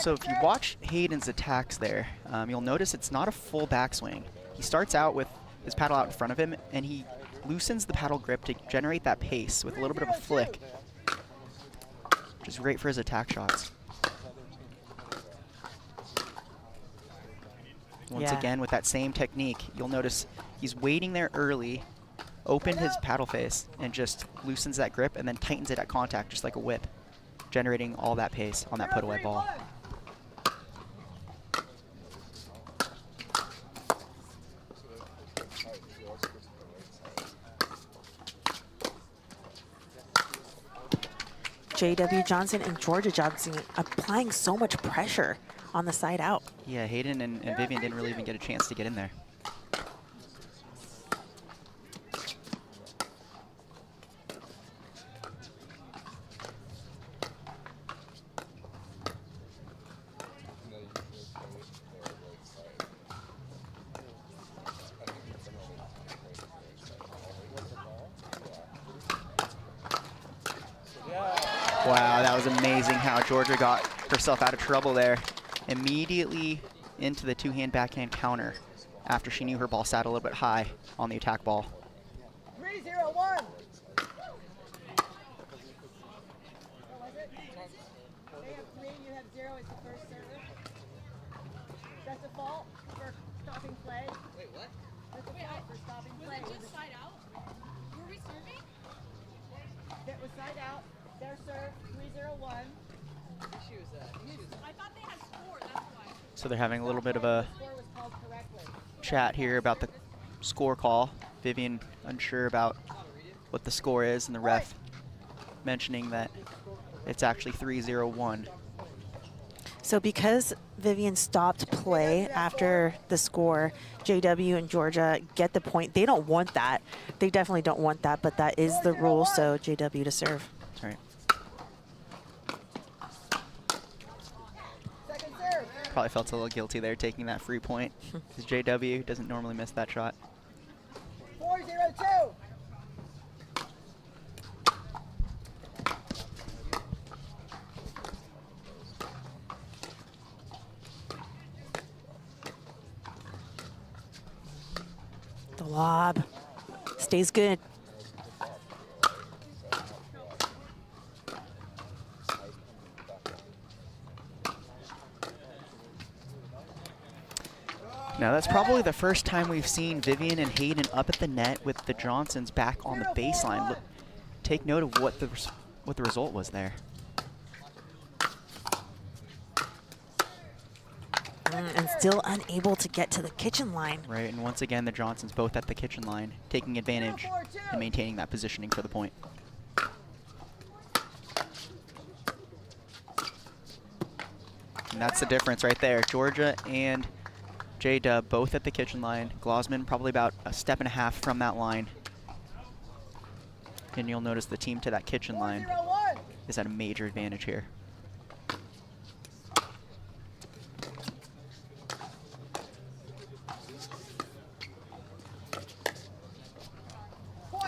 So if you watch Hayden's attacks there, you'll notice it's not a full backswing. He starts out with his paddle out in front of him, and he loosens the paddle grip to generate that pace with a little bit of a flick, which is great for his attack shots. Once again, with that same technique, you'll notice he's waiting there early, opened his paddle face, and just loosens that grip and then tightens it at contact, just like a whip, generating all that pace on that put-away ball. J.W. Johnson and Georgia Johnson applying so much pressure on the side out. Yeah, Hayden and Vivian didn't really even get a chance to get in there. Wow, that was amazing how Georgia got herself out of trouble there. Immediately into the two-hand backhand counter after she knew her ball sat a little bit high on the attack ball. 3-0-1. They have 3, you have 0. It's the first server. That's a fault for stopping play. Wait, what? That's a fault for stopping play. Was it just side out? Were we serving? That was side out. Their serve, 3-0-1. I thought they had score, that's why. So they're having a little bit of a chat here about the score call. Vivian unsure about what the score is, and the ref mentioning that it's actually 3-0-1. So because Vivian stopped play after the score, JW and Georgia get the point. They don't want that. They definitely don't want that, but that is the rule, so JW to serve. That's right. Probably felt a little guilty there taking that free point, because JW doesn't normally miss that shot. 4-0-2. The lob stays good. Now that's probably the first time we've seen Vivian and Hayden up at the net with the Johnsons back on the baseline. Look, take note of what the result was there. And still unable to get to the kitchen line. Right, and once again the Johnsons both at the kitchen line, taking advantage and maintaining that positioning for the point. And that's the difference right there. Georgia and J-Dub both at the kitchen line. Glosman probably about a step and a half from that line. And you'll notice the team to that kitchen line is at a major advantage here.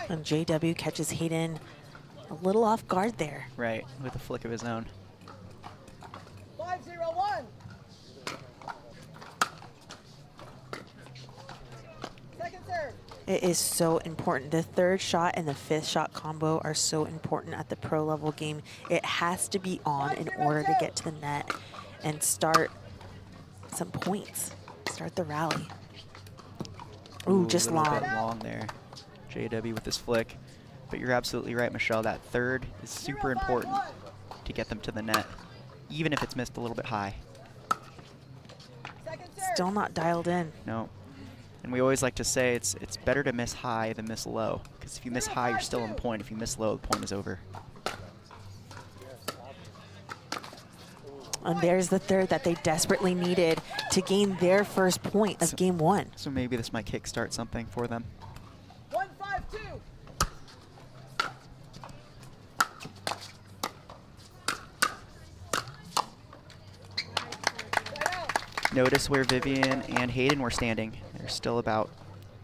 And JW catches Hayden a little off guard there. Right, with a flick of his own. 5-0-1. Second serve. It is so important. The third shot and the fifth shot combo are so important at the pro level game. It has to be on in order to get to the net and start some points. Start the rally. Ooh, just long. A little bit long there. JW with this flick. But you're absolutely right, Michelle. That third is super important to get them to the net, even if it's missed a little bit high. Still not dialed in. No. And we always like to say it's better to miss high than miss low, because if you miss high, you're still on the point. If you miss low, the point is over. And there's the third that they desperately needed to gain their first point of game one. So maybe this might kickstart something for them. 1-5-2. Notice where Vivian and Hayden were standing. They're still about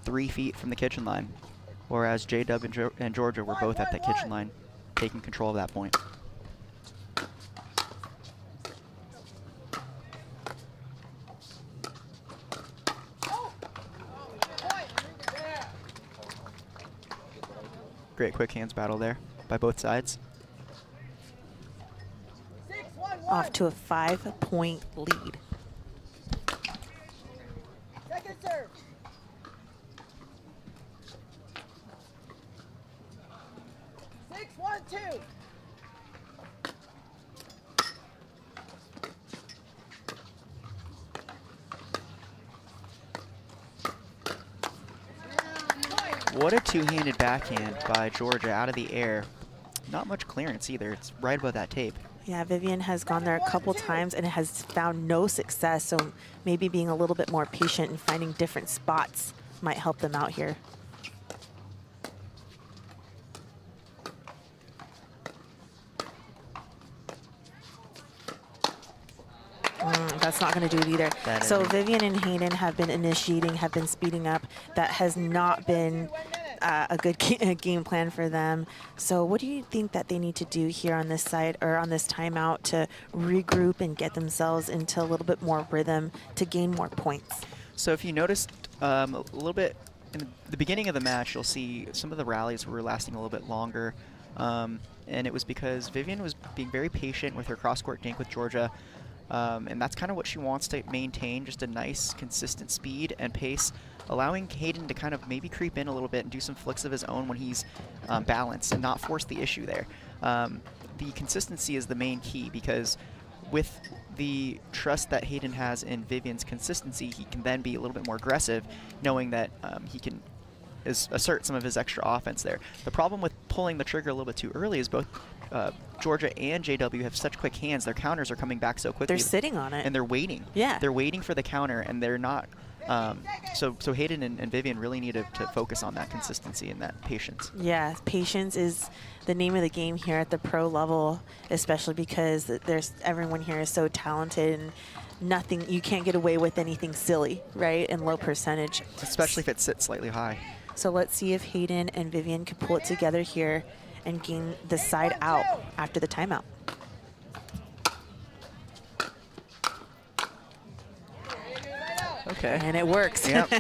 3 feet from the kitchen line, whereas J-Dub and Georgia were both at that kitchen line, taking control of that point. Great quick hands battle there by both sides. 6-1-1. Off to a 5-point lead. Second serve. 6-1-2. What a two-handed backhand by Georgia out of the air. Not much clearance either. It's right above that tape. Yeah, Vivian has gone there a couple times and has found no success, so maybe being a little bit more patient and finding different spots might help them out here. That's not going to do it either. That So isn't. Vivian and Hayden have been initiating, have been speeding up. That has not been a good game plan for them. So what do you think that they need to do here on this side or on this timeout to regroup and get themselves into a little bit more rhythm to gain more points? So if you noticed a little bit in the beginning of the match, you'll see some of the rallies were lasting a little bit longer. And it was because Vivian was being very patient with her cross-court dink with Georgia. And that's kind of what she wants to maintain, just a nice, consistent speed and pace, allowing Hayden to kind of maybe creep in a little bit and do some flicks of his own when he's balanced and not force the issue there. The consistency is the main key, because with the trust that Hayden has in Vivian's consistency, he can then be a little bit more aggressive, knowing that he can assert some of his extra offense there. The problem with pulling the trigger a little bit too early is both Georgia and JW have such quick hands. Their counters are coming back so quickly. They're sitting on it. And they're waiting. Yeah. They're waiting for the counter, and they're not. So Hayden and Vivian really need to focus on that consistency and that patience. Yeah, patience is the name of the game here at the pro level, especially because everyone here is so talented and you can't get away with anything silly, right, and low percentage. Especially if it sits slightly high. So let's see if Hayden and Vivian can pull it together here and gain the side out after the timeout. Okay. And it works. Yep.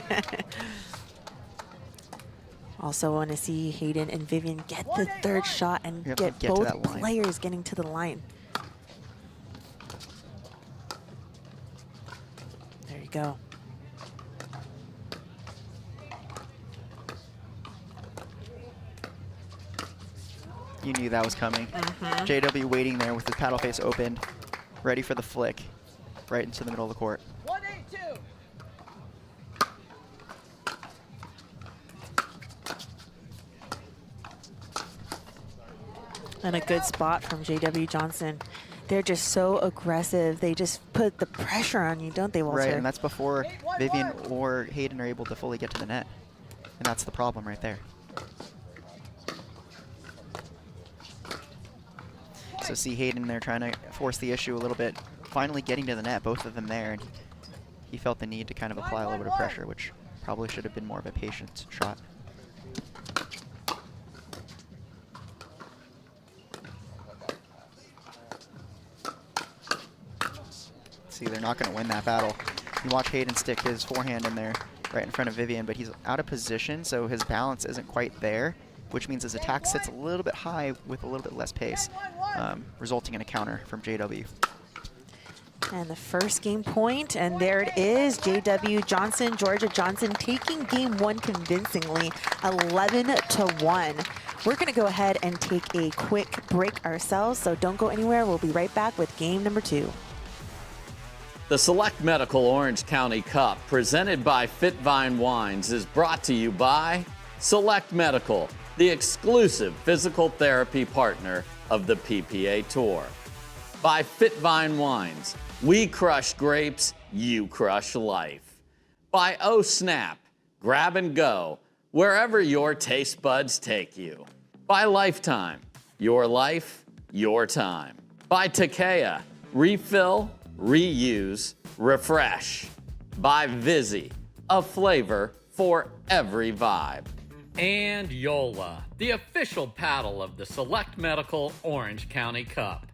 Also want to see Hayden and Vivian get the third shot and Yep, get get to both that line. players getting to the line. There you go. You knew that was coming. JW waiting there with his paddle face opened, ready for the flick, right into the middle of the court. 1-8-2. And a good spot from JW Johnson. They're just so aggressive. They just put the pressure on you, don't they, Walter? Right, and that's before Vivian or Hayden are able to fully get to the net. And that's the problem right there. So see Hayden there trying to force the issue a little bit, finally getting to the net, both of them there. And he felt the need to kind of apply a little bit of pressure, which probably should have been more of a patient shot. See, they're not going to win that battle. You watch Hayden stick his forehand in there right in front of Vivian, but he's out of position, so his balance isn't quite there, which means his attack sits a little bit high with a little bit less pace, resulting in a counter from JW. And the first game point, and there it is, JW Johnson, Georgia Johnson taking game one convincingly, 11-1. We're gonna go ahead and take a quick break ourselves, so don't go anywhere. We'll be right back with game number 2. The Select Medical Orange County Cup, presented by FitVine Wines, is brought to you by Select Medical, the exclusive physical therapy partner of the PPA Tour. By FitVine Wines, we crush grapes, you crush life. By Oh Snap, grab and go, wherever your taste buds take you. By Lifetime, your life, your time. By Takea, refill, reuse, refresh. By Vizzy, a flavor for every vibe. And Yola, the official paddle of the Select Medical Orange County Cup.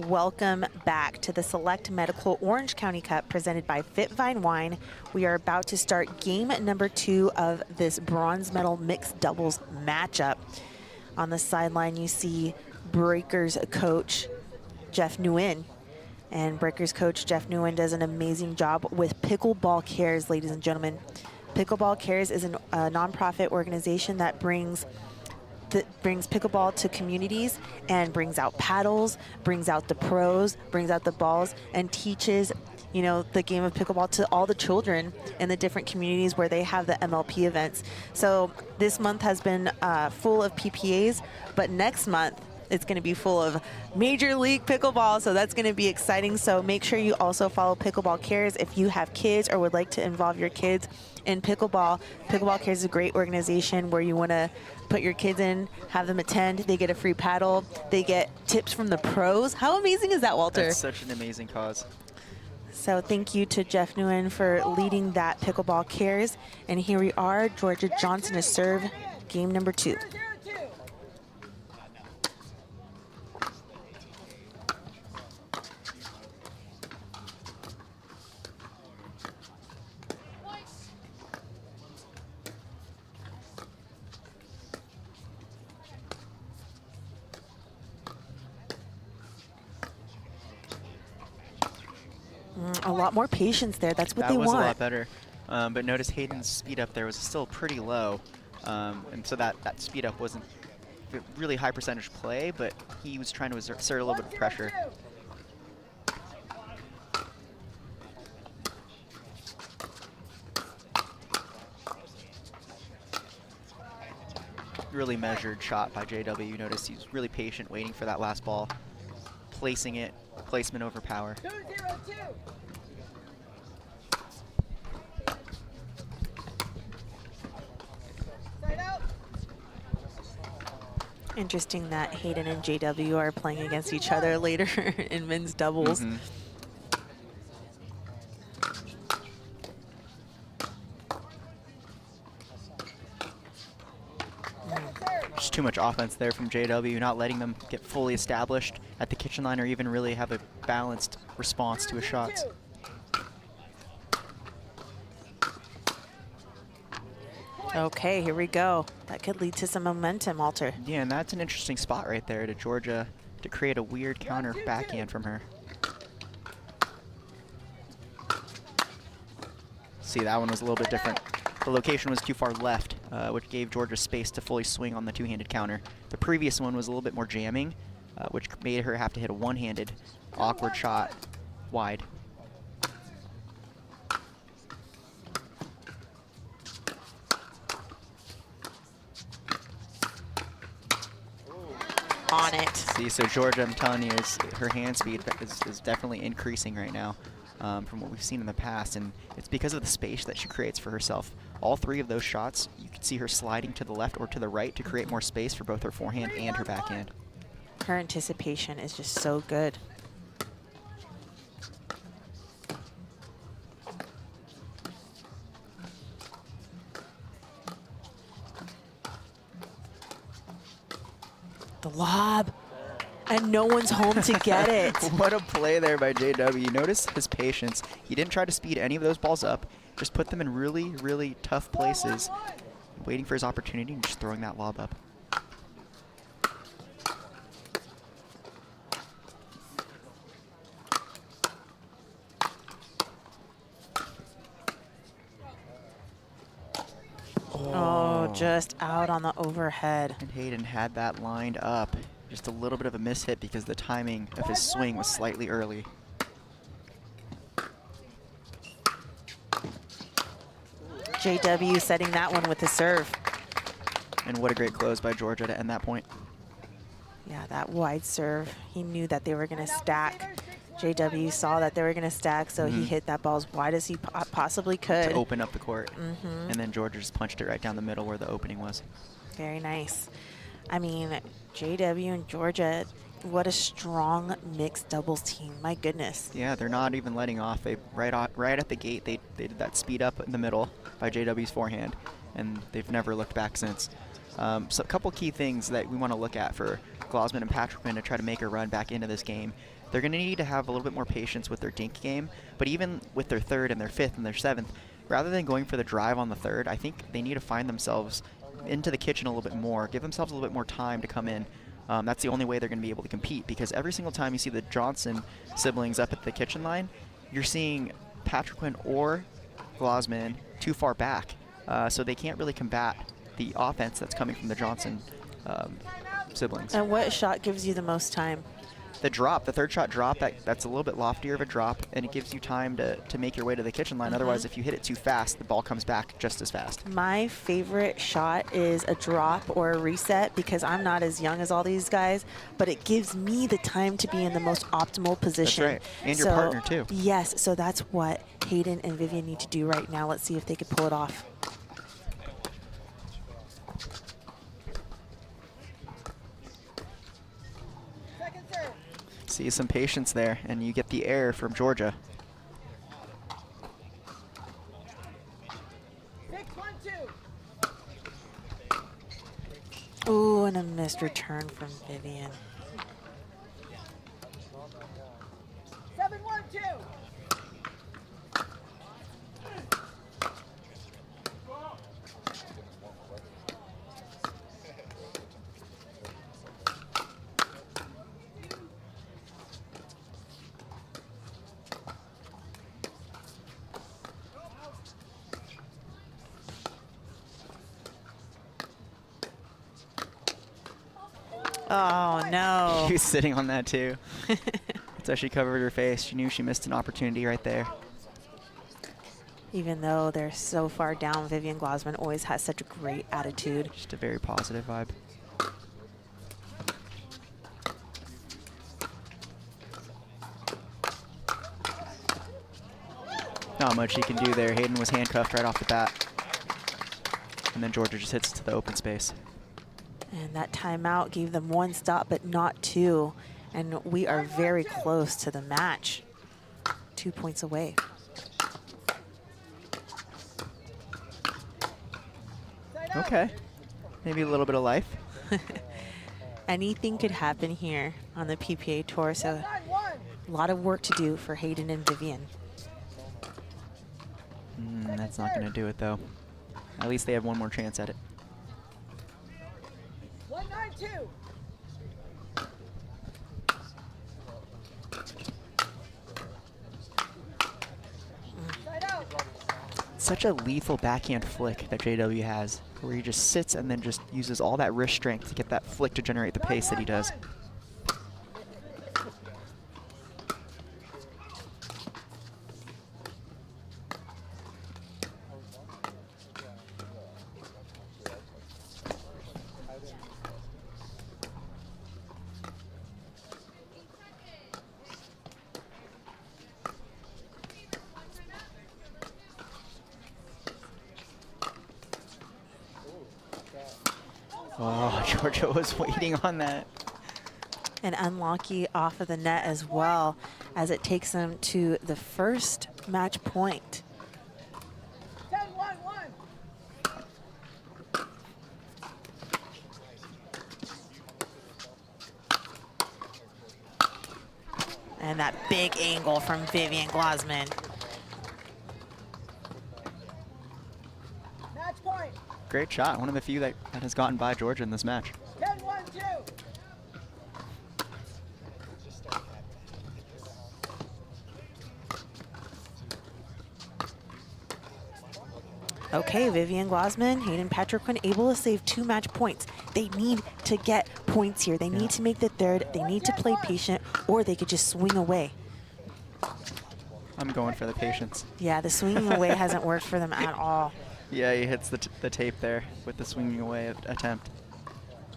Welcome back to the Select Medical Orange County Cup presented by FitVine Wine. We are about to start game number 2 of this bronze medal mixed doubles matchup. On the sideline, you see Breakers coach Jeff Nguyen. And Breakers coach Jeff Nguyen does an amazing job with Pickleball Cares, ladies and gentlemen. Pickleball Cares is a nonprofit organization that brings pickleball to communities and brings out paddles, brings out the pros, brings out the balls, and teaches, you know, the game of pickleball to all the children in the different communities where they have the MLP events. So this month has been full of PPAs, but next month it's going to be full of Major League Pickleball, so that's going to be exciting. So make sure you also follow Pickleball Cares if you have kids or would like to involve your kids in pickleball. Pickleball Cares is a great organization where you want to put your kids in, have them attend. They get a free paddle. They get tips from the pros. How amazing is that, Walter? That's such an amazing cause. So thank you to Jeff Nguyen for leading that Pickleball Cares. And here we are, Georgia Johnson to serve game number 2. A lot more patience there. That's what they want. That was a lot better. But notice Hayden's speed up there was still pretty low. And so that speed up wasn't really high percentage play, but he was trying to exert a little bit of pressure. Really measured shot by JW. You notice he's really patient, waiting for that last ball, placing it, placement over power. 2-0-2. Side out. Interesting that Hayden and JW are playing against each other later in men's doubles. Mm-hmm. Just too much offense there from JW, not letting them get fully established at the kitchen line or even really have a balanced response to his shots. Okay, here we go. That could lead to some momentum, Walter. Yeah, and that's an interesting spot right there to Georgia to create a weird counter backhand from her. See, that one was a little bit different. The location was too far left, which gave Georgia space to fully swing on the two-handed counter. The previous one was a little bit more jamming, which made her have to hit a one-handed awkward shot wide. On it. See, so Georgia, I'm telling you, her hand speed is definitely increasing right now from what we've seen in the past, and it's because of the space that she creates for herself. All 3 of those shots, you can see her sliding to the left or to the right to create more space for both her forehand and her backhand. Her anticipation is just so good. The lob. And no one's home to get it. What a play there by JW. Notice his patience. He didn't try to speed any of those balls up, just put them in really, really tough places, waiting for his opportunity and just throwing that lob up. Oh, just out on the overhead. And Hayden had that lined up. Just a little bit of a mishit because the timing of his swing was slightly early. JW setting that one with the serve. And what a great close by Georgia to end that point. Yeah, that wide serve. He knew that they were going to stack. JW saw that they were going to stack, so he hit that ball as wide as he possibly could. To open up the court. And then Georgia just punched it right down the middle where the opening was. Very nice. I mean, JW and Georgia, what a strong mixed doubles team. My goodness. Yeah, they're not even letting off. They right at the gate, they did that speed up in the middle by JW's forehand, and they've never looked back since. So a couple key things that we want to look at for Glausman and Patrickman to try to make a run back into this game. They're going to need to have a little bit more patience with their dink game, but even with their third and their fifth and their seventh, rather than going for the drive on the third, I think they need to find themselves into the kitchen a little bit more, give themselves a little bit more time to come in. That's the only way they're going to be able to compete, because every single time you see the Johnson siblings up at the kitchen line, you're seeing Patrick Quinn or Glosman too far back, so they can't really combat the offense that's coming from the Johnson siblings. And what shot gives you the most time? The drop, the third shot drop, that's a little bit loftier of a drop, and it gives you time to make your way to the kitchen line. Otherwise, if you hit it too fast, the ball comes back just as fast. My favorite shot is a drop or a reset, because I'm not as young as all these guys, but it gives me the time to be in the most optimal position. That's right, and your partner too. Yes, so that's what Hayden and Vivian need to do right now. Let's see if they could pull it off. See some patience there, and you get the air from Georgia. 6-1-2. Ooh, and a missed return from Vivian. 7-1-2. Oh, no. She was sitting on that too. So she covered her face. She knew she missed an opportunity right there. Even though they're so far down, Vivian Glosman always has such a great attitude. Just a very positive vibe. Not much he can do there. Hayden was handcuffed right off the bat. And then Georgia just hits it to the open space. And that timeout gave them one stop, but not two. And we are very close to the match. 2 points away. Okay. Maybe a little bit of life. Anything could happen here on the PPA Tour, so a lot of work to do for Hayden and Vivian. That's not going to do it, though. At least they have one more chance at it. 1-9-2. Side out. Such a lethal backhand flick that JW has, where he just sits and then just uses all that wrist strength to get that flick to generate the pace that he does. Oh, Georgia was waiting on that. And unlucky off of the net as well, as it takes them to the first match point. 10-1-1. And that big angle from Vivian Glosman. Match point. Great shot. One of the few that has gotten by Georgia in this match. 10-1-2. Okay, Vivian Glosman, Hayden Patrick Quinn able to save 2 match points. They need to get points here. They need to make the third. They need to play patient, or they could just swing away. I'm going for the patience. Yeah, the swinging away hasn't worked for them at all. Yeah, he hits the tape there with the swinging away attempt.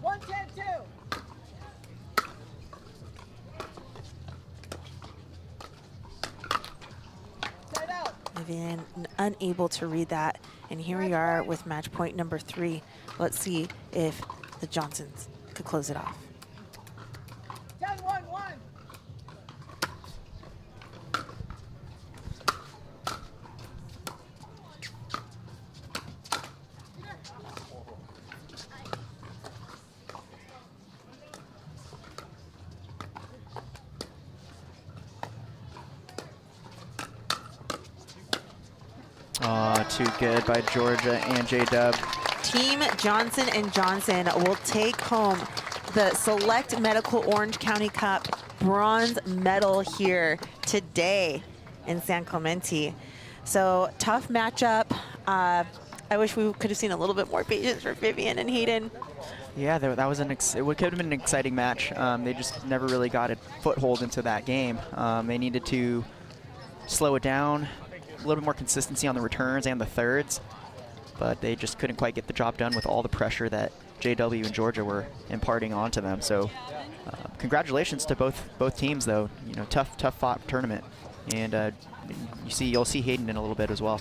1-10-2. Side out. Vivian unable to read that. And here we are with match point number 3. Let's see if the Johnsons could close it off. 10-1-1. Oh, too good by Georgia and J-Dub. Team Johnson & Johnson will take home the Select Medical Orange County Cup bronze medal here today in San Clemente. So tough matchup. I wish we could have seen a little bit more patience for Vivian and Hayden. Yeah, that was it could have been an exciting match. They just never really got a foothold into that game. They needed to slow it down, a little bit more consistency on the returns and the thirds, but they just couldn't quite get the job done with all the pressure that JW and Georgia were imparting onto them. So congratulations to both teams, though. You know, tough fought tournament, and you'll see Hayden in a little bit as well.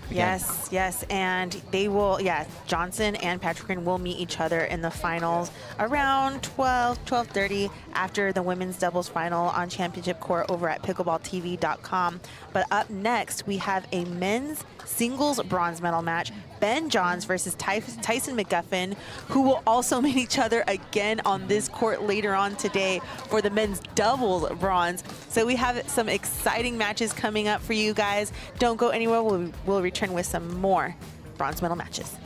Again. Yes, and they will, Johnson and Patrick Green will meet each other in the finals around 12:30 after the women's doubles final on Championship Court over at pickleballtv.com. But up next, we have a men's singles bronze medal match. Ben Johns versus Tyson McGuffin, who will also meet each other again on this court later on today for the men's doubles bronze. So we have some exciting matches coming up for you guys. Don't go anywhere. We'll return with some more bronze medal matches.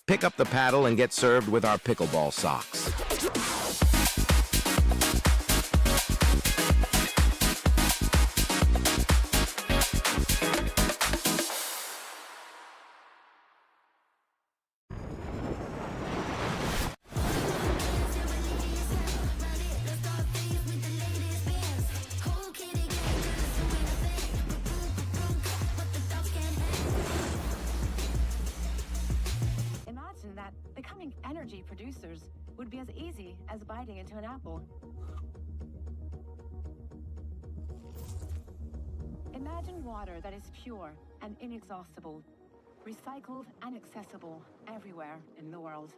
Pick up the paddle and get served with our pickleball socks. Becoming energy producers would be as easy as biting into an apple. Imagine water that is pure and inexhaustible, recycled and accessible everywhere in the world.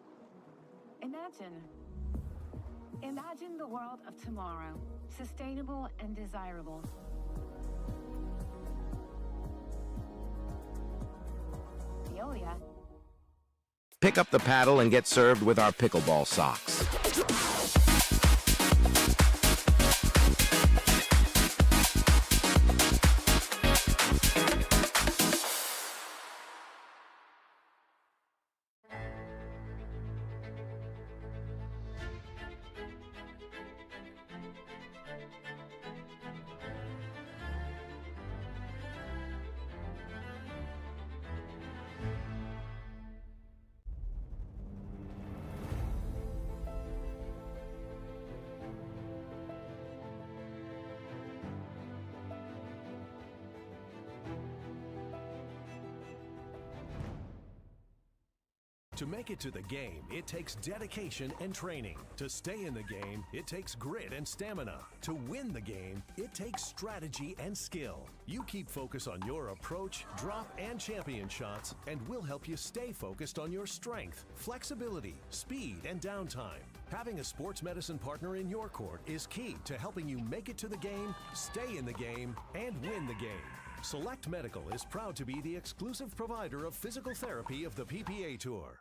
Imagine the world of tomorrow, sustainable and desirable. Veolia. Pick up the paddle and get served with our pickleball socks. To make it to the game, it takes dedication and training. To stay in the game, it takes grit and stamina. To win the game, it takes strategy and skill. You keep focus on your approach, drop, and champion shots, and we'll help you stay focused on your strength, flexibility, speed, and downtime. Having a sports medicine partner in your court is key to helping you make it to the game, stay in the game, and win the game. Select Medical is proud to be the exclusive provider of physical therapy of the PPA Tour.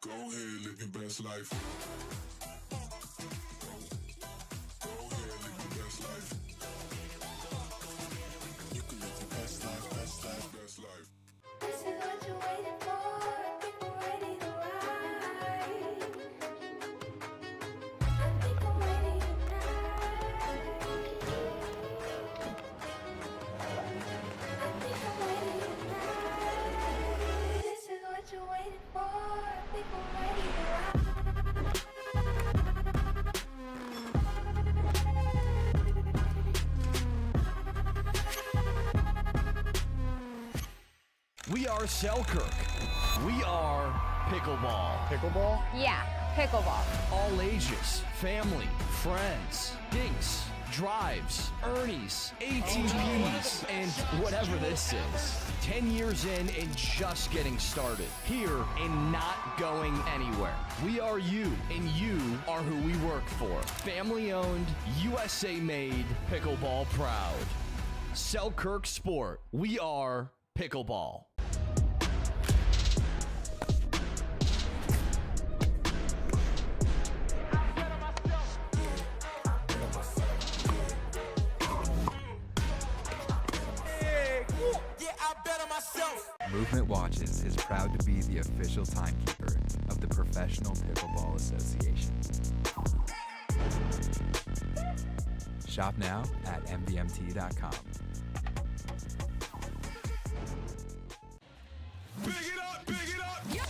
Go ahead, live your best life. Go ahead, live your best life. You can live your best life, best life, best life. This is what you're waiting for. I think we're ready to ride. I think I'm ready tonight. are Selkirk. We are pickleball. Pickleball? Yeah, pickleball. All ages, family, friends, dinks, drives, Ernies, ATVs, and whatever this is. 10 years in and just getting started. Here and not going anywhere. We are you, and you are who we work for. Family owned, USA made, pickleball proud. Selkirk Sport. We are pickleball. Movement Watches is proud to be the official timekeeper of the Professional Pickleball Association. Shop now at mvmt.com. Big it up, big it up. Yeah.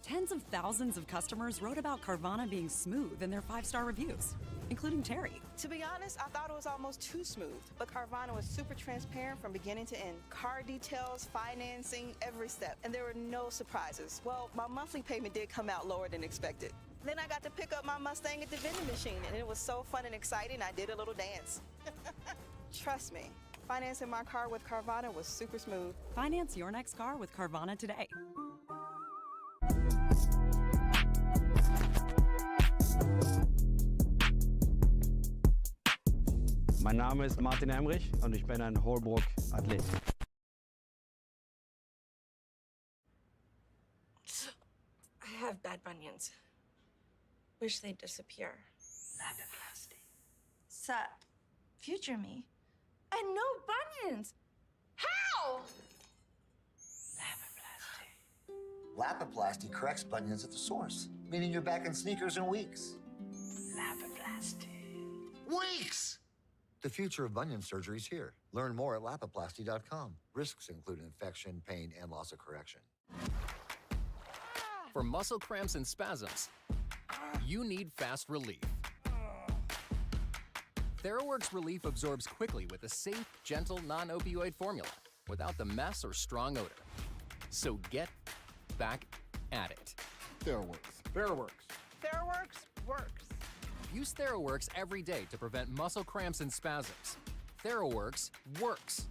Tens of thousands of customers wrote about Carvana being smooth in their 5-star reviews, including Terry. To be honest, I thought it was almost too smooth, but Carvana was super transparent from beginning to end. Car details, financing, every step, and there were no surprises. Well, my monthly payment did come out lower than expected. Then I got to pick up my Mustang at the vending machine, and it was so fun and exciting, I did a little dance. Trust me, financing my car with Carvana was super smooth. Finance your next car with Carvana today. Mein Name ist Martin Emrich und ich bin ein Holbrook-Athlet. I have bad bunions. Wish they'd disappear. Lapiplasty. Sup? Future me? And no bunions! How? Lapiplasty corrects bunions at the source, meaning you're back in sneakers in weeks. Lapiplasty. Weeks! The future of bunion surgery is here. Learn more at lapiplasty.com. Risks include infection, pain, and loss of correction. For muscle cramps and spasms, you need fast relief. TheraWorks Relief absorbs quickly with a safe, gentle, non-opioid formula without the mess or strong odor. So get back at it. TheraWorks. TheraWorks works. Use TheraWorks every day to prevent muscle cramps and spasms. TheraWorks works.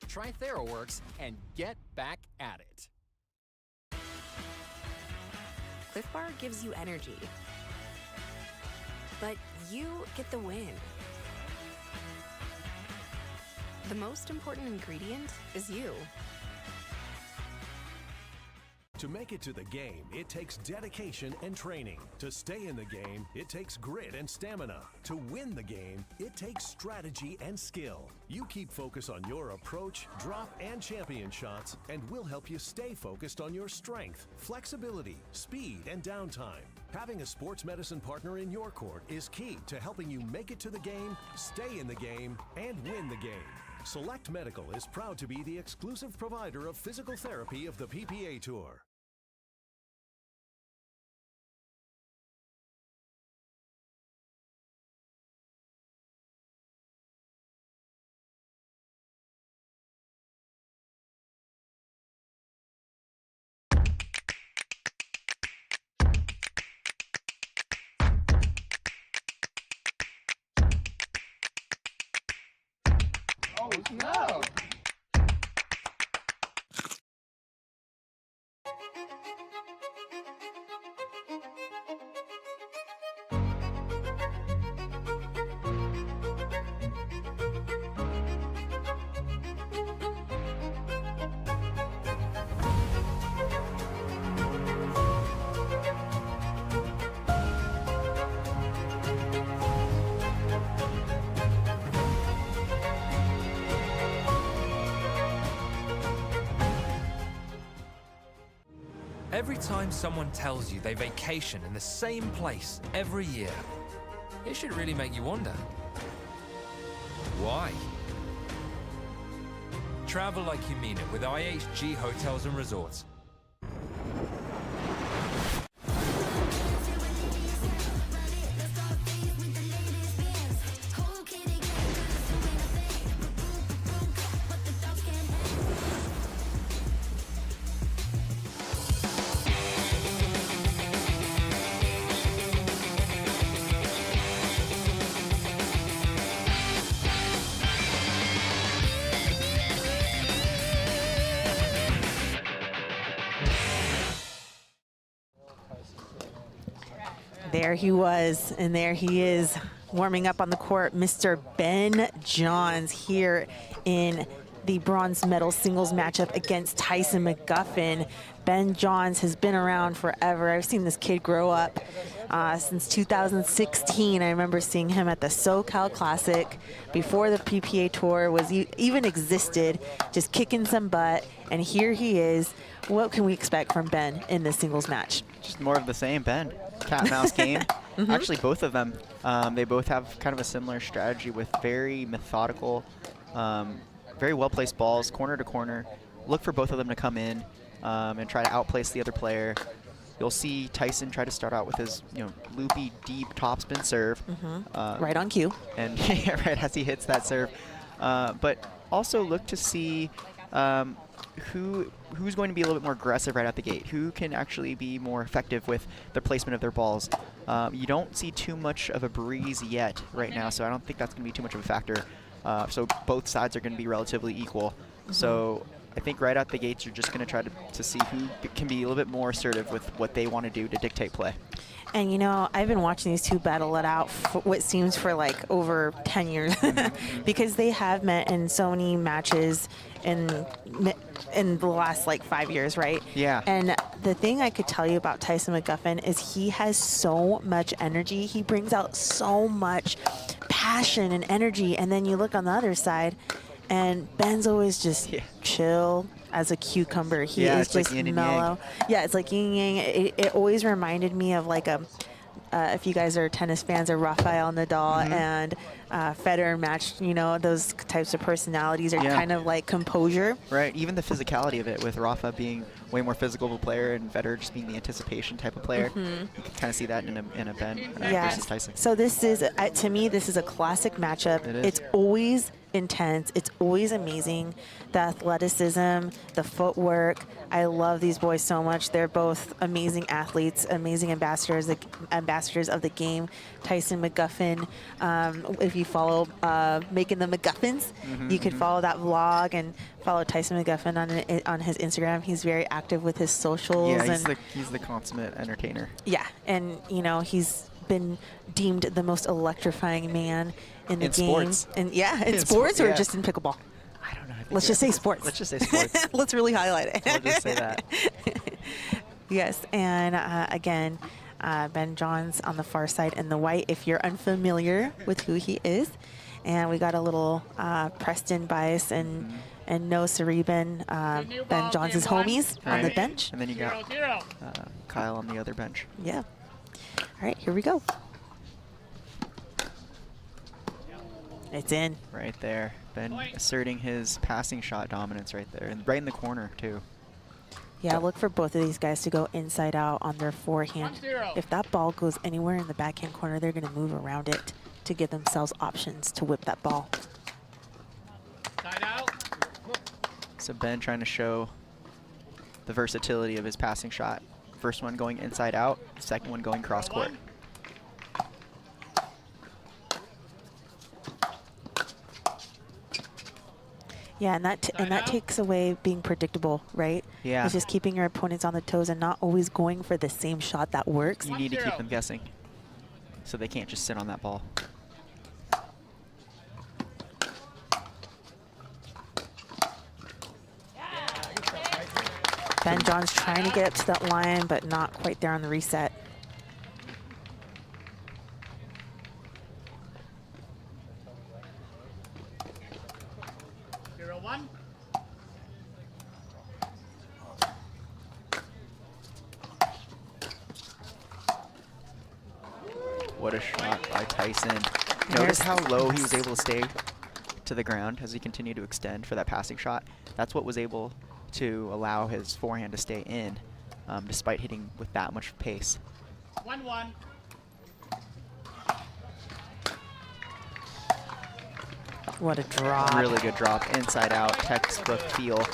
Try TheraWorks and get back at it. Cliff Bar gives you energy, but you get the win. The most important ingredient is you. To make it to the game, it takes dedication and training. To stay in the game, it takes grit and stamina. To win the game, it takes strategy and skill. You keep focus on your approach, drop, and champion shots, and we'll help you stay focused on your strength, flexibility, speed, and downtime. Having a sports medicine partner in your court is key to helping you make it to the game, stay in the game, and win the game. Select Medical is proud to be the exclusive provider of physical therapy of the PPA Tour. Oh, no! Every time someone tells you they vacation in the same place every year, it should really make you wonder, why? Travel like you mean it with IHG Hotels and Resorts. There he was, and there he is, warming up on the court, Mr. Ben Johns here in the bronze medal singles matchup against Tyson McGuffin. Ben Johns has been around forever. I've seen this kid grow up since 2016. I remember seeing him at the SoCal Classic before the PPA Tour was even existed, just kicking some butt. And here he is. What can we expect from Ben in this singles match? Just more of the same, Ben. Cat and mouse game. Actually, both of them, they both have kind of a similar strategy with very methodical, very well-placed balls, corner to corner. Look for both of them to come in and try to outplace the other player. You'll see Tyson try to start out with his, loopy, deep topspin serve. Right on cue. And right as he hits that serve. But also look to see who's going to be a little bit more aggressive right out the gate, who can actually be more effective with the placement of their balls. You don't see too much of a breeze yet right now, so I don't think that's going to be too much of a factor. So both sides are going to be relatively equal. So I think right out the gates, you're just going to try to see who can be a little bit more assertive with what they want to do to dictate play. And I've been watching these two battle it out for what seems for like over 10 years because they have met in so many matches in the last like 5 years, right? Yeah. And the thing I could tell you about Tyson McGuffin is he has so much energy. He brings out so much passion and energy. And then you look on the other side, and Ben's always just chill as a cucumber. He is just like mellow. Yeah, it's like yin yang. It always reminded me of like if you guys are tennis fans, of Rafael Nadal and Federer match. Those types of personalities are kind of like composure. Right. Even the physicality of it, with Rafa being way more physical of a player and Federer just being the anticipation type of player. You can kind of see that in a Ben versus Tyson. So this is, to me, this is a classic matchup. It's always intense. It's always amazing. The athleticism, the footwork. I love these boys so much. They're both amazing athletes, amazing ambassadors of the game. Tyson McGuffin, if you follow Making the McGuffins, you could follow that vlog and follow Tyson McGuffin on his Instagram. He's very active with his socials. Yeah, he's the consummate entertainer. Yeah, and he's been deemed the most electrifying man in the game. Sports. And in sports or just in pickleball? I don't know. Let's just say sports. Let's just say sports. Let's really highlight it. We'll just say that. Yes, and again, Ben Johns on the far side in the white, if you're unfamiliar with who he is. And we got a little Preston Bice and No Sareben, Ben Johns' homies on the bench. And then you got Kyle on the other bench. Yeah. All right, here we go. It's in. Right there. Ben asserting his passing shot dominance right there. And right in the corner, too. Yeah, look for both of these guys to go inside out on their forehand. If that ball goes anywhere in the backhand corner, they're going to move around it to give themselves options to whip that ball. So Ben trying to show the versatility of his passing shot. First one going inside out, second one going cross court. Yeah, and that takes away being predictable, right? Yeah. It's just keeping your opponents on the toes and not always going for the same shot that works. You need to keep them guessing, so they can't just sit on that ball. Ben Johns trying to get up to that line, but not quite there on the reset. What a shot by Tyson. Notice how low he was able to stay to the ground as he continued to extend for that passing shot. That's what was able to allow his forehand to stay in, despite hitting with that much pace. 1-1. What a drop. Really good drop, inside out, textbook feel.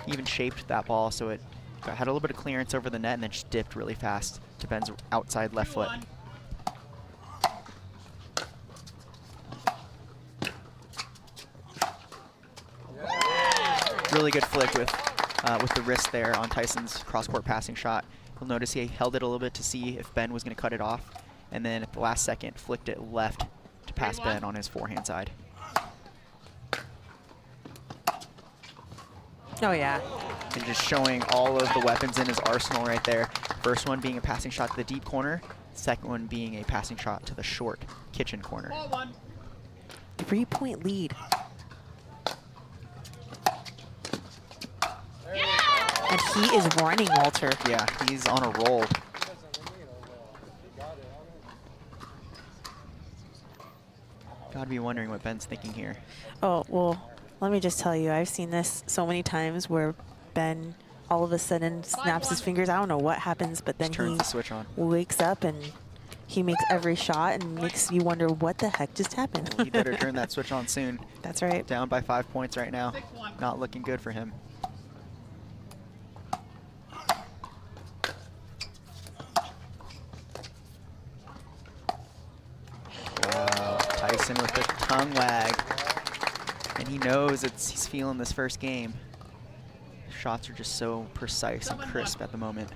Even shaped that ball so it had a little bit of clearance over the net and then just dipped really fast to Ben's outside left foot. Really good flick with the wrist there on Tyson's cross-court passing shot. You'll notice he held it a little bit to see if Ben was going to cut it off. and then at the last second flicked it left to pass Ben on his forehand side. Oh, yeah. And just showing all of the weapons in his arsenal right there. First one being a passing shot to the deep corner, second one being a passing shot to the short kitchen corner. 3-point lead. And he is running, Walter. Yeah, he's on a roll. Gotta be wondering what Ben's thinking here. Oh, well, let me just tell you, I've seen this so many times where Ben all of a sudden snaps his fingers. I don't know what happens, but then Turns he the switch on. wakes up and he makes every shot and makes you wonder what the heck just happened. Well, he better turn that switch on soon. That's right. Down by 5 points right now. Not looking good for him. Wow, Tyson with the tongue wag. And he knows he's feeling this first game. Shots are just so precise and crisp at the moment.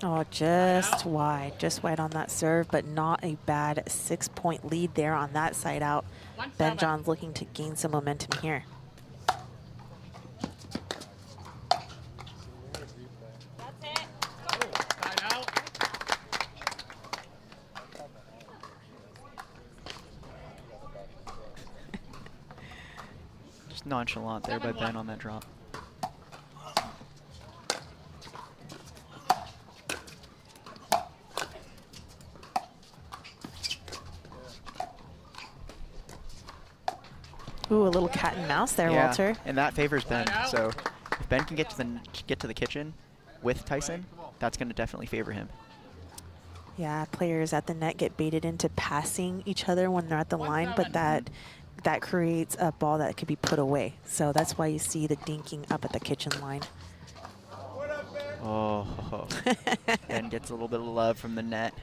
Oh, just wide on that serve, but not a bad 6-point lead there on that side out. Ben Johns looking to gain some momentum here. Just nonchalant there by Ben on that drop. Ooh, a little cat and mouse there, Yeah, Walter. and that favors Ben. So if Ben can get to the kitchen with Tyson, that's going to definitely favor him. Yeah, players at the net get baited into passing each other when they're at the line, but that creates a ball that could be put away. So that's why you see the dinking up at the kitchen line. Oh, Ben gets a little bit of love from the net,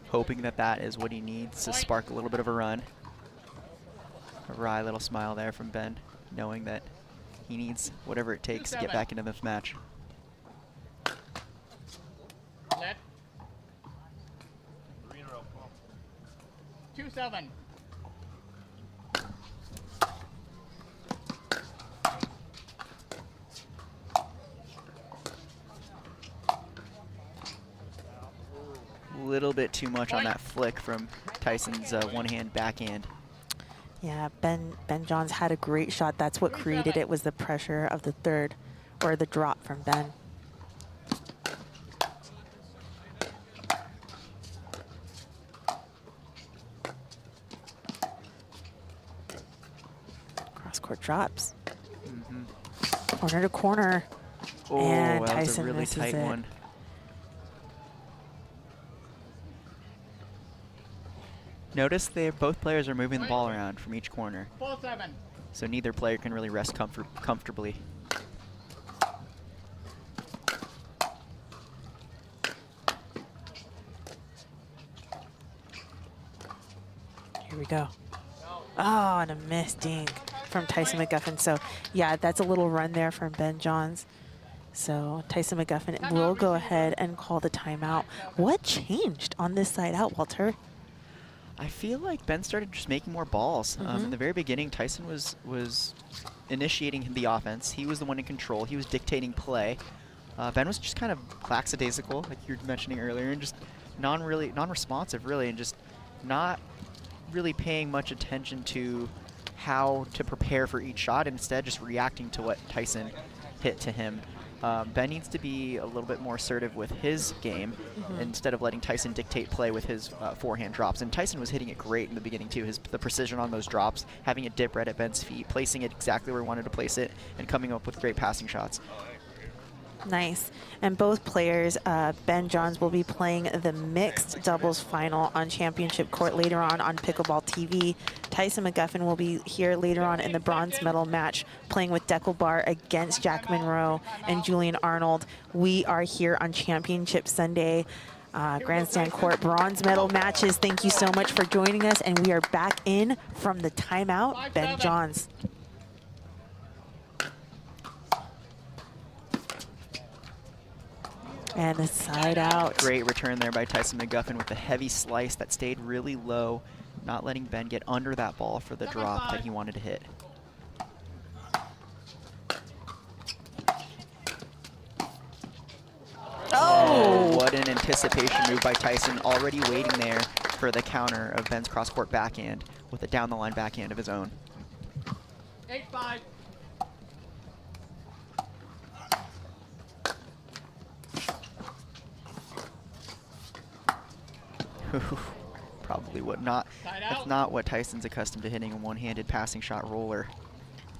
hoping that is what he needs to spark a little bit of a run. A wry little smile there from Ben, knowing that he needs whatever it takes to get back into this match. Let. 2-7. A little bit too much on that flick from Tyson's one-hand backhand. Yeah, Ben Johns had a great shot. That's what created it, was the pressure of the third, or the drop from Ben. Cross-court drops. Corner to corner. Oh, and that was Tyson a really misses tight it. one. Notice both players are moving the ball around from each corner. 4-7. So neither player can really rest comfortably. Here we go. Oh, and a missed dink from Tyson McGuffin. So, yeah, that's a little run there from Ben Johns. So Tyson McGuffin will go ahead and call the timeout. What changed on this side out, Walter? I feel like Ben started just making more balls. In the very beginning, Tyson was initiating the offense. He was the one in control. He was dictating play. Ben was just kind of lackadaisical, like you were mentioning earlier, and just non-responsive, really, and just not really paying much attention to how to prepare for each shot, and instead just reacting to what Tyson hit to him. Ben needs to be a little bit more assertive with his game instead of letting Tyson dictate play with his forehand drops. And Tyson was hitting it great in the beginning too. The precision on those drops, having it dip right at Ben's feet, placing it exactly where he wanted to place it, and coming up with great passing shots. Nice. And both players, Ben Johns will be playing the mixed doubles final on Championship Court later on Pickleball TV. Tyson McGuffin will be here later on in the bronze medal match, playing with Deckelbar against Jack Monroe and Julian Arnold. We are here on Championship Sunday. Grandstand Court bronze medal matches. Thank you so much for joining us, and we are back in from the timeout. Ben Johns. And the side out. Great return there by Tyson McGuffin with the heavy slice that stayed really low, not letting Ben get under that ball for the drop that he wanted to hit. Oh! What an anticipation move by Tyson, already waiting there for the counter of Ben's cross-court backhand with a down-the-line backhand of his own. 8-5. Probably would not. That's not what Tyson's accustomed to hitting, a one-handed passing shot roller.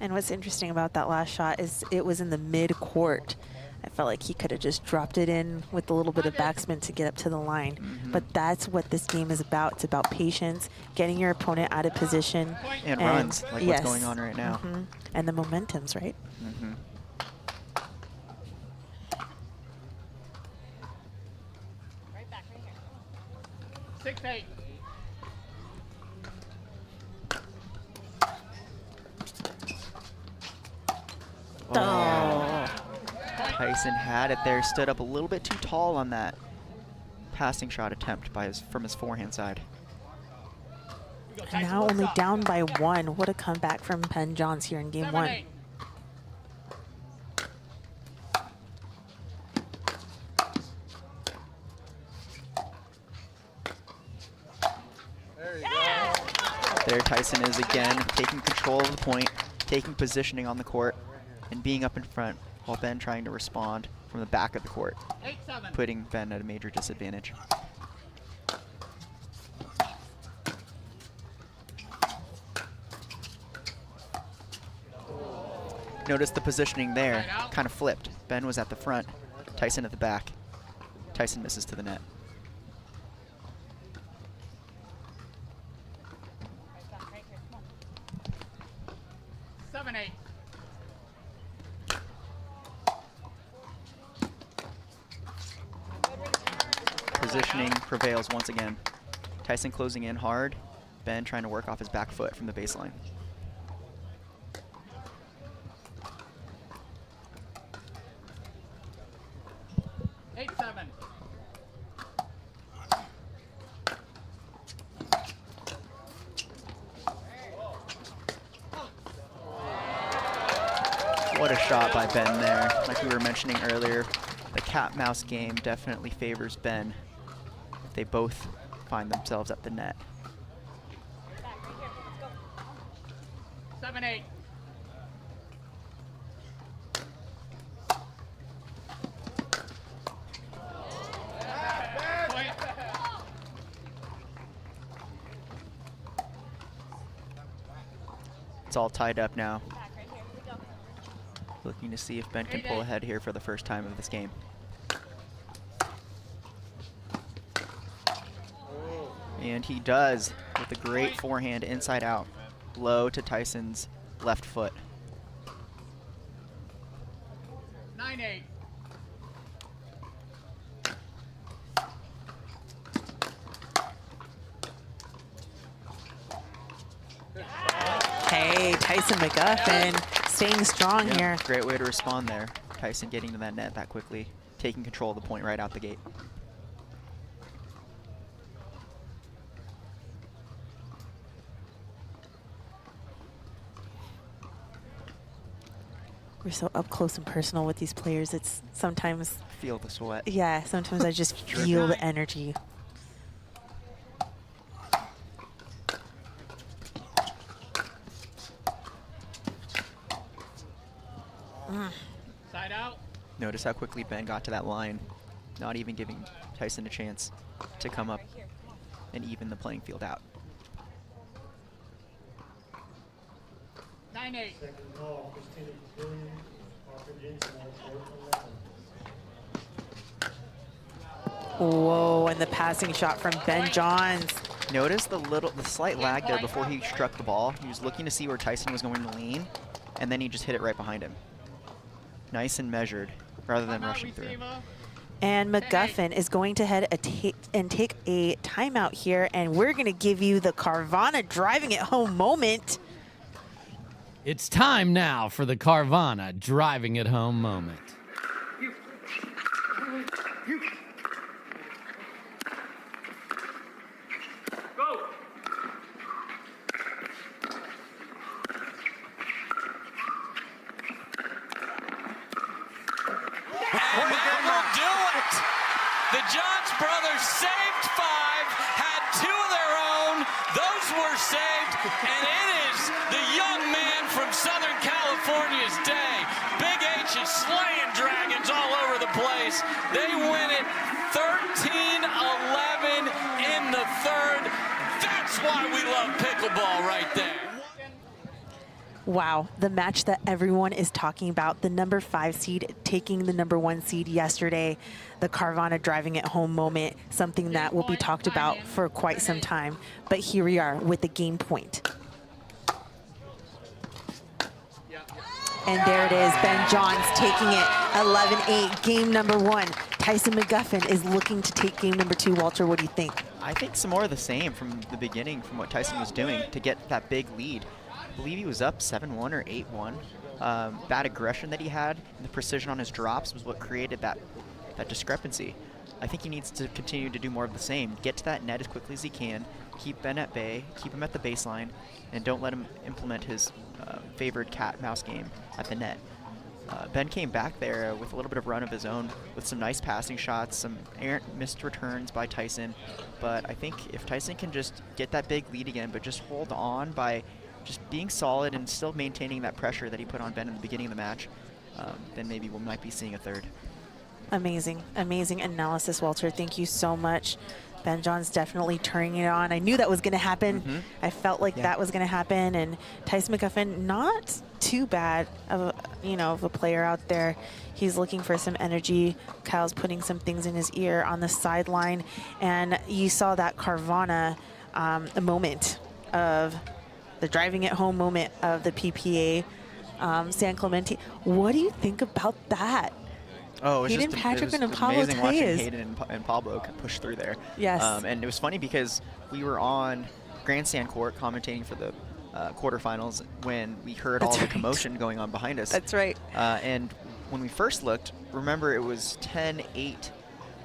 And what's interesting about that last shot is it was in the mid-court. I felt like he could have just dropped it in with a little bit of backspin to get up to the line. But that's what this game is about. It's about patience, getting your opponent out of position. And runs, like what's going on right now. And the momentums, right? Right back, right here. 6-8. Oh. Tyson had it there, stood up a little bit too tall on that passing shot attempt from his forehand side. And now only down by 1. What a comeback from Ben Johns here in game 1. There Tyson is again, taking control of the point, taking positioning on the court, and being up in front, while Ben trying to respond from the back of the court, putting Ben at a major disadvantage. Notice the positioning there, kind of flipped. Ben was at the front, Tyson at the back. Tyson misses to the net. Right here, come on. 7-8. Positioning prevails once again. Tyson closing in hard, Ben trying to work off his back foot from the baseline. What a shot by Ben there. Like we were mentioning earlier, the cat-mouse game definitely favors Ben if they both find themselves at the net. 7-8. It's all tied up now. Looking to see if Ben can pull ahead here for the first time of this game. And he does with a great forehand inside out, low to Tyson's left foot. 9-8. Hey, Tyson McGuffin staying strong here. Great way to respond there. Tyson getting to that net that quickly, taking control of the point right out the gate. We're so up close and personal with these players. It's sometimes... Feel the sweat. Yeah, sometimes I just feel the energy. Side out. Notice how quickly Ben got to that line, not even giving Tyson a chance to come up and even the playing field out. 9-8. Whoa, and the passing shot from Ben Johns. Notice the slight lag there before he struck the ball. He was looking to see where Tyson was going to lean, and then he just hit it right behind him. Nice and measured, rather than rushing through. And McGuffin is going to head and take a timeout here, and we're going to give you the Carvana driving it home moment. It's time now for the Carvana driving it home moment. And that will do it. The Johns brothers saved 5, had 2 of their own. Those were saved, and it is the young man from Southern California's day. Big H is slaying dragons all over the place. They win it 13-11 in the third. That's why we love pickleball right there. Wow, the match that everyone is talking about, the number 5 seed taking the number 1 seed yesterday, the Carvana driving it home moment, something that will be talked about for quite some time. But here we are with the game point. And there it is, Ben Johns taking it 11-8, game number 1. Tyson McGuffin is looking to take game number 2. Walter, what do you think? I think some more of the same from the beginning, from what Tyson was doing to get that big lead. I believe he was up 7-1 or 8-1. That aggression that he had and the precision on his drops was what created that discrepancy. I think he needs to continue to do more of the same. Get to that net as quickly as he can, keep Ben at bay, keep him at the baseline, and don't let him implement his favored cat-mouse game at the net. Ben came back there with a little bit of run of his own with some nice passing shots, some errant missed returns by Tyson. But I think if Tyson can just get that big lead again, but just hold on by just being solid and still maintaining that pressure that he put on Ben in the beginning of the match, then maybe we might be seeing a third. Amazing, amazing analysis, Walter. Thank you so much. Ben Johns definitely turning it on. I knew that was going to happen. I felt like that was going to happen. And Tyson McGuffin, not too bad of a player out there. He's looking for some energy. Kyle's putting some things in his ear on the sideline. And you saw that Carvana moment of the driving it home moment of the PPA San Clemente. What do you think about that? Oh, it was Hayden just Patrick it was and Pablo amazing watching Tellez. Hayden and Pablo push through there. Yes. And it was funny because we were on Grandstand court commentating for the quarterfinals when we heard all the commotion going on behind us. That's right. And when we first looked, remember it was 10-8,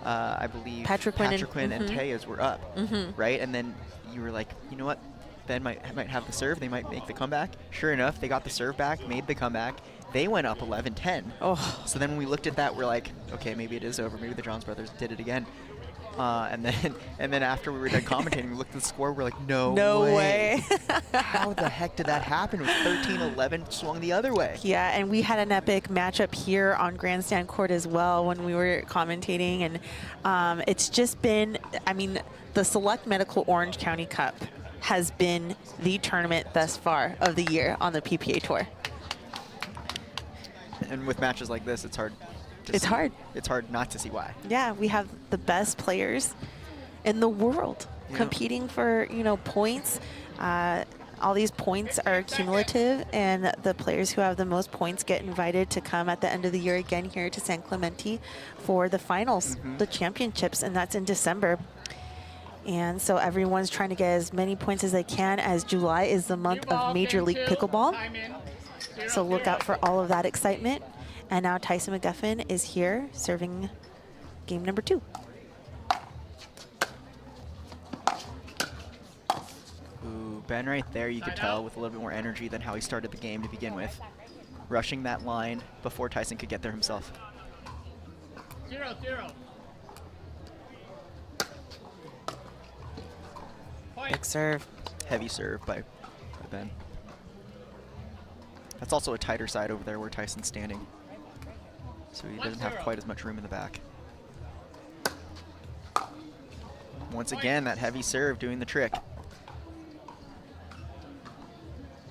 I believe. Patrick Quinn and Tellez were up, right? And then you were like, you know what? Ben might have the serve. They might make the comeback. Sure enough, they got the serve back, made the comeback. They went up 11-10. Oh. So then when we looked at that, we're like, okay, maybe it is over. Maybe the Johns brothers did it again. And then after we were done commentating, we looked at the score. We're like, no way. How the heck did that happen? It was 13-11, swung the other way. Yeah, and we had an epic matchup here on Grandstand Court as well when we were commentating. And it's just been, I mean, the Select Medical Orange County Cup has been the tournament thus far of the year on the PPA Tour. And with matches like this, it's hard. It's hard. It's hard not to see why. Yeah, we have the best players in the world competing for, points. All these points are cumulative, and the players who have the most points get invited to come at the end of the year again here to San Clemente for the finals, the championships, and that's in December. And so everyone's trying to get as many points as they can, as July is the month of Major League Pickleball. So look out for all of that excitement. And now Tyson McGuffin is here serving game number 2. Ooh, Ben right there, you could tell with a little bit more energy than how he started the game to begin with. Rushing that line before Tyson could get there himself. 0-0. Big serve. Heavy serve by Ben. That's also a tighter side over there where Tyson's standing. So he doesn't have quite as much room in the back. Once again, that heavy serve doing the trick.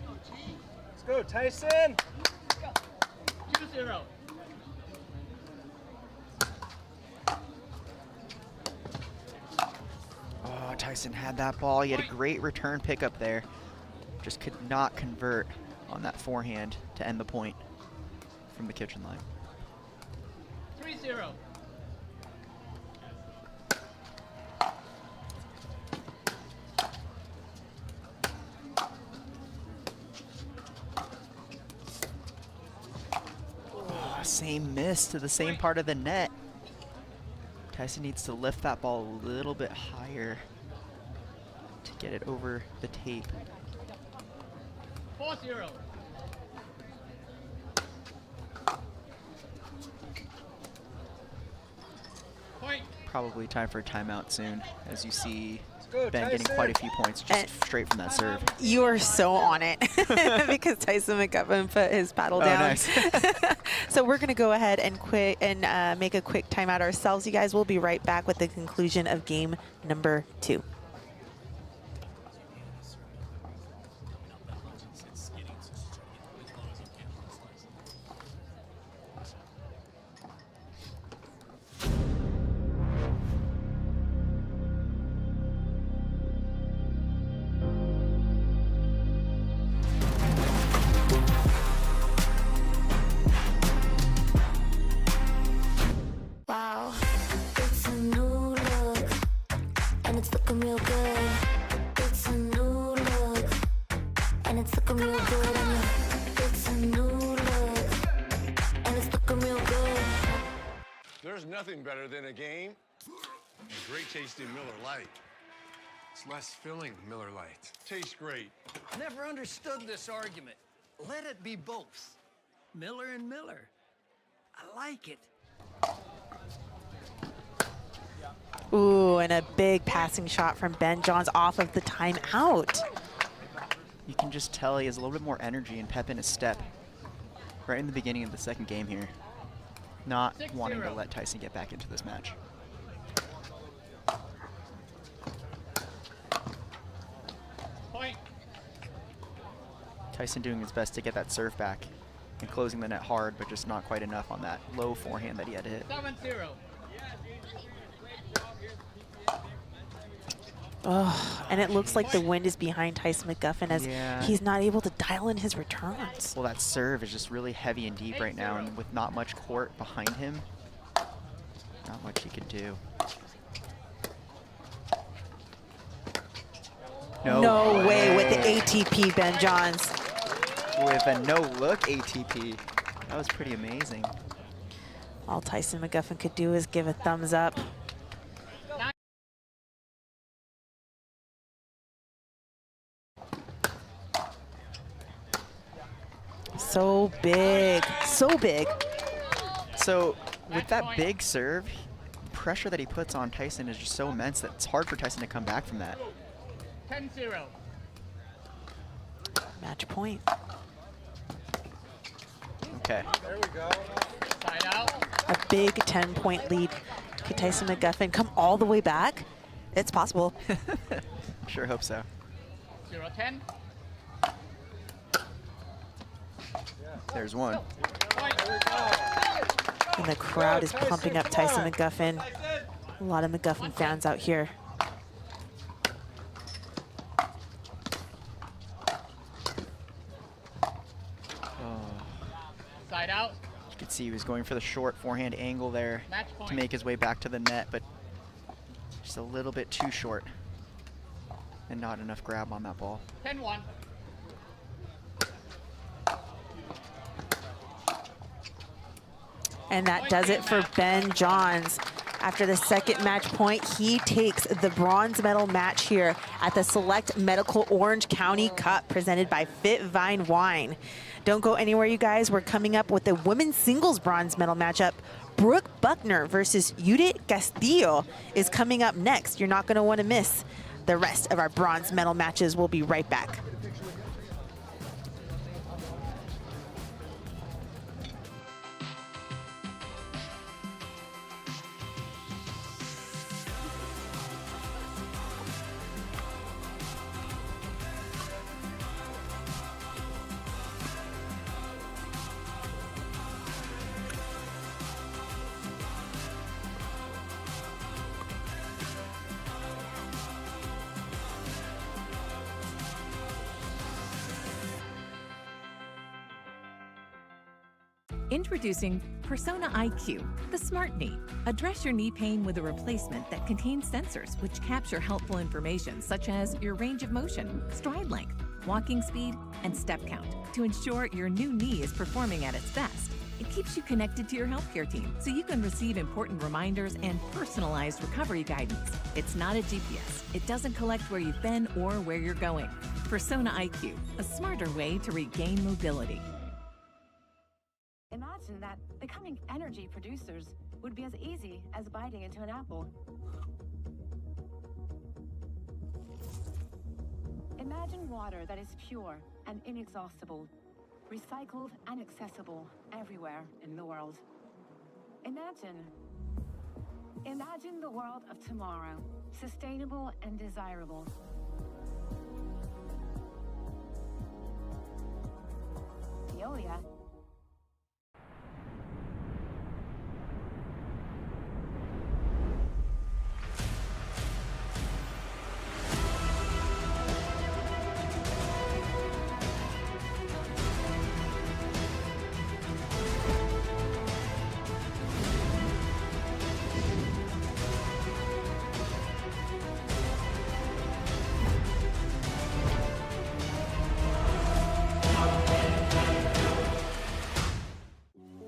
Let's go, Tyson. 2-0. Oh, Tyson had that ball. He had a great return pickup there. Just could not convert on that forehand to end the point from the kitchen line. 3-0. Oh, same miss to the same part of the net. Tyson needs to lift that ball a little bit higher to get it over the tape. 4-0. Point. Probably time for a timeout soon, as you see good, Ben getting Tyson. quite a few points just straight from that serve. You are so on it because Tyson McGuffin put his paddle down. Nice. So we're going to go ahead and make a quick timeout ourselves. You guys will be right back with the conclusion of game number 2. Wow, it's a new look, and it's looking real good. It's a new look, and it's looking real good. It's a new look, and it's looking real good. There's nothing better than a game. A great tasting Miller Lite. It's less filling, Miller Lite. Tastes great. Never understood this argument. Let it be both. Miller and Miller. I like it. Ooh, and a big passing shot from Ben Johns off of the timeout. You can just tell he has a little bit more energy and pep in his step right in the beginning of the second game here. Not wanting to let Tyson get back into this match. Point. Tyson doing his best to get that serve back and closing the net hard, but just not quite enough on that low forehand that he had to hit. 7-0. Oh, and it looks like the wind is behind Tyson McGuffin as he's not able to dial in his returns. Well, that serve is just really heavy and deep right now, and with not much court behind him, not much he could do. No way with the ATP, Ben Johns. With a no-look ATP. That was pretty amazing. All Tyson McGuffin could do is give a thumbs up. So big, so big. So with that big serve, the pressure that he puts on Tyson is just so immense that it's hard for Tyson to come back from that. 10-0. Match point. Okay. There we go. Side out. A big 10-point lead. Could Tyson McGuffin come all the way back? It's possible. Sure hope so. 0-10. There's one. And the crowd is pumping up Tyson McGuffin. A lot of McGuffin fans out here. Side out. You could see he was going for the short forehand angle there Match point. to make his way back to the net, but just a little bit too short and not enough grab on that ball. 10-1. And that does it for Ben Johns. After the second match point, he takes the bronze medal match here at the Select Medical Orange County Cup presented by FitVine Wine. Don't go anywhere, you guys. We're coming up with the women's singles bronze medal matchup. Brooke Buckner versus Judith Castillo is coming up next. You're not going to want to miss the rest of our bronze medal matches. We'll be right back. Introducing Persona IQ, the smart knee. Address your knee pain with a replacement that contains sensors which capture helpful information such as your range of motion, stride length, walking speed, and step count to ensure your new knee is performing at its best. It keeps you connected to your healthcare team so you can receive important reminders and personalized recovery guidance. It's not a GPS. It doesn't collect where you've been or where you're going. Persona IQ, a smarter way to regain mobility. Imagine that becoming energy producers would be as easy as biting into an apple. Imagine water that is pure and inexhaustible, recycled and accessible everywhere in the world. Imagine the world of tomorrow, sustainable and desirable. Veolia.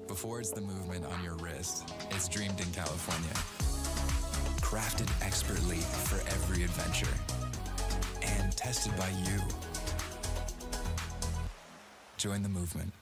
Before it's the movement on your wrist, it's dreamed in California. Crafted expertly for every adventure. And tested by you. Join the movement.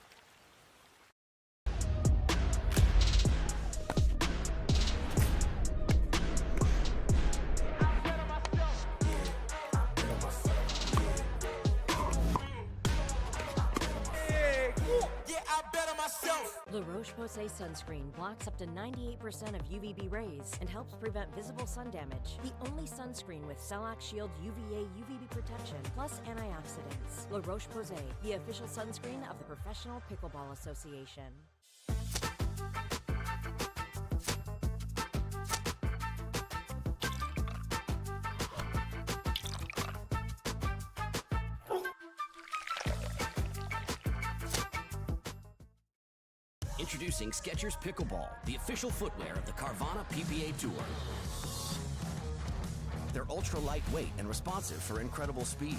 La Roche-Posay sunscreen blocks up to 98% of UVB rays and helps prevent visible sun damage. The only sunscreen with Celac Shield UVA UVB protection plus antioxidants. La Roche-Posay, the official sunscreen of the Professional Pickleball Association. Introducing Skechers Pickleball, the official footwear of the Carvana PPA Tour. They're ultra lightweight and responsive for incredible speed.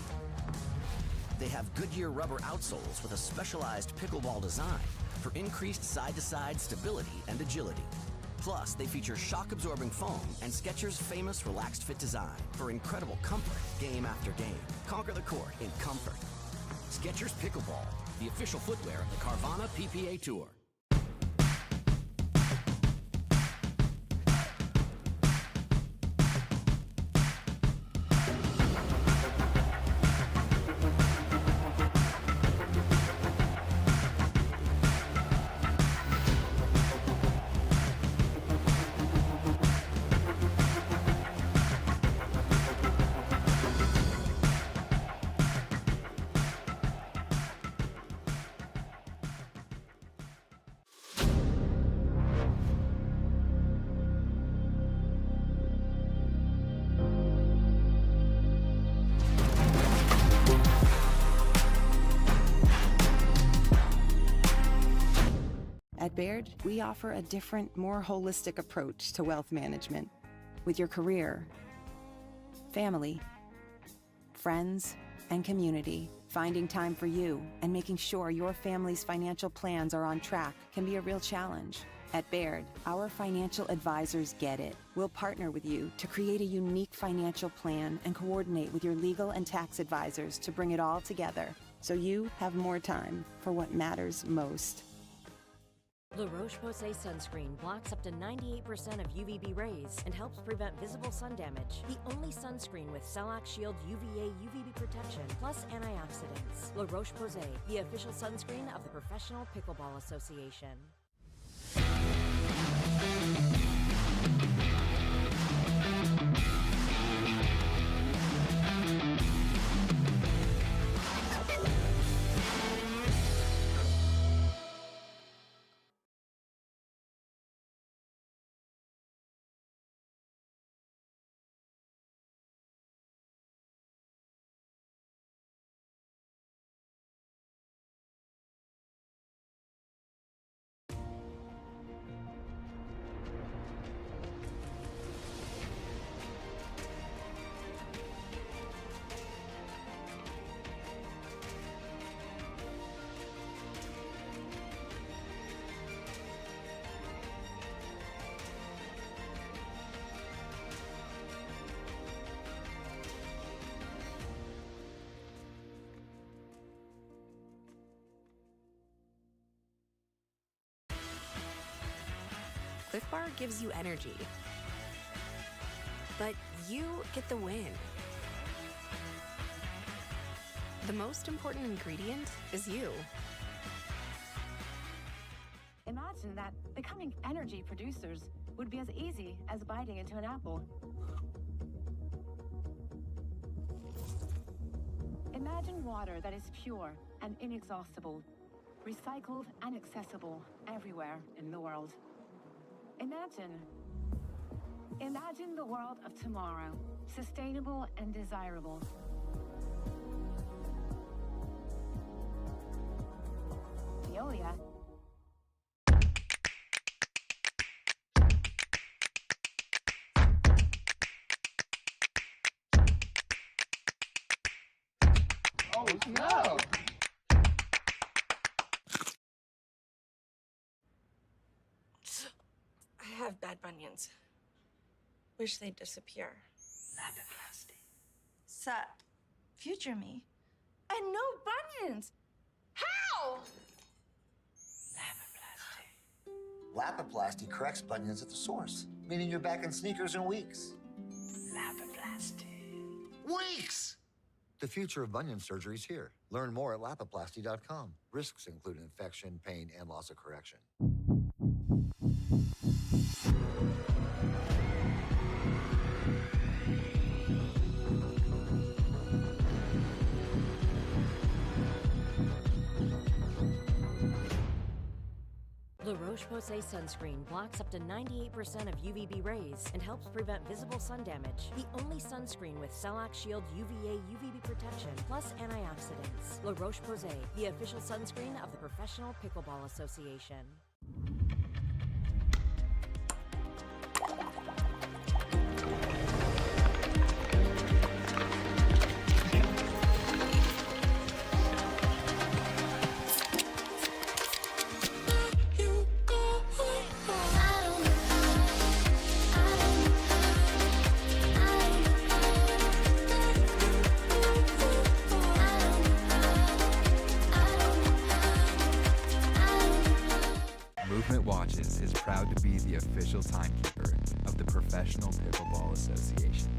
They have Goodyear rubber outsoles with a specialized pickleball design for increased side-to-side stability and agility. Plus, they feature shock-absorbing foam and Skechers' famous relaxed fit design for incredible comfort game after game. Conquer the court in comfort. Skechers Pickleball, the official footwear of the Carvana PPA Tour. At Baird, we offer a different, more holistic approach to wealth management. With your career, family, friends, and community, finding time for you and making sure your family's financial plans are on track can be a real challenge. At Baird, our financial advisors get it. We'll partner with you to create a unique financial plan and coordinate with your legal and tax advisors to bring it all together so you have more time for what matters most. La Roche-Posay sunscreen blocks up to 98% of UVB rays and helps prevent visible sun damage. The only sunscreen with Celac Shield UVA UVB protection plus antioxidants. La Roche-Posay, the official sunscreen of the Professional Pickleball Association. Click Bar gives you energy, but you get the win. The most important ingredient is you. Imagine that becoming energy producers would be as easy as biting into an apple. Imagine water that is pure and inexhaustible, recycled and accessible everywhere in the world. Imagine the world of tomorrow, sustainable and desirable. Veolia. Oh, no! I have bad bunions. Wish they'd disappear. Lapiplasty. Sup? Future me? And no bunions! How? Lapiplasty corrects bunions at the source, meaning you're back in sneakers in weeks. Lapiplasty. Weeks! The future of bunion surgery is here. Learn more at lapiplasty.com. Risks include infection, pain, and loss of correction. La Roche-Posay sunscreen blocks up to 98% of UVB rays and helps prevent visible sun damage. The only sunscreen with Cell-Lock Shield UVA UVB protection plus antioxidants. La Roche-Posay, the official sunscreen of the Professional Pickleball Association. Movement Watches is proud to be the official timekeeper of the Professional Pickleball Association.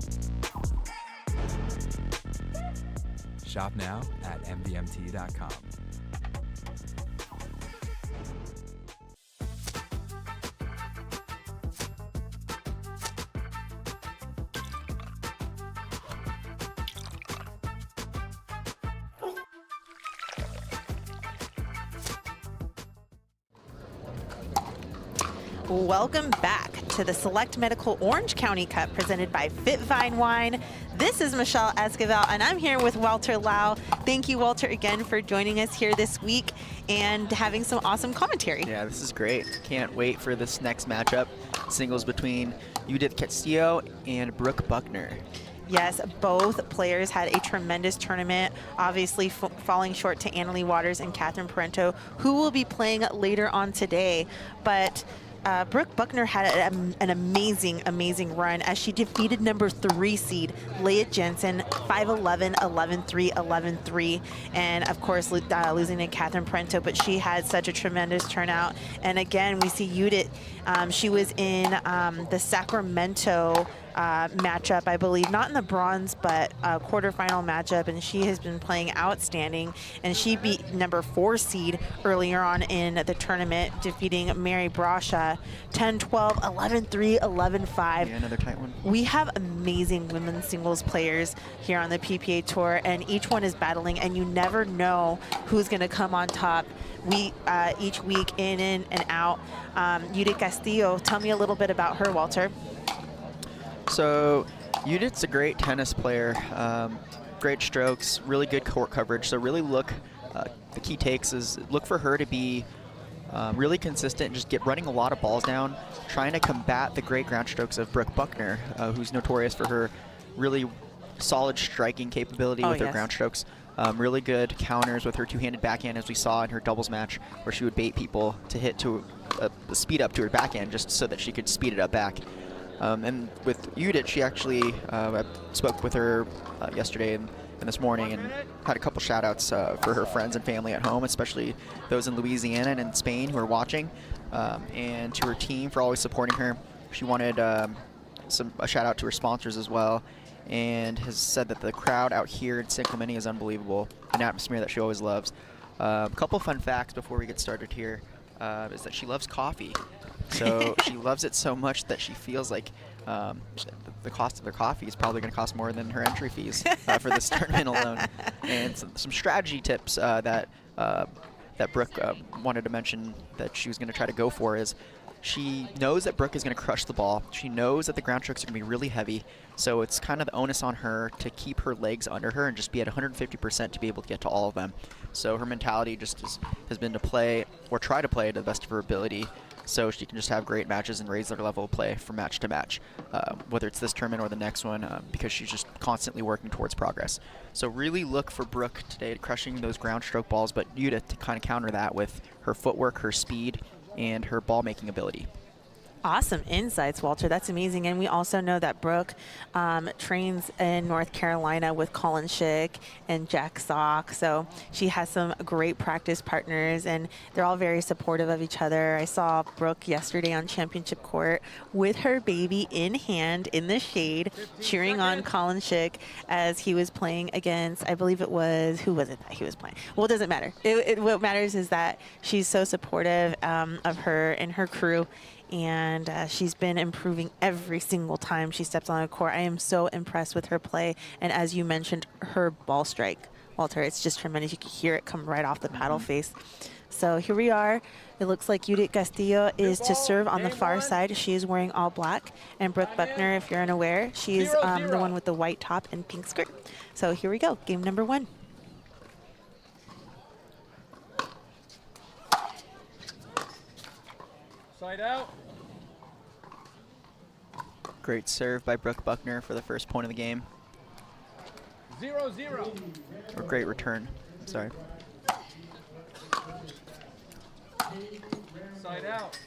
Shop now at mvmt.com. Welcome back to the Select Medical Orange County Cup presented by FitVine Wine. This is Michelle Esquivel, and I'm here with Walter Lau. Thank you, Walter, again for joining us here this week and having some awesome commentary. Yeah, this is great. Can't wait for this next matchup. Singles between Judith Castillo and Brooke Buckner. Yes, both players had a tremendous tournament, obviously falling short to Annalie Waters and Catherine Parento, who will be playing later on today. But Brooke Buckner had an amazing run as she defeated number 3 seed Leah Jensen 5-11, 11-3, 11-3, and of course losing to Catherine Parento. But she had such a tremendous turnout. And again, we see Judith. She was in the Sacramento matchup, I believe, not in the bronze, but quarterfinal matchup, and she has been playing outstanding. And she beat number 4 seed earlier on in the tournament, defeating Mary Brasha 10-12, 11-3, 11-5. Yeah, another tight one. We have amazing women's singles players here on the PPA Tour, and each one is battling, and you never know who's going to come on top each week, in and out. Judith Castillo, tell me a little bit about her, Walter. So Judith's a great tennis player, great strokes, really good court coverage. So really look, the key takes is look for her to be really consistent and just get running a lot of balls down, trying to combat the great ground strokes of Brooke Buckner, who's notorious for her really solid striking capability with her ground strokes. Really good counters with her two-handed backhand, as we saw in her doubles match, where she would bait people to hit to speed up to her backhand just so that she could speed it up back. And with Judith, she actually, I spoke with her yesterday and this morning and had a couple shout outs for her friends and family at home, especially those in Louisiana and in Spain who are watching. and to her team for always supporting her. She wanted a shout out to her sponsors as well, and has said that the crowd out here in San Clemente is unbelievable, an atmosphere that she always loves. A couple fun facts before we get started here is that she loves coffee. So she loves it so much that she feels like the cost of their coffee is probably going to cost more than her entry fees for this tournament alone. And some strategy tips that Brooke wanted to mention that she was going to try to go for is she knows that Brooke is going to crush the ball. She knows that the ground strokes are going to be really heavy, so it's kind of the onus on her to keep her legs under her and just be at 150% to be able to get to all of them. So her mentality just has been to play, or try to play to the best of her ability, so she can just have great matches and raise their level of play from match to match, whether it's this tournament or the next one, because she's just constantly working towards progress. So really look for Brooke today crushing those ground stroke balls, but Judith to kind of counter that with her footwork, her speed, and her ball making ability. Awesome insights, Walter. That's amazing. And we also know that Brooke trains in North Carolina with Colin Schick and Jack Sock. So she has some great practice partners, and they're all very supportive of each other. I saw Brooke yesterday on championship court with her baby in hand in the shade, cheering on Colin Schick as he was playing against, I believe it was, who was it that he was playing? Well, it doesn't matter. What matters is that she's so supportive of her and her crew. And she's been improving every single time she steps on a court. I am so impressed with her play. And as you mentioned, her ball strike, Walter, it's just tremendous. You can hear it come right off the paddle face. So here we are. It looks like Judith Castillo is to serve on the far side. She is wearing all black. And Brooke Buckner, if you're unaware, she's the one with the white top and pink skirt. So here we go, game number 1. Side out. Great serve by Brooke Buckner for the first point of the game. 0-0. Or great return, sorry. Side out.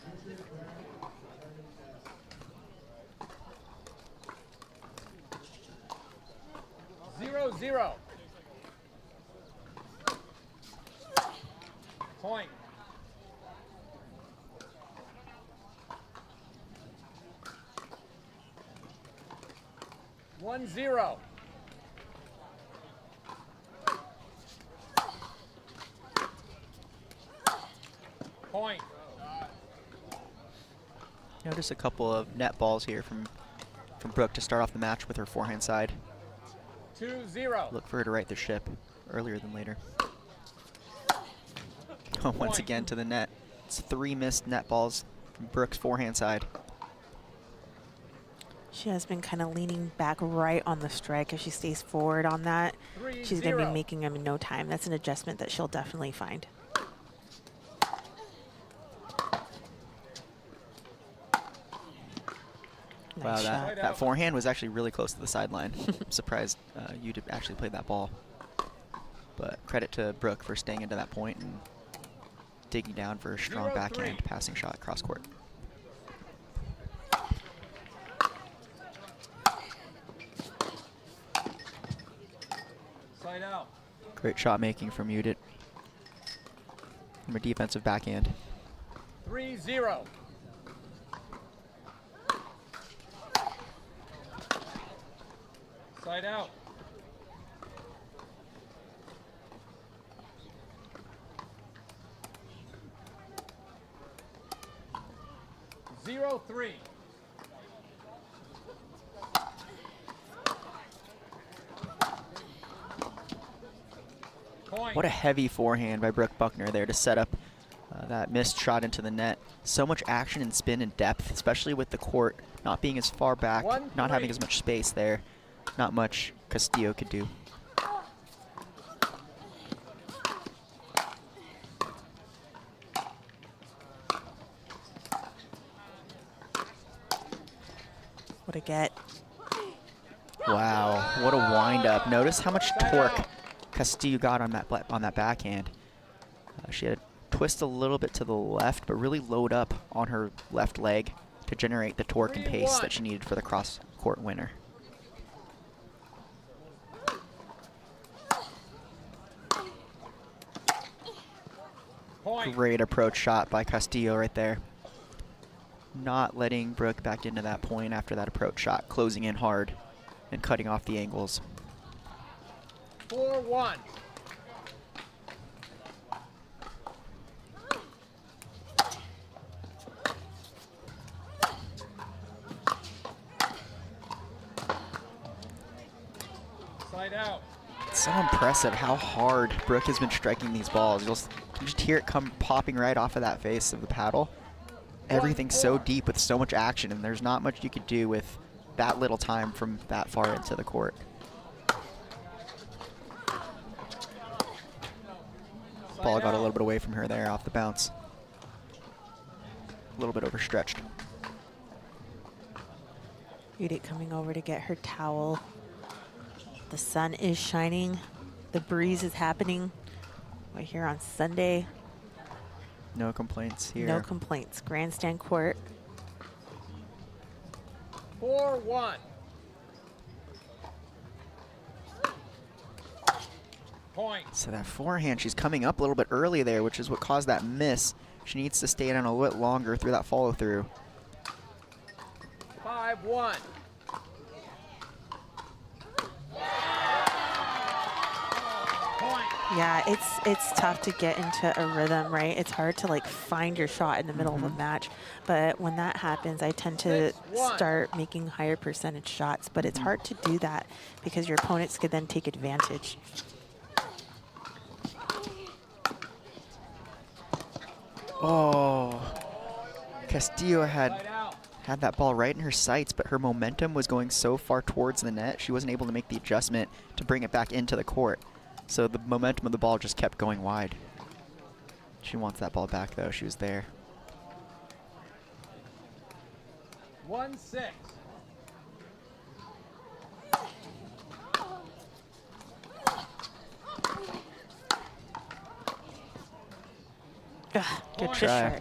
Zero. Point. One zero. Point. Notice a couple of net balls here from Brooke to start off the match with her forehand side. 2-0. Look for her to right the ship earlier than later. Once again to the net. It's 3 missed net balls from Brooke's forehand side. She has been kind of leaning back right on the strike. If she stays forward on that, she's going to be making them in no time. That's an adjustment that she'll definitely find. Wow, that forehand was actually really close to the sideline. I'm surprised you actually played that ball. But credit to Brooke for staying into that point and digging down for a strong backhand passing shot cross court. Side out. Great shot making from Judith from a defensive backhand. 3-0. Side out. 0-3. What a heavy forehand by Brooke Buckner there to set up that missed shot into the net. So much action and spin and depth, especially with the court not being as far back, not having as much space there. Not much Castillo could do. What a get. Wow, what a wind-up. Notice how much torque Castillo got on that backhand. She had to twist a little bit to the left, but really load up on her left leg to generate the torque and pace that she needed for the cross-court winner. Great approach shot by Castillo right there. not letting Brooke back into that point after that approach shot, closing in hard and cutting off the angles. 4-1. Side out. It's so impressive how hard Brooke has been striking these balls. You just hear it come popping right off of that face of the paddle. Everything's so deep with so much action, and there's not much you could do with that little time from that far into the court. Ball got a little bit away from her there off the bounce. A little bit overstretched. Judith coming over to get her towel. The sun is shining. The breeze is happening. We're here on Sunday. No complaints here. No complaints. Grandstand court. 4-1. Point. So that forehand, she's coming up a little bit early there, which is what caused that miss. She needs to stay down a little bit longer through that follow through. 5-1. Yeah, it's tough to get into a rhythm, right? It's hard to like find your shot in the middle of a match. But when that happens, I tend to start making higher percentage shots. But it's hard to do that because your opponents could then take advantage. Oh, Castillo had that ball right in her sights, but her momentum was going so far towards the net, she wasn't able to make the adjustment to bring it back into the court. So the momentum of the ball just kept going wide. She wants that ball back, though. She was there. 1-6. Good try.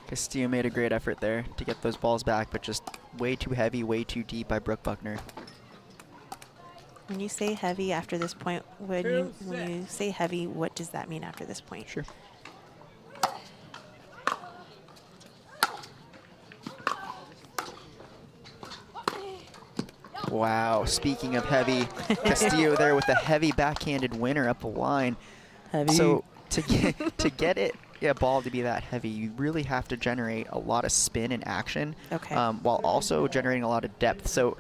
Castillo made a great effort there to get those balls back, but just way too heavy, way too deep by Brooke Buckner. When you say heavy after this point, when you say heavy, what does that mean after this point? Sure. Wow, speaking of heavy, Castillo there with the heavy backhanded winner up the line. Heavy. So to get it, ball to be that heavy, you really have to generate a lot of spin and action, while also generating a lot of depth. So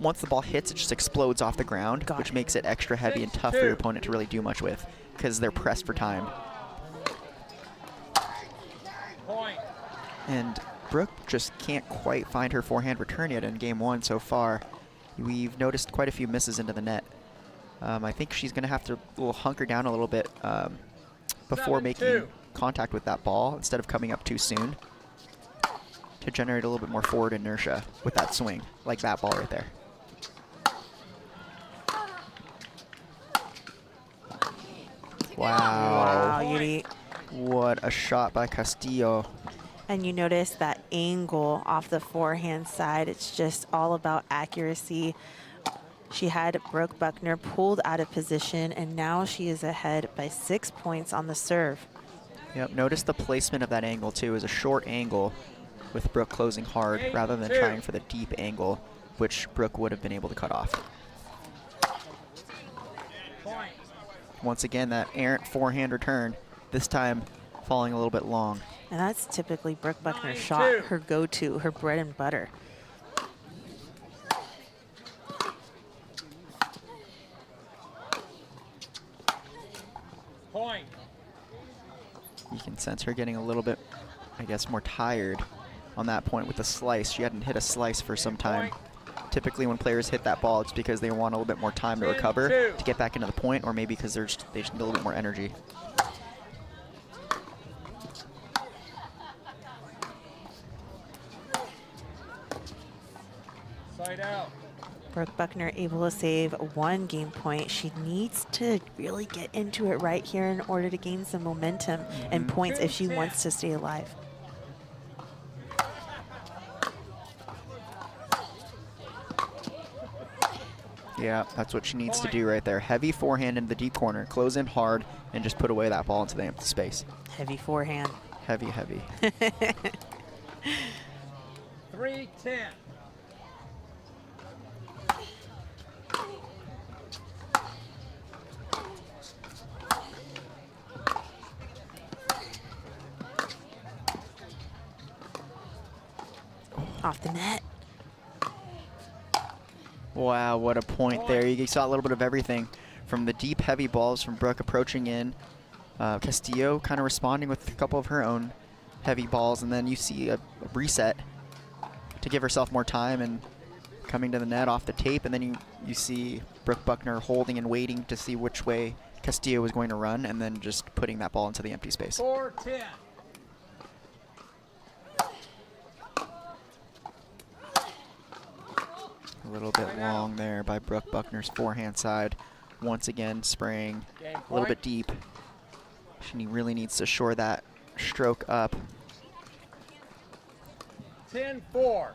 once the ball hits, it just explodes off the ground, which makes it extra heavy and tough for your opponent to really do much with because they're pressed for time. Point. And Brooke just can't quite find her forehand return yet in game one so far. We've noticed quite a few misses into the net. I think she's going to have to hunker down a little bit before making contact with that ball instead of coming up too soon to generate a little bit more forward inertia with that swing, like that ball right there. Wow. Yuri. What a shot by Castillo. And you notice that angle off the forehand side. It's just all about accuracy. She had Brooke Buckner pulled out of position, and now she is ahead by 6 points on the serve. Yep, notice the placement of that angle too is a short angle with Brooke closing hard rather than trying for the deep angle, which Brooke would have been able to cut off. Once again, that errant forehand return, this time falling a little bit long. And that's typically Brooke Buckner's shot, her go-to, her bread and butter. Point. You can sense her getting a little bit, I guess, more tired on that point with the slice. She hadn't hit a slice for some time. Typically when players hit that ball, it's because they want a little bit more time to recover to get back into the point, or maybe because they just need a little bit more energy. Side out. Brooke Buckner able to save 1 game point. She needs to really get into it right here in order to gain some momentum and points if she wants to stay alive. Yeah, that's what she needs to do right there. Heavy forehand in the deep corner, close in hard, and just put away that ball into the empty space. Heavy forehand. Heavy, heavy. 3-10. Off the net. Wow, what a point there. You saw a little bit of everything from the deep, heavy balls from Brooke approaching in. Castillo kind of responding with a couple of her own heavy balls, and then you see a reset to give herself more time and coming to the net off the tape, and then you see Brooke Buckner holding and waiting to see which way Castillo was going to run, and then just putting that ball into the empty space. 4-10. A little bit long there by Brooke Buckner's forehand side. Once again, spraying a little bit deep. She really needs to shore that stroke up. 10-4.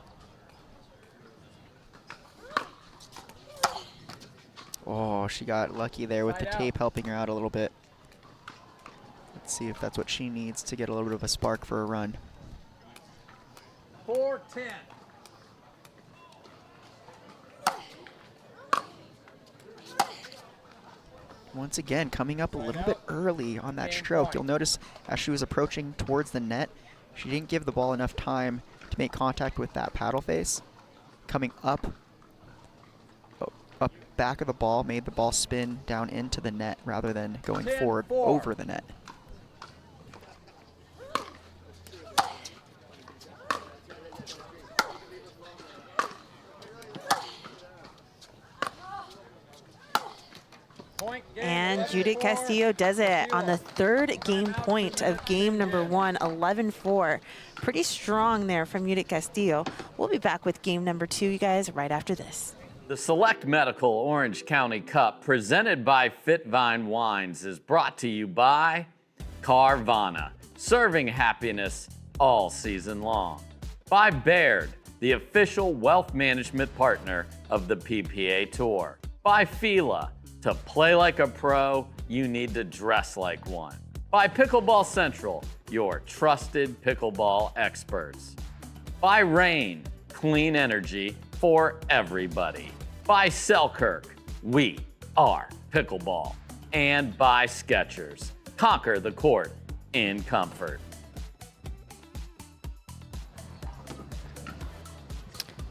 Oh, she got lucky there with the tape helping her out a little bit. Let's see if that's what she needs to get a little bit of a spark for a run. 4-10. Once again, coming up a little bit early on that stroke. You'll notice as she was approaching towards the net, she didn't give the ball enough time to make contact with that paddle face. Coming up back of the ball, made the ball spin down into the net rather than going forward over the net. And Judith Castillo does it on the third game point of game number 1, 11-4. Pretty strong there from Judith Castillo. We'll be back with game number 2, you guys, right after this. The Select Medical Orange County Cup, presented by FitVine Wines, is brought to you by Carvana, serving happiness all season long. By Baird, the official wealth management partner of the PPA Tour. By Fila, to play like a pro, you need to dress like one. By Pickleball Central, your trusted pickleball experts. By Rain, clean energy for everybody. By Selkirk, we are pickleball. And by Skechers, conquer the court in comfort.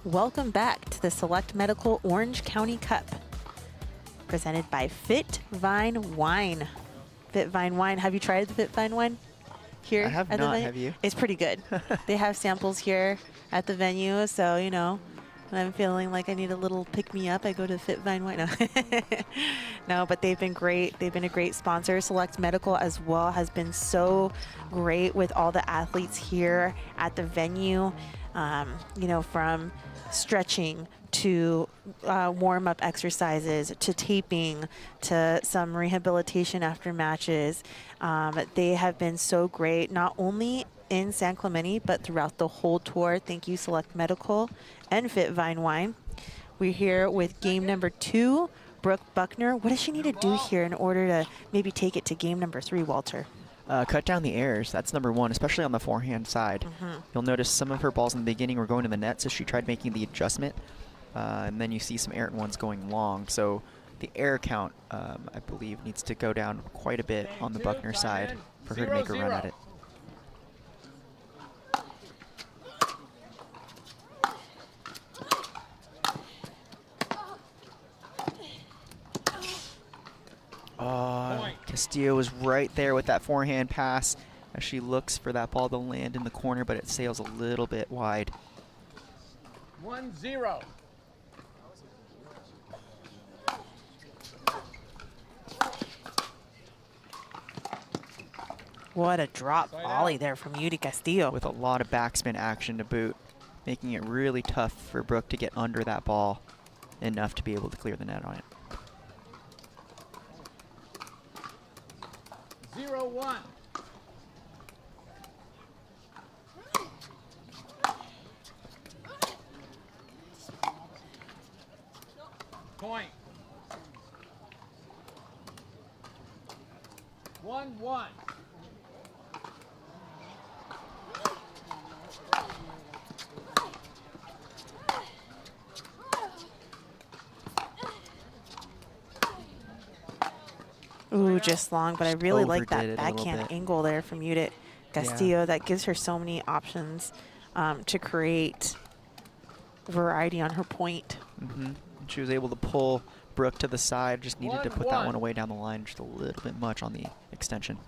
Welcome back to the Select Medical Orange County Cup, presented by FitVine Wine. FitVine Wine. Have you tried the FitVine Wine here? I have at the not, venue? have you? It's pretty good. They have samples here at the venue, so, you know, when I'm feeling like I need a little pick-me-up, I go to FitVine Wine. No. No, but they've been great. They've been a great sponsor. Select Medical as well has been so great with all the athletes here at the venue, you know, from stretching to warm-up exercises, to taping, to some rehabilitation after matches. They have been so great, not only in San Clemente, but throughout the whole tour. Thank you, Select Medical and FitVine Wine. We're here with game number 2, Brooke Buckner. What does she need to do here in order to maybe take it to game number 3, Walter? Cut down the errors. That's number 1, especially on the forehand side. You'll notice some of her balls in the beginning were going to the net, so she tried making the adjustment. And then you see some errant ones going long. So the error count, I believe, needs to go down quite a bit on the Buckner side for her to make a run at it. Castillo was right there with that forehand pass as she looks for that ball to land in the corner, but it sails a little bit wide. 1-0. What a drop volley there from Judith Castillo. With a lot of backspin action to boot, making it really tough for Brooke to get under that ball enough to be able to clear the net on it. 0-1. Point. 1-1. Ooh, just long, but I really like Overdid it that a little backhand bit. angle there from Judith Castillo. That gives her so many options to create variety on her point. She was able to pull Brooke to the side, just needed to put that 1-1. one away down the line just a little bit much on the extension.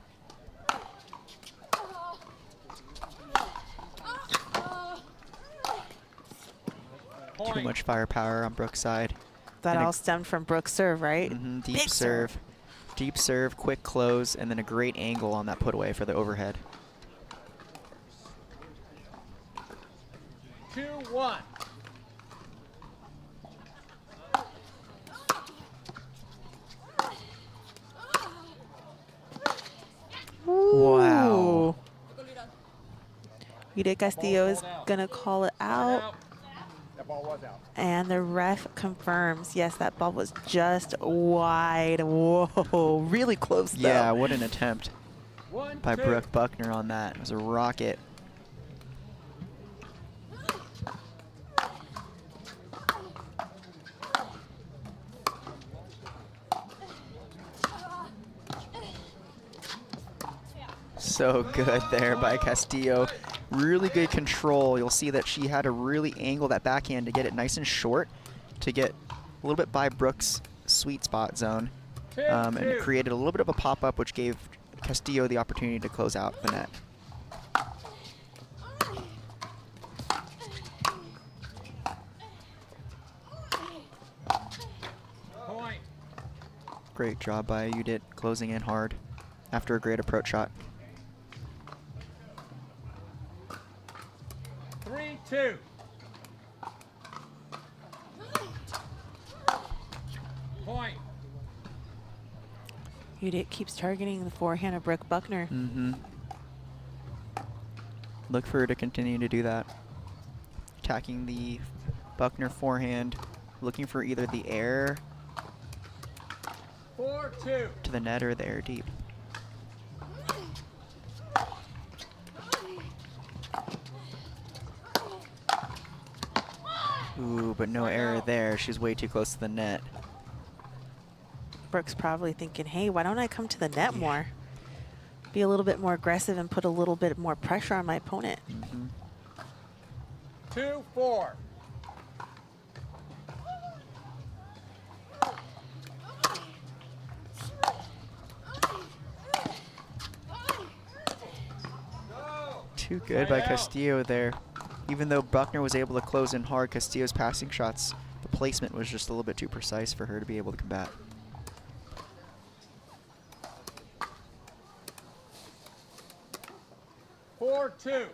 Too much firepower on Brooke's side. That And all stemmed from Brooke's serve, right? Deep Big serve. Deep serve, quick close, and then a great angle on that put away for the overhead. 2-1. Wow. Judith Castillo is going to call it out. That ball was out. And the ref confirms, yes, that ball was just wide. Whoa, really close though. Yeah, what an attempt 1-2. by Brooke Buckner on that. It was a rocket. So good there by Castillo. Really good control. You'll see that she had to really angle that backhand to get it nice and short, to get a little bit by Brooke's sweet spot zone. And it created a little bit of a pop-up, which gave Castillo the opportunity to close out the net. Point. Great job by Judith closing in hard after a great approach shot. 3-2. Point. Judith keeps targeting the forehand of Brooke Buckner. Look for her to continue to do that. Attacking the Buckner forehand, looking for either the air 4-2. to the net or the air deep. Ooh, but no error there. She's way too close to the net. Brooke's probably thinking, hey, why don't I come to the net more? Be a little bit more aggressive and put a little bit more pressure on my opponent. 2-4. Too good by Castillo there. Even though Buckner was able to close in hard, Castillo's passing shots, the placement was just a little bit too precise for her to be able to combat. Four, 2.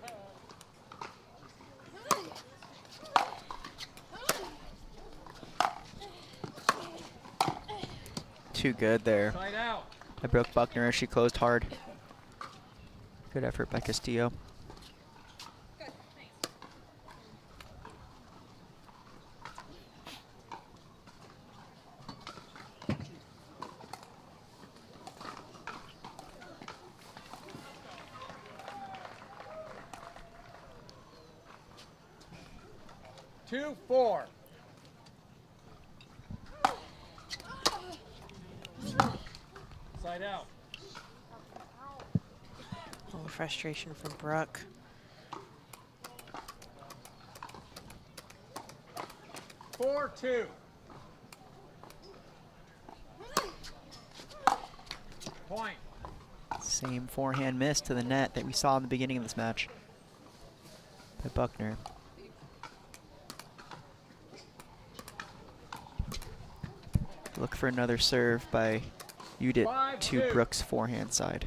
Too good there. Side out. I broke Buckner as she closed hard. Good effort by Castillo. Two, 4. Side out. A little frustration from Brooke. Four, 2. Point. Same forehand miss to the net that we saw in the beginning of this match by Buckner. Look for another serve by Judith to 5-2. Brooks' forehand side.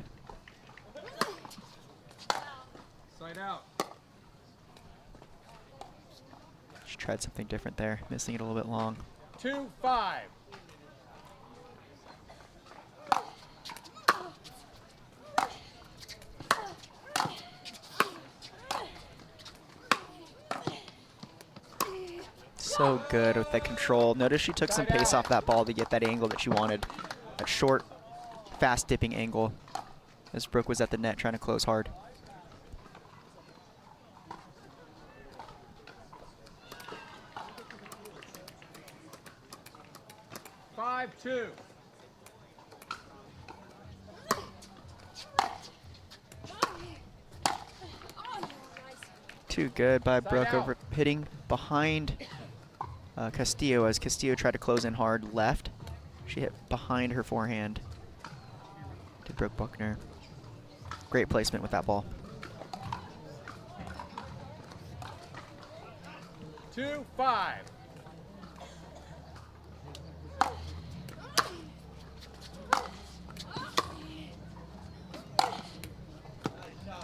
Side out. She tried something different there, missing it a little bit long. 2, 5. So good with that control. Notice she took some pace off that ball to get that angle that she wanted. That short, fast dipping angle as Brooke was at the net trying to close hard. Five, 2. Too good by Brooke over hitting behind Castillo as Castillo tried to close in hard left. She hit behind her forehand to Brooke Buckner. Great placement with that ball. 2-5.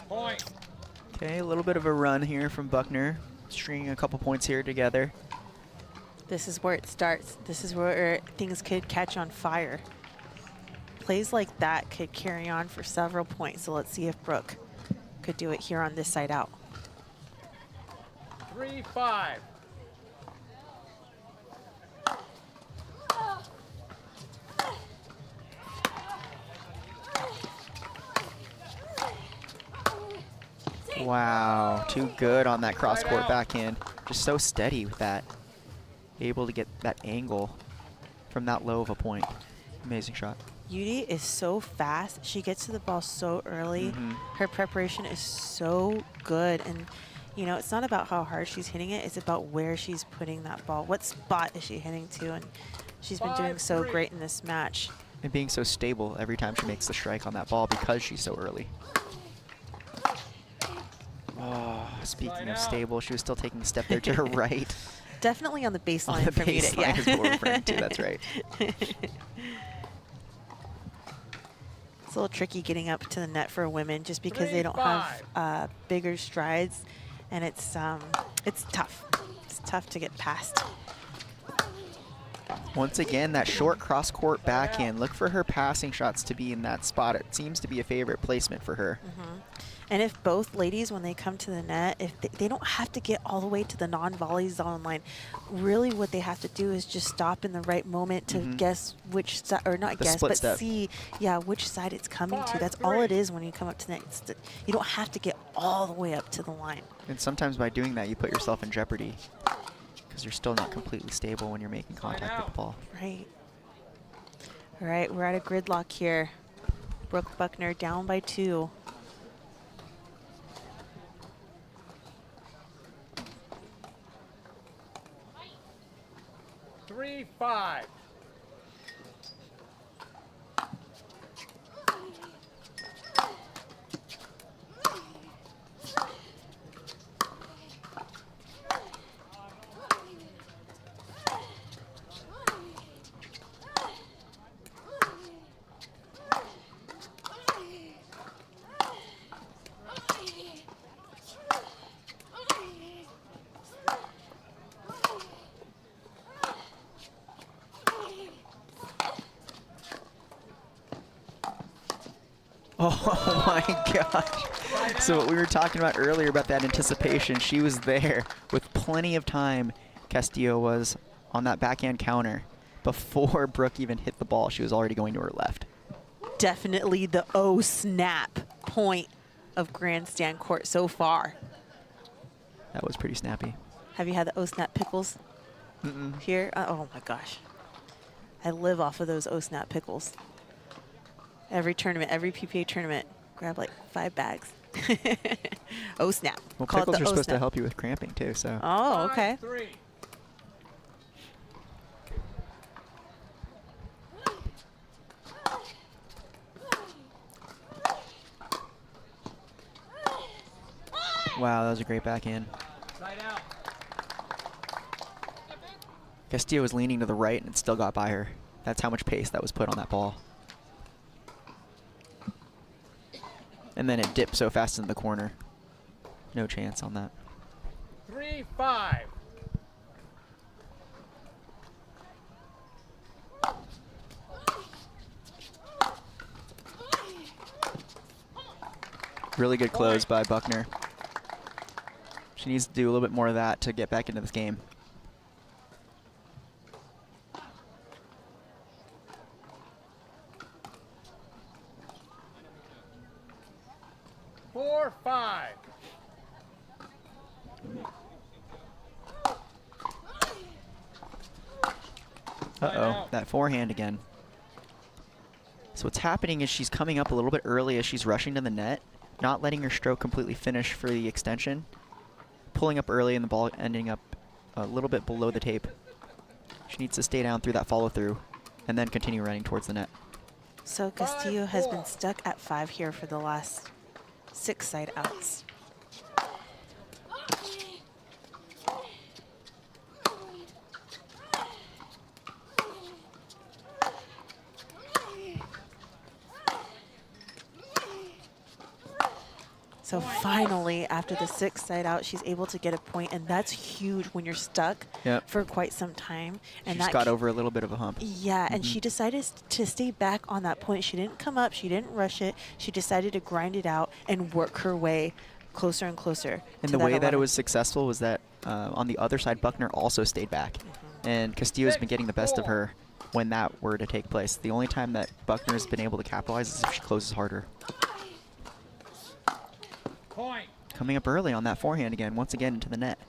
Point. Okay, a little bit of a run here from Buckner, stringing a couple points here together. This is where it starts. This is where things could catch on fire. Plays like that could carry on for several points. So let's see if Brooke could do it here on this side out. 3-5. Wow, too good on that cross-court backhand. Just so steady with that. Able to get that angle from that low of a point. Amazing shot. Yudi is so fast. She gets to the ball so early. Her preparation is so good. And, you know, it's not about how hard she's hitting it. It's about where she's putting that ball. What spot is she hitting to? And she's been doing so great in this match. And being so stable every time she makes the strike on that ball because she's so early. Oh, speaking of stable, she was still taking a step there to her right. Definitely on the baseline on the for me. baseline is what we're referring to, that's right. It's a little tricky getting up to the net for women just because they don't have bigger strides, and it's tough. It's tough to get past. Once again, that short cross-court backhand. Look for her passing shots to be in that spot. It seems to be a favorite placement for her. And if both ladies, when they come to the net, if they don't have to get all the way to the non-volley zone line, really what they have to do is just stop in the right moment to guess which side, or not guess, but see, which side it's coming to. That's all it is when you come up to the net. You don't have to get all the way up to the line. And sometimes by doing that, you put yourself in jeopardy because you're still not completely stable when you're making contact with the ball. Right. All right, we're at a gridlock here. Brooke Buckner down by 2. Three, 5. Oh my gosh. So what we were talking about earlier about that anticipation, she was there with plenty of time. Castillo was on that backhand counter. Before Brooke even hit the ball, she was already going to her left. Definitely the oh snap point of Grandstand court so far. That was pretty snappy. Have you had the oh snap pickles here? Oh my gosh. I live off of those oh snap pickles. Every tournament, every PPA tournament, grab like 5 bags. Oh snap. Well, Call pickles it are the supposed to snap. help you with cramping too, so. Oh, okay. 5-3. Wow, that was a great backhand. Side out. Castillo was leaning to the right and it still got by her. That's how much pace that was put on that ball. And then it dipped so fast into the corner. No chance on that. 3-5. Really good close by Buckner. She needs to do a little bit more of that to get back into this game. Four, 5. Uh-oh, that forehand again. So what's happening is she's coming up a little bit early as she's rushing to the net, not letting her stroke completely finish for the extension. pulling up early and the ball ending up a little bit below the tape. She needs to stay down through that follow through and then continue running towards the net. So Castillo has been stuck at 5 here for the last 6 side outs. So finally, after the 6th side out, she's able to get a point, and that's huge when you're stuck for quite some time. And She's got over a little bit of a hump. Yeah, and she decided to stay back on that point. She didn't come up. She didn't rush it. She decided to grind it out and work her way closer and closer. And the way that it was successful was that on the other side, Buckner also stayed back. And Castillo's been getting the best of her when that were to take place. The only time that Buckner's been able to capitalize is if she closes harder. Point. Coming up early on that forehand again, once again into the net.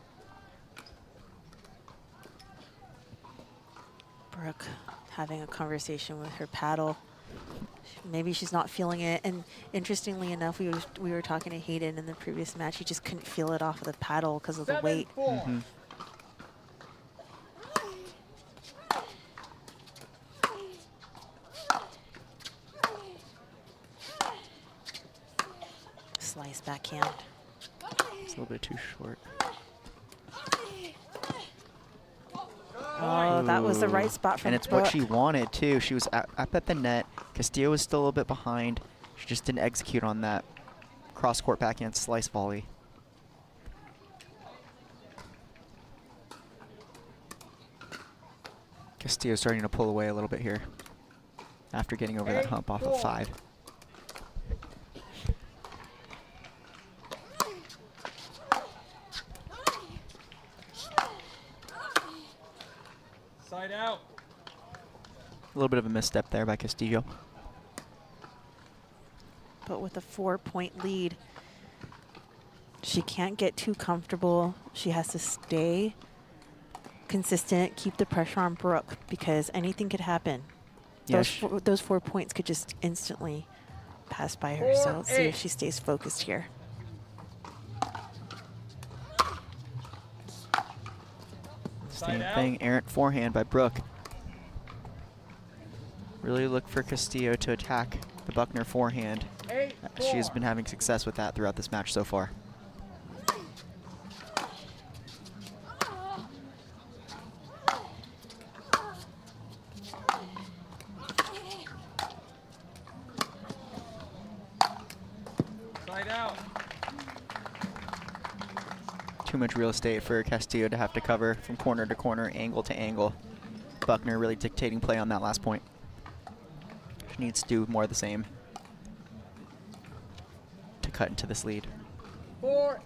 Brooke having a conversation with her paddle. Maybe she's not feeling it. And interestingly enough, we were talking to Hayden in the previous match. He just couldn't feel it off of the paddle because of the weight. Slice backhand. It's a little bit too short. Oh, that was the right spot from And it's Brooke. what she wanted, too. She was up at the net. Castillo was still a little bit behind. She just didn't execute on that cross-court backhand slice volley. Castillo starting to pull away a little bit here after getting over that hump off of 5. Side out. A little bit of a misstep there by Castillo. But with a 4-point lead, she can't get too comfortable. She has to stay consistent, keep the pressure on Brooke, because anything could happen. Yeah, Those 4 points could just instantly pass by her. So let's see if she stays focused here. Same thing, errant forehand by Brooke. Really look for Castillo to attack the Buckner forehand. She has been having success with that throughout this match so far. Side out. Too much real estate for Castillo to have to cover from corner to corner, angle to angle. Buckner really dictating play on that last point. She needs to do more of the same to cut into this lead. 4-8.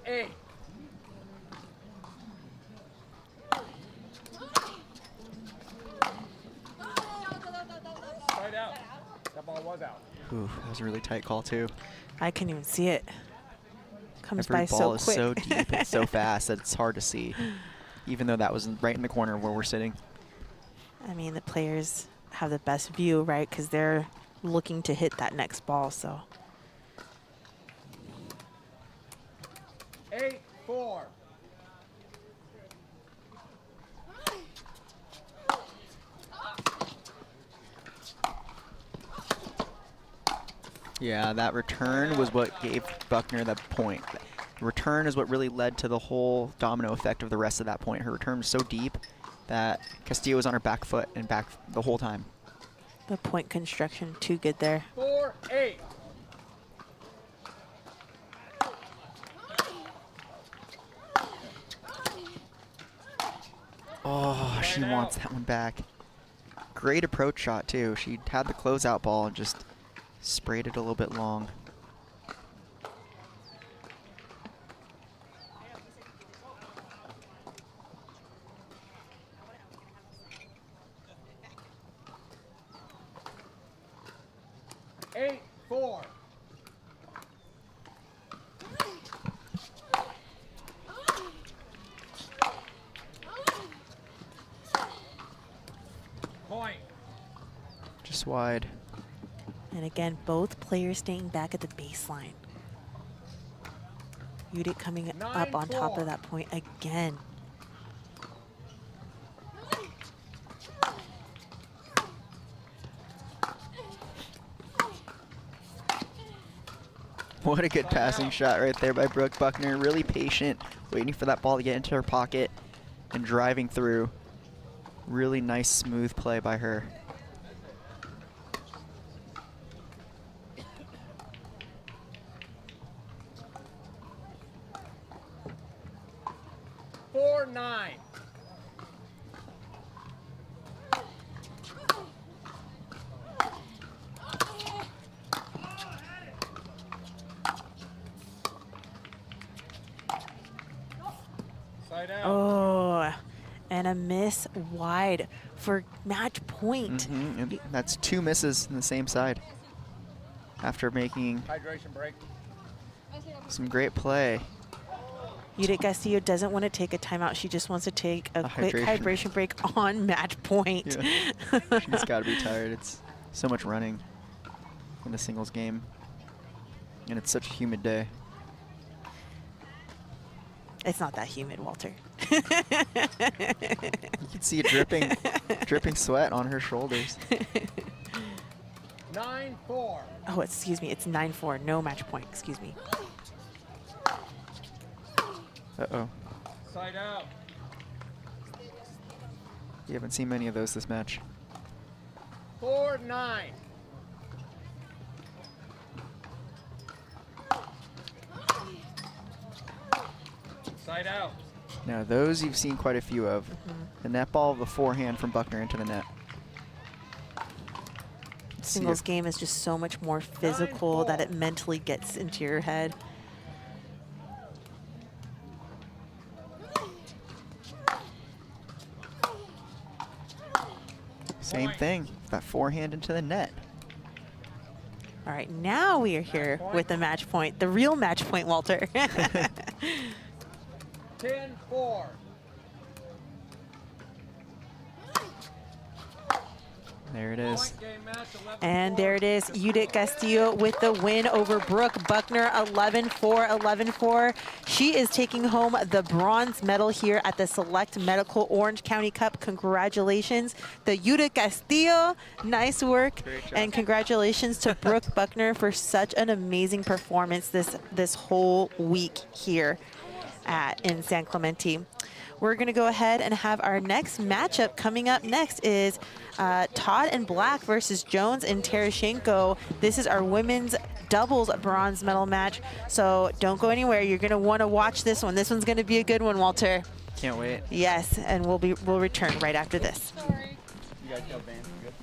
Side out. That ball was out. Ooh, that was a really tight call too. I couldn't even see it. Comes Every by ball so is quick. so deep and so fast that it's hard to see, even though that was right in the corner where we're sitting. I mean, the players have the best view, right? Because they're looking to hit that next ball. So 8-4. Yeah, that return was what gave Buckner the point. The return is what really led to the whole domino effect of the rest of that point. Her return was so deep that Castillo was on her back foot and back the whole time. the point construction too good there. 4-8. Oh, she wants that one back. Great approach shot, too. She had the closeout ball and just sprayed it a little bit long. Eight, 4. Point. Just wide. And again, both players staying back at the baseline. Udic coming up on top of that point again. What a good passing shot right there by Brooke Buckner. Really patient, waiting for that ball to get into her pocket and driving through. Really nice, smooth play by her. Four, 9. Side out. Oh, and a miss wide for match point. And that's 2 misses in the same side after making Hydration break. some great play. Udic Castillo doesn't want to take a timeout. She just wants to take a quick hydration break on match point. Yeah. She's got to be tired. It's so much running in the singles game, and it's such a humid day. It's not that humid, Walter. You can see it dripping sweat on her shoulders. 9-4. Oh, excuse me. It's 9-4. No match point. Excuse me. Uh-oh. Side out. You haven't seen many of those this match. 4-9. Side out. Now those you've seen quite a few of. The net ball, the forehand from Buckner into the net. Singles game is just so much more physical that it mentally gets into your head. Same thing, that forehand into the net. All right, now we are here with the match point, the real match point, Walter. 10-4. There it is. And there it is, Udic Castillo with the win over Brooke Buckner, 11-4, 11-4. She is taking home the bronze medal here at the Select Medical Orange County Cup. Congratulations, the Udic Castillo. Nice work, and congratulations to Brooke Buckner for such an amazing performance this whole week here in San Clemente. We're going to go ahead and have our next matchup. Coming up next is Todd and Black versus Jones and Tereshchenko. This is our women's doubles bronze medal match. So don't go anywhere. You're going to want to watch this one. This one's going to be a good one, Walter. Can't wait. Yes, and we'll return right after this. You guys go, Van. Good.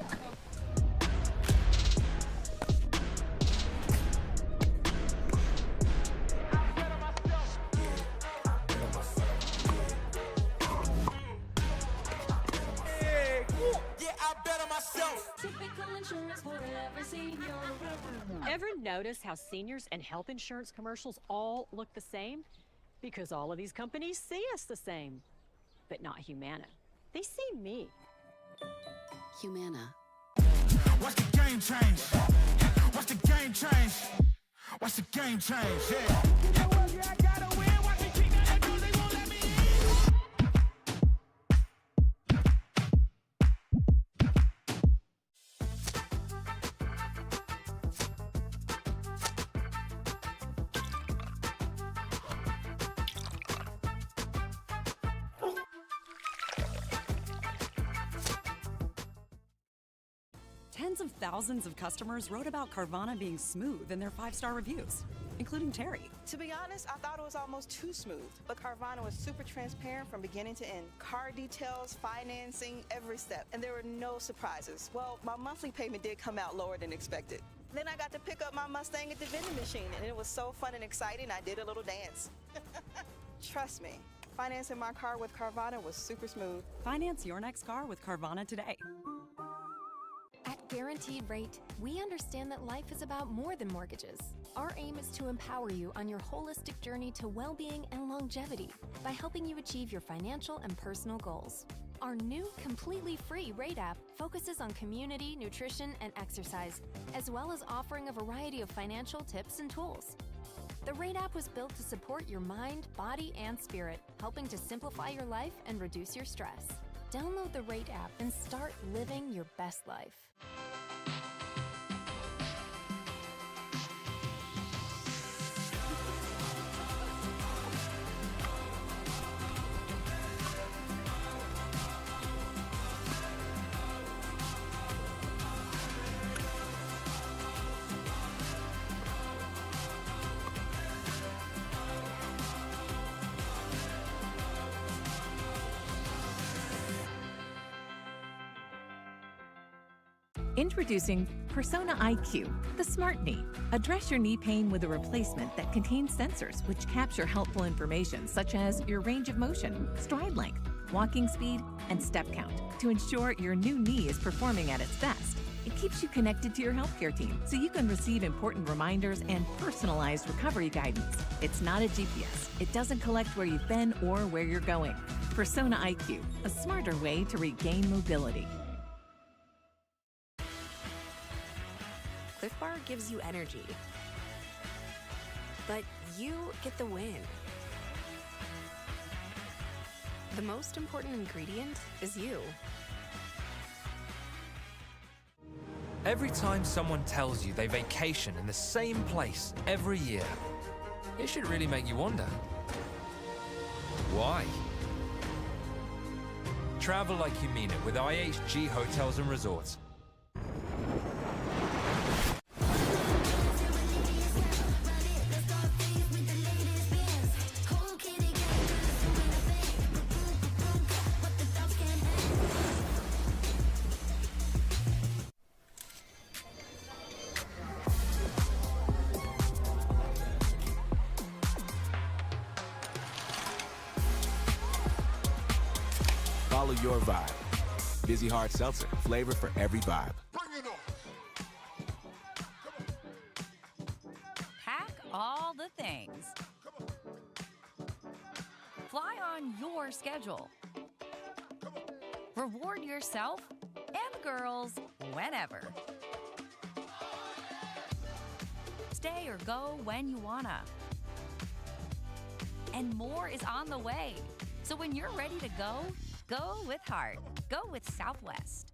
Ever notice how seniors and health insurance commercials all look the same? Because all of these companies see us the same, but not Humana. They see me. Humana. Watch the game change. Watch the game change. Watch the game change. Yeah. You know what? Yeah, I gotta win. Watch me keep that door. They won't let me in. Tens of thousands of customers wrote about Carvana being smooth in their 5-star reviews, including Terry. To be honest, I thought it was almost too smooth, but Carvana was super transparent from beginning to end. Car details, financing, every step, and there were no surprises. Well, my monthly payment did come out lower than expected. Then I got to pick up my Mustang at the vending machine, and it was so fun and exciting, I did a little dance. Trust me, financing my car with Carvana was super smooth. Finance your next car with Carvana today. At Guaranteed Rate, we understand that life is about more than mortgages. Our aim is to empower you on your holistic journey to well-being and longevity by helping you achieve your financial and personal goals. Our new, completely free Rate app focuses on community, nutrition, and exercise, as well as offering a variety of financial tips and tools. The Rate app was built to support your mind, body, and spirit, helping to simplify your life and reduce your stress. Download the Rate app and start living your best life. Introducing Persona IQ, the smart knee. Address your knee pain with a replacement that contains sensors which capture helpful information such as your range of motion, stride length, walking speed, and step count to ensure your new knee is performing at its best. It keeps you connected to your healthcare team so you can receive important reminders and personalized recovery guidance. It's not a GPS. It doesn't collect where you've been or where you're going. Persona IQ, a smarter way to regain mobility. Cliff Bar gives you energy, but you get the win. The most important ingredient is you. Every time someone tells you they vacation in the same place every year, it should really make you wonder, why? Travel like you mean it with IHG Hotels and Resorts. Follow your vibe. Busy Hard Seltzer, flavor for every vibe. Pack all the things. Fly on your schedule. Reward yourself and girls whenever. Stay or go when you wanna. And more is on the way. So when you're ready to go with heart. Go with Southwest.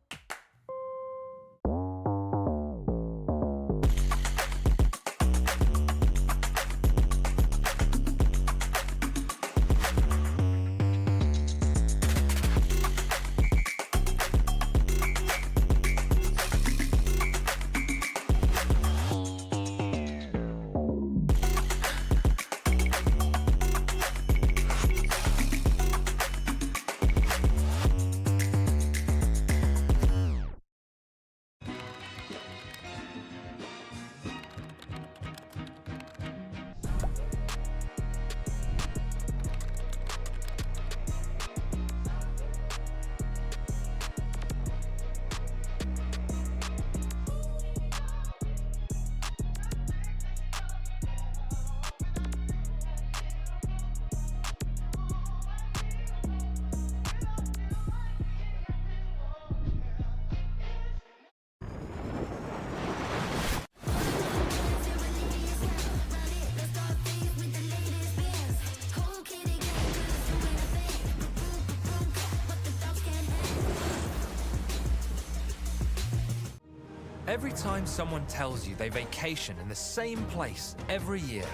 Every time someone tells you they vacation in the same place every year,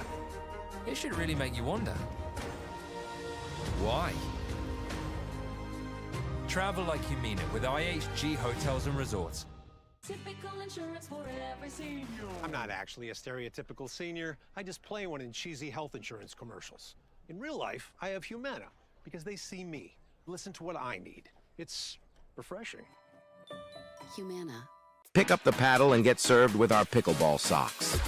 it should really make you wonder, why? Travel like you mean it with IHG Hotels and Resorts. Typical insurance for every senior. I'm not actually a stereotypical senior. I just play one in cheesy health insurance commercials. In real life, I have Humana because they see me, listen to what I need. It's refreshing. Humana. Pick up the paddle and get served with our pickleball socks.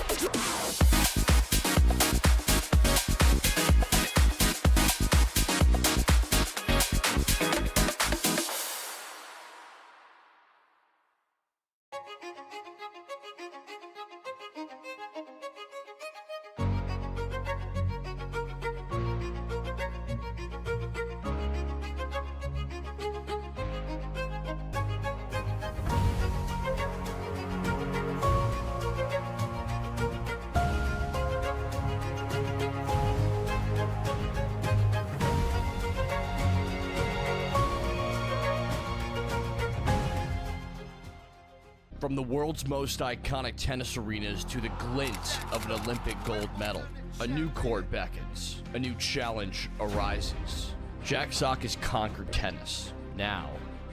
From the world's most iconic tennis arenas to the glint of an Olympic gold medal, a new court beckons, a new challenge arises. Jack Sock has conquered tennis. Now,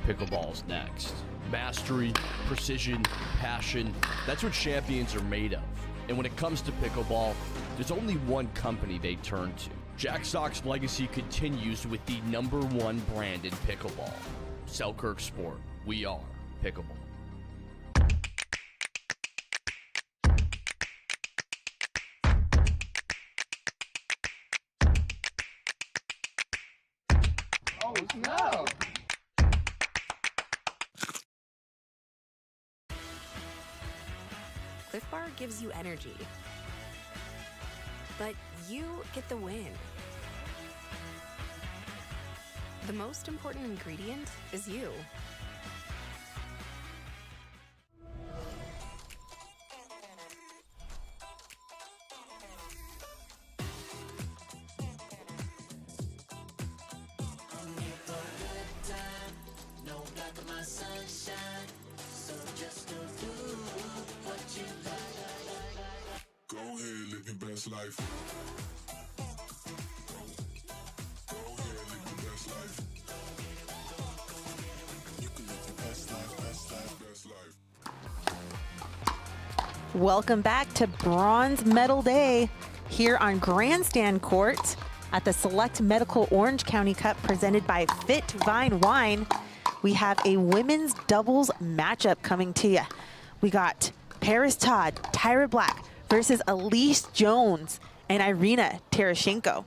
pickleball's next. Mastery, precision, passion, that's what champions are made of. And when it comes to pickleball, there's only one company they turn to. Jack Sock's legacy continues with the #1 brand in pickleball. Selkirk Sport. We are pickleball. Oh, no. Cliff Bar gives you energy, but you get the win. The most important ingredient is you. Go ahead, live your best life. Go ahead, live your best life. You can live your best life, best life, best life. Welcome back to Bronze Medal Day here on Grandstand Court at the Select Medical Orange County Cup presented by FitVine Wine. We have a women's doubles matchup coming to you. We got Paris Todd, Tyra Black versus Elise Jones and Irina Tereshchenko.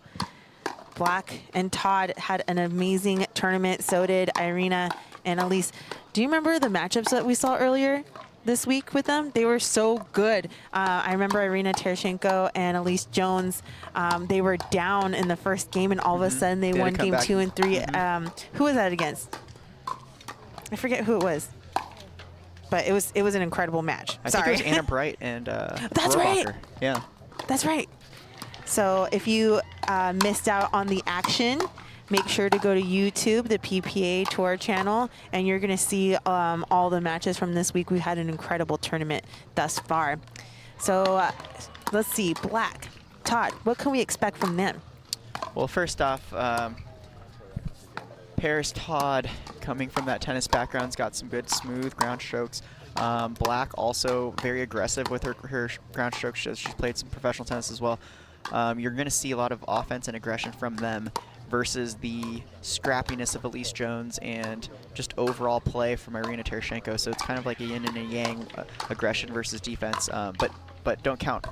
Black and Todd had an amazing tournament. So did Irina and Elise. Do you remember the matchups that we saw earlier this week with them? They were so good. I remember Irina Tereshchenko and Elise Jones. They were down in the first game, and all of a sudden they won game 2 and 3. Who was that against? I forget who it was. But it was an incredible match. I think it was Anna Bright and That's right. Yeah. That's right. So if you missed out on the action, make sure to go to YouTube, the PPA Tour channel, and you're going to see all the matches from this week. We had an incredible tournament thus far. So let's see, Black, Todd, what can we expect from them? Well, first off, Paris Todd, coming from that tennis background, has got some good smooth ground strokes. Black also very aggressive with her ground strokes. She's played some professional tennis as well. You're going to see a lot of offense and aggression from them versus the scrappiness of Elise Jones and just overall play from Irina Tereshchenko. So it's kind of like a yin and a yang, aggression versus defense. But don't count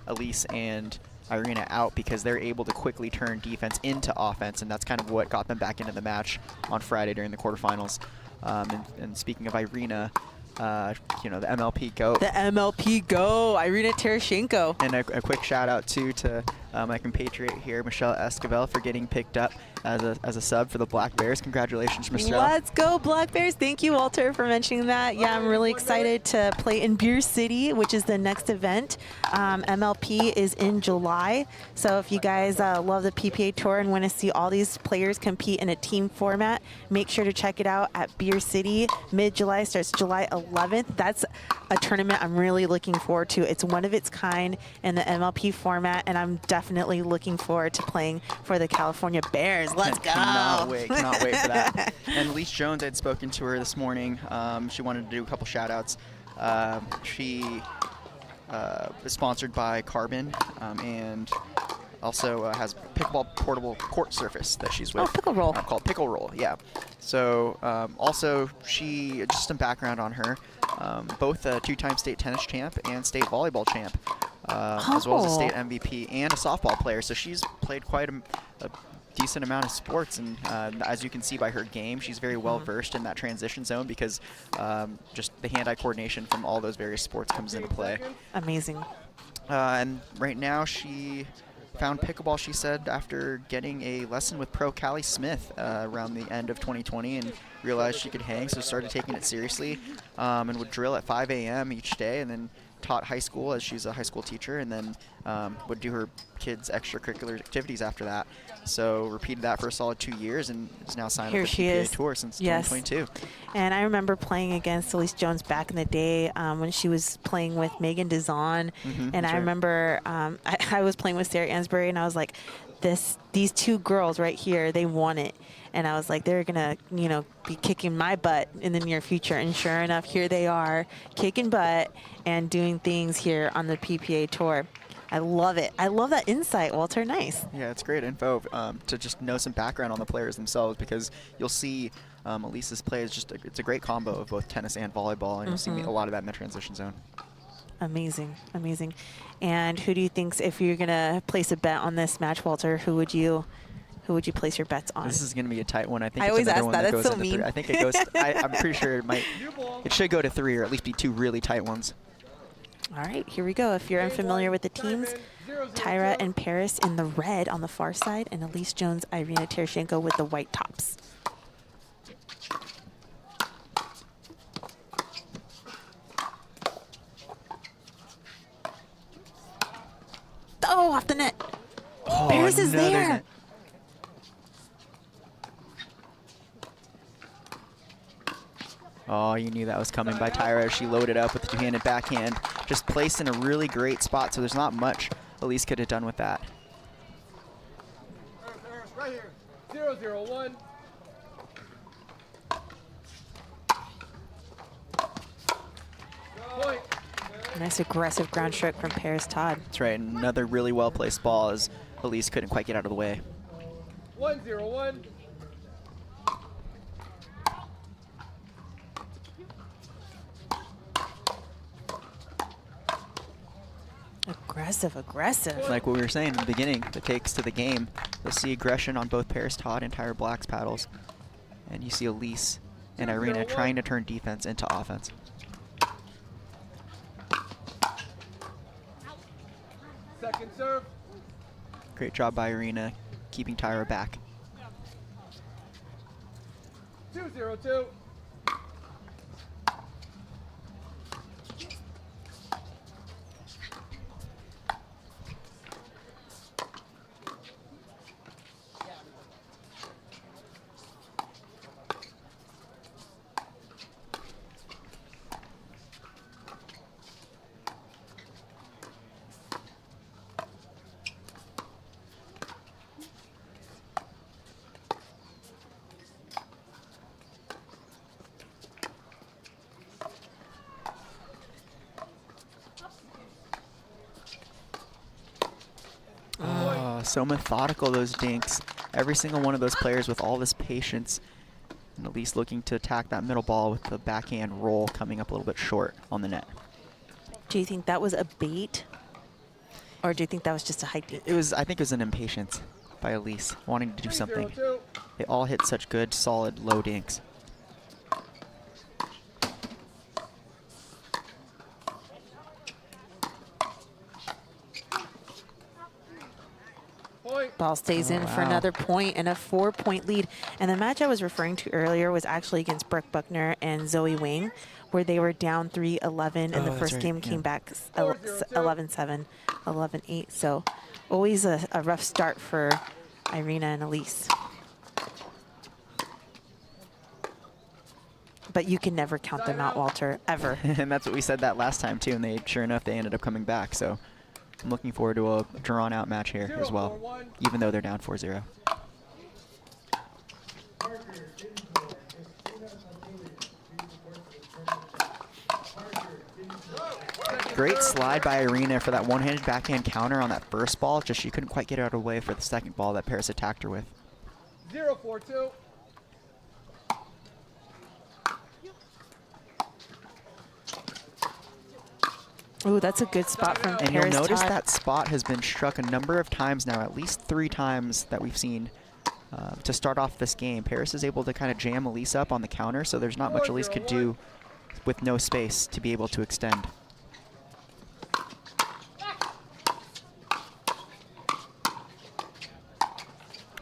Elise and Irina out, because they're able to quickly turn defense into offense, and that's kind of what got them back into the match on Friday during the quarterfinals. And speaking of Irina, you know, the MLP GOAT. The MLP GOAT, Irina Tereshchenko. And a quick shout out too to my compatriot here, Michelle Esquivel, for getting picked up as a sub for the Black Bears. Congratulations, Michelle. Let's go, Black Bears. Thank you, Walter, for mentioning that. Yeah, I'm really excited to play in Beer City, which is the next event. MLP is in July. So if you guys love the PPA Tour and want to see all these players compete in a team format, make sure to check it out at Beer City. Mid-July, starts July 11th. That's a tournament I'm really looking forward to. It's one of its kind in the MLP format, and I'm definitely looking forward to playing for the California Bears. Let's go. Cannot wait for that. And Elise Jones, I'd spoken to her this morning. She wanted to do a couple shout outs. She is sponsored by Carbon and also has pickleball portable court surface that she's with. Oh, Pickle Roll. Called Pickle Roll, yeah. So also just some background on her. Both a 2-time state tennis champ and state volleyball champ, as well as a state MVP and a softball player. So she's played quite a decent amount of sports, and as you can see by her game, she's very well versed in that transition zone, because just the hand-eye coordination from all those various sports comes into play. Amazing. And right now she found pickleball, she said, after getting a lesson with pro Callie Smith around the end of 2020, and realized she could hang, so started taking it seriously, and would drill at 5 a.m. each day, and then taught high school, as she's a high school teacher, and then would do her kids' extracurricular activities after that. So repeated that for a solid 2 years, and is now signed with the PPA Tour since 2022. And I remember playing against Elise Jones back in the day when she was playing with Megan Dizon. And I remember I was playing with Sarah Ansbury, and I was like, these two girls right here, they want it. And I was like, they're going to, you know, be kicking my butt in the near future. And sure enough, here they are, kicking butt and doing things here on the PPA Tour. I love it. I love that insight, Walter. Nice. Yeah, it's great info to just know some background on the players themselves, because you'll see Elise's play is just it's a great combo of both tennis and volleyball, and you'll see a lot of that in the transition zone. Amazing, amazing. And who do you think, if you're gonna place a bet on this match, Walter, who would you place your bets on? This is going to be a tight one. I think I it's always another ask one that. that That's goes so into mean. 3. I think it goes. I'm pretty sure it should go to 3, or at least be 2 really tight ones. All right, here we go. If you're unfamiliar with the teams, Tyra and Paris in the red on the far side, and Elise Jones, Irina Tereshchenko with the white tops. Oh, off the net. Oh, Paris is there. net. Oh, you knew that was coming by Tyra. She loaded up with the two-handed backhand, just placed in a really great spot, so there's not much Elise could have done with that. Right here. 0-0-1. Point. Nice aggressive ground stroke from Paris Todd. That's right, another really well-placed ball as Elise couldn't quite get out of the way. 1-0-1. Aggressive, aggressive. Like what we were saying in the beginning, the takes to the game. You'll see aggression on both Paris Todd and Tyra Black's paddles. And you see Elise and Irina trying to turn defense into offense. Second serve. Great job by Irina, keeping Tyra back. 2-0-2. So methodical, those dinks. Every single one of those players with all this patience, and at least looking to attack that middle ball with the backhand roll coming up a little bit short on the net. Do you think that was a bait, or do you think that was just a high dink? It was. I think it was an impatience by Elise, wanting to do something. They all hit such good, solid, low dinks. Ball stays in for another point and a 4-point lead. And the match I was referring to earlier was actually against Brooke Buckner and Zoe Wing, where they were down 3-11, and the first game came back 11-7, 11-8. So always a rough start for Irina and Elise. But you can never count them out, Walter, ever. And that's what we said that last time, too, and they, sure enough, they ended up coming back. So I'm looking forward to a drawn-out match here as well, even though they're down 4-0. Great slide by Irina for that one-handed backhand counter on that first ball. Just she couldn't quite get out of the way for the second ball that Paris attacked her with. 0-4-2. Ooh, that's a good spot from And Paris you'll notice Todd. that spot has been struck a number of times now, at least 3 times that we've seen to start off this game. Paris is able to kind of jam Elise up on the counter, so there's not much Elise could do with no space to be able to extend.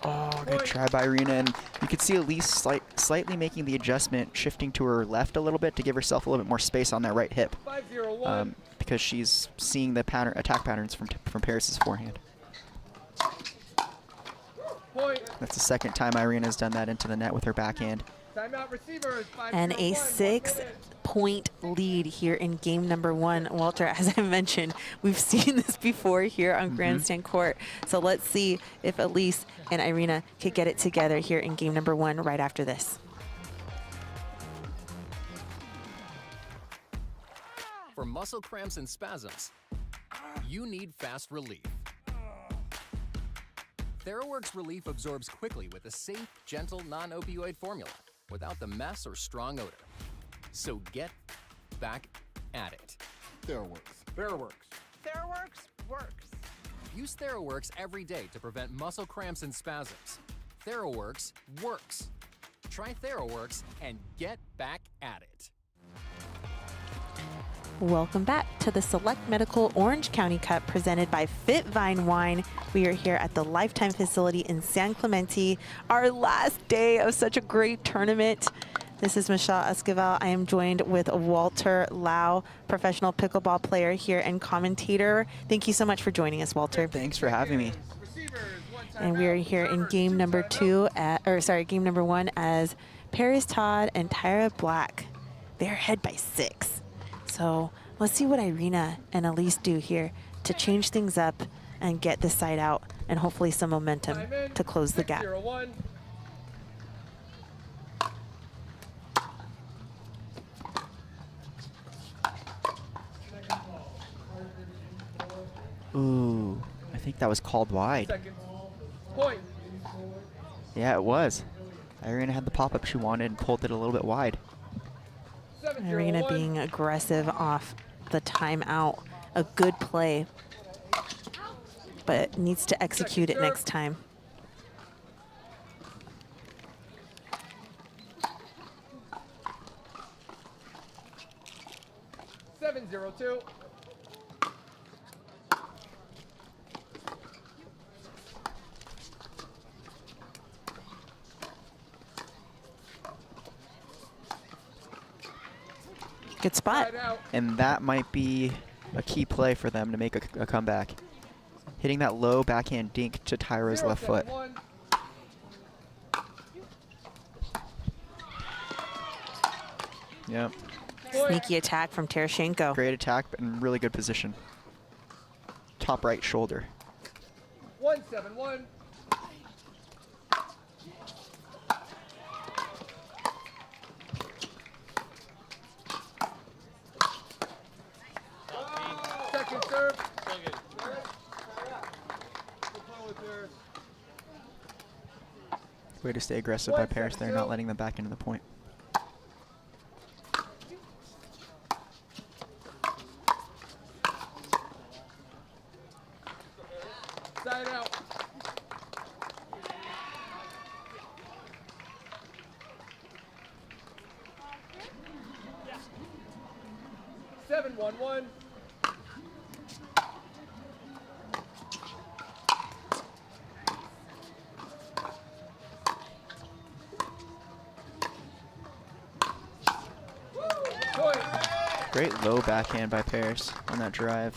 Oh, good try by Irina, and you could see Elise slightly making the adjustment, shifting to her left a little bit to give herself a little bit more space on that right hip. 5-0-1. Because because she's seeing the attack patterns from Paris's forehand. Point. That's the second time Irina's done that into the net with her backhand. Timeout receivers. And a 6-point lead here in game number 1. Walter, as I mentioned, we've seen this before here on Grandstand Court. So let's see if Elise and Irina could get it together here in game number 1 right after this. For muscle cramps and spasms, you need fast relief. TheraWorks Relief absorbs quickly with a safe, gentle, non-opioid formula without the mess or strong odor. So get back at it. TheraWorks. TheraWorks. TheraWorks works. Use TheraWorks every day to prevent muscle cramps and spasms. TheraWorks works. Try TheraWorks and get back at it. Welcome back to the Select Medical Orange County Cup presented by FitVine Wine. We are here at the Lifetime facility in San Clemente. Our last day of such a great tournament. This is Michelle Esquivel. I am joined with Walter Lau, professional pickleball player here and commentator. Thank you so much for joining us, Walter. Thanks for having me. And we are here in game number 1 as Paris Todd and Tyra Black. They're ahead by 6. So let's see what Irina and Elise do here to change things up and get this side out and hopefully some momentum to close the gap. Ooh, I think that was called wide. Point. Yeah, it was. Irina had the pop-up she wanted and pulled it a little bit wide. Irina being aggressive off the timeout. A good play, but needs to execute it next time. Seven, 0-2. Good spot. And that might be a key play for them to make a comeback. Hitting that low backhand dink to Tyra's left foot. Yep. Sneaky attack from Terashenko. Great attack, but in really good position. Top right shoulder. 1-7-1. Second serve. Way to stay aggressive by Paris there, not letting them back into the point. Side out. Seven, 1-1. Great low backhand by Paris on that drive.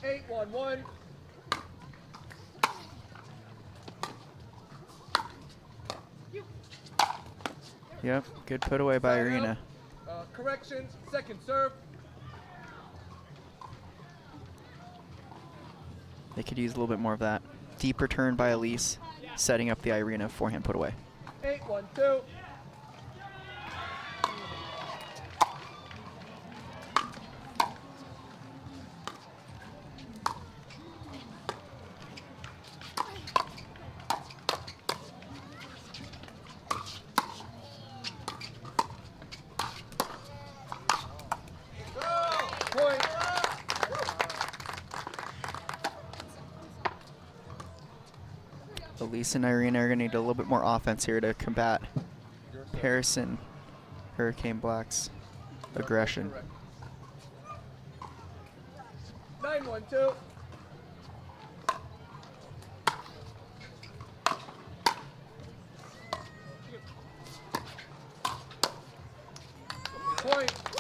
Eight, 1-1. Yep, good put away by Irina. Correction, second serve. They could use a little bit more of that. Deep return by Elise, setting up the Irina forehand put away. 8-1-2. Elise and Irina are going to need a little bit more offense here to combat Paris and Hurricane Black's aggression. 9-1-2.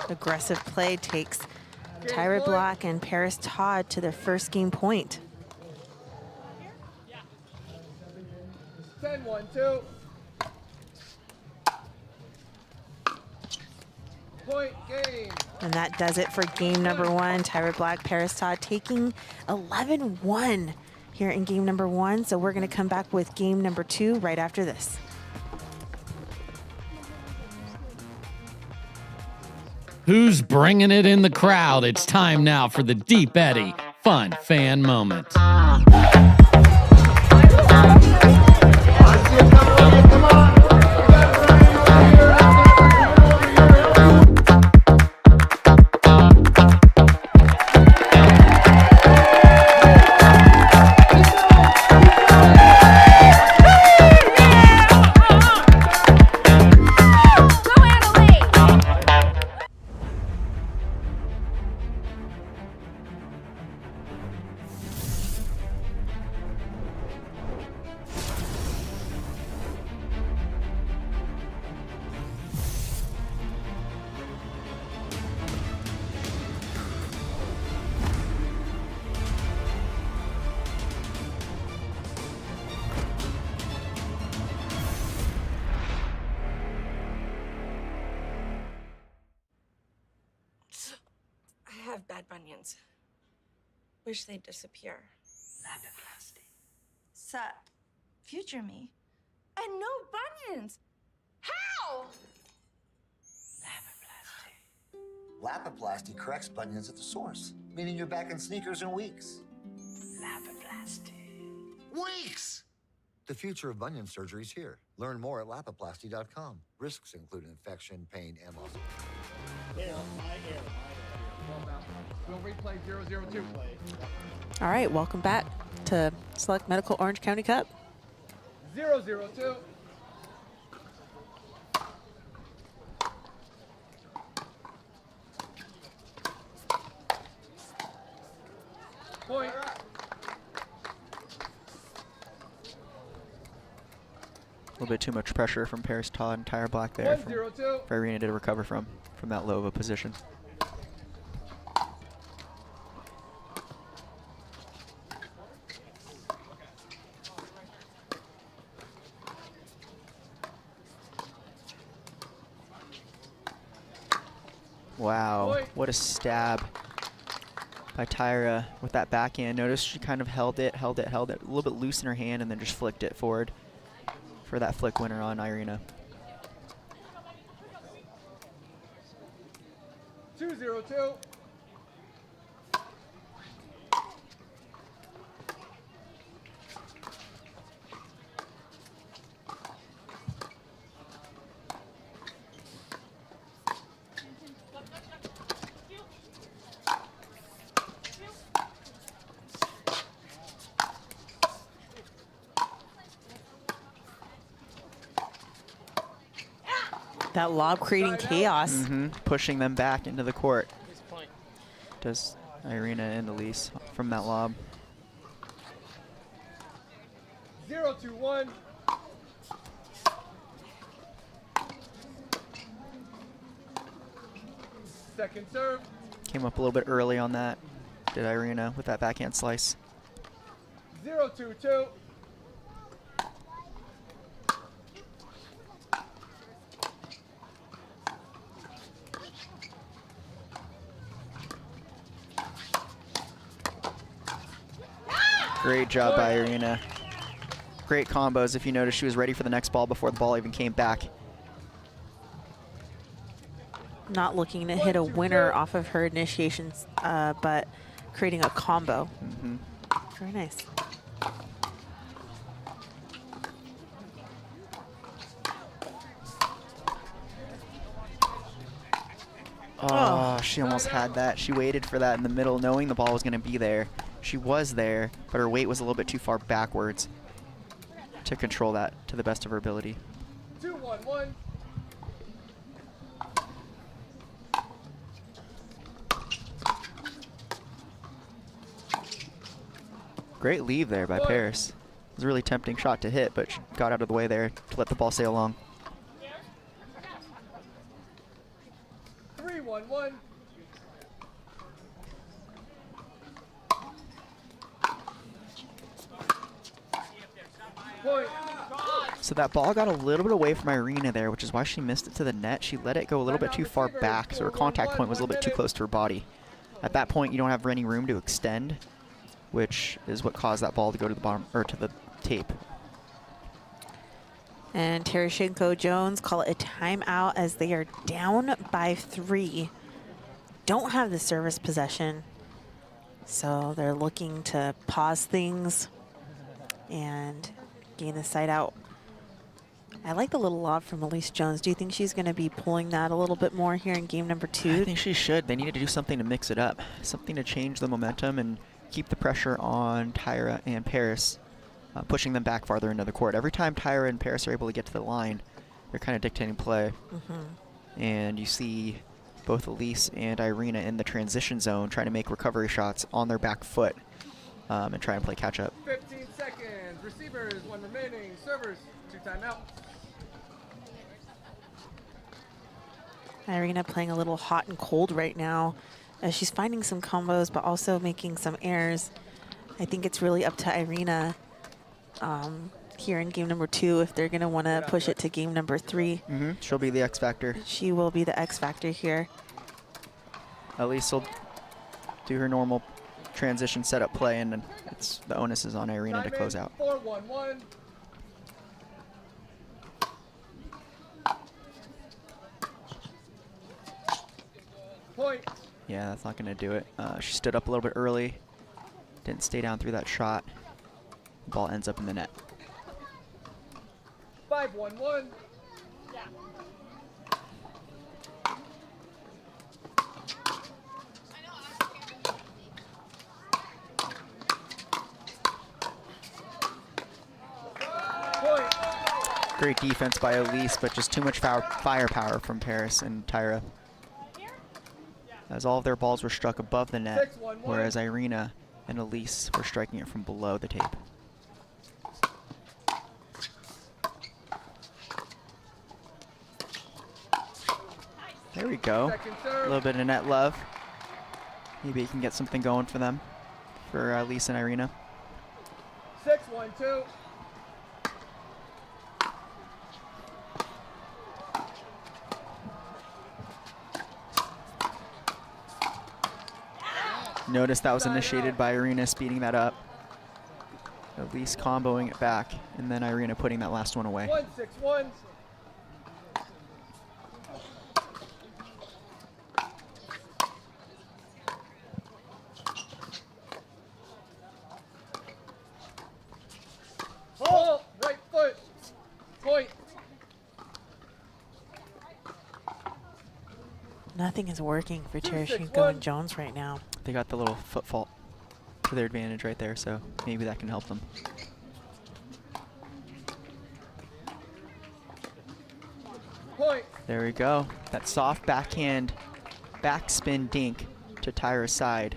Aggressive play takes Tyra Black and Paris Todd to their first game point. 10-1-2. Point game. And that does it for game number one. Tyra Black, Paris Todd taking 11-1 here in game number one. So we're going to come back with game number two right after this. Who's bringing it in the crowd? It's time now for the Deep Eddy Fun Fan Moment. I have bad bunions. Wish they'd disappear. Sup, future me. And no bunions! How? Lapiplasty corrects bunions at the source, meaning you're back in sneakers in weeks. Weeks! The future of bunion surgery is here. Learn more at lapiplasty.com. Risks include infection, pain, and loss. We'll replay 0-0-2. All right, welcome back to Select Medical Orange County Cup. 0-0-2. Point. A little bit too much pressure from Paris Todd and Tyra Black there for Irina to recover from that low of a position. Wow, what a stab by Tyra with that backhand. Notice she kind of held it, a little bit loose in her hand, and then just flicked it forward for that flick winner on Irina. 2-0-2. That lob creating chaos. Pushing them back into the court. Does Irina and Elise from that lob. 0-2-1. Second serve. Came up a little bit early on that. Did Irina with that backhand slice. 0-2-2. Great job by Irina. Great combos. If you notice, she was ready for the next ball before the ball even came back. Not looking to hit a winner off of her initiations, but creating a combo. Very nice. Oh, she almost had that. She waited for that in the middle, knowing the ball was going to be there. She was there, but her weight was a little bit too far backwards to control that to the best of her ability. 2-1-1. Great leave there by Paris. It was a really tempting shot to hit, but she got out of the way there to let the ball sail along. 3-1-1. Point. So that ball got a little bit away from Irina there, which is why she missed it to the net. She let it go a little bit too far back, so her contact point was a little bit too close to her body. At that point, you don't have any room to extend, which is what caused that ball to go to the bottom, or to the tape. And Tereshchenko Jones call it a timeout as they are down by 3. Don't have the service possession, so they're looking to pause things and gain the side out. I like the little lob from Elise Jones. Do you think she's going to be pulling that a little bit more here in game number 2? I think she should. They needed to do something to mix it up, something to change the momentum and keep the pressure on Tyra and Paris, pushing them back farther into the court. Every time Tyra and Paris are able to get to the line, they're kind of dictating play. And you see both Elise and Irina in the transition zone trying to make recovery shots on their back foot and try and play catch up. 15 seconds. Receivers, 1 remaining. Servers, 2 timeouts. Irina playing a little hot and cold right now as she's finding some combos but also making some errors. I think it's really up to Irina here in game number 2 if they're going to want to push it to game number 3. She'll be the X factor. She will be the X factor here. Elise will do her normal transition setup play, and then the onus is on Irina to close out. 4-1-1. Point. Yeah, that's not going to do it. She stood up a little bit early, didn't stay down through that shot. Ball ends up in the net. 5-1-1. Great defense by Elise, but just too much firepower from Paris and Tyra, as all of their balls were struck above the net, whereas Irina and Elise were striking it from below the tape. There we go. A little bit of net love. Maybe you can get something going for them, for Elise and Irina. 6-1-2. Notice that was initiated by Irina speeding that up. Elise comboing it back, and then Irina putting that last one away. 1-6-1. Ball, right foot. Point. Nothing is working for Tereshchenko and Jones right now. They got the little foot fault to their advantage right there, so maybe that can help them. Point. There we go. That soft backhand backspin dink to Tyra's side.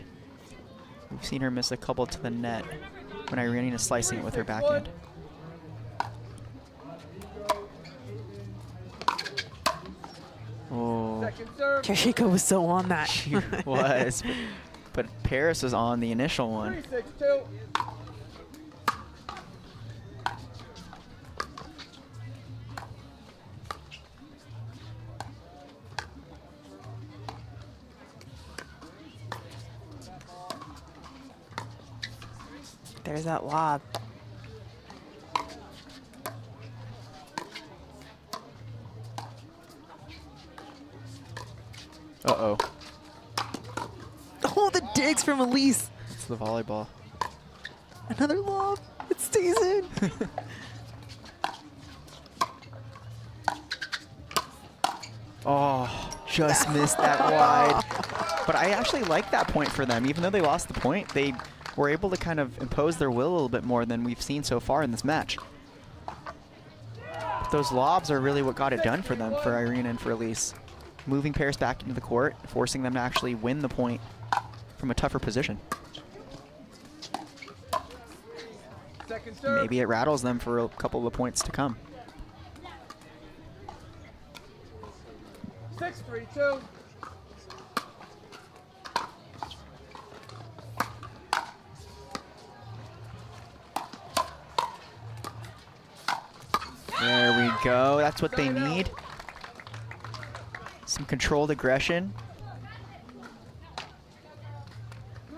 We've seen her miss a couple to the net when Irina is slicing it with her backhand. Oh. Tereshchenko was so on that. She was. But Paris was on the initial one. 3-6-2. There's that lob. Uh-oh. Oh, the digs from Elise. It's the volleyball. Another lob. It stays in. Oh, just missed that wide. But I actually like that point for them. Even though they lost the point, they were able to kind of impose their will a little bit more than we've seen so far in this match. Those lobs are really what got it done for them, for Irina and for Elise. Moving Paris back into the court, forcing them to actually win the point from a tougher position. Maybe it rattles them for a couple of points to come. 6-3-2. go. That's what they need. Some controlled aggression.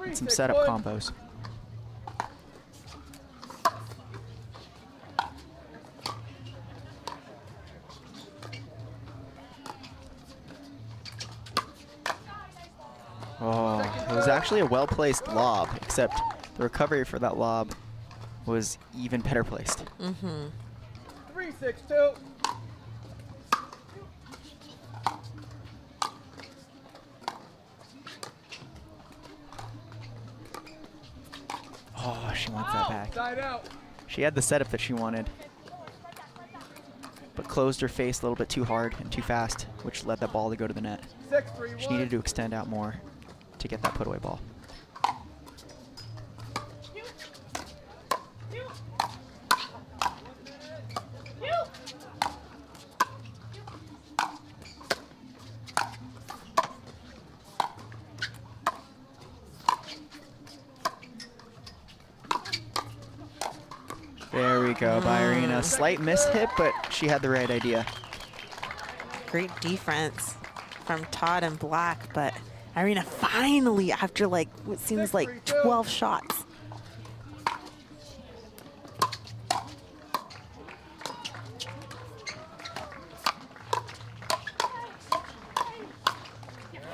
And some setup combos. Oh, it was actually a well-placed lob, except the recovery for that lob was even better placed. 3-6-2. Oh, she wants that back. Side out. She had the setup that she wanted, but closed her face a little bit too hard and too fast, which led that ball to go to the net. 6-3-1. She needed to extend out more to get that put away ball. There we go by Irina. Slight mishit, but she had the right idea. Great defense from Todd and Black, but Irina finally, after like what seems like 12 shots.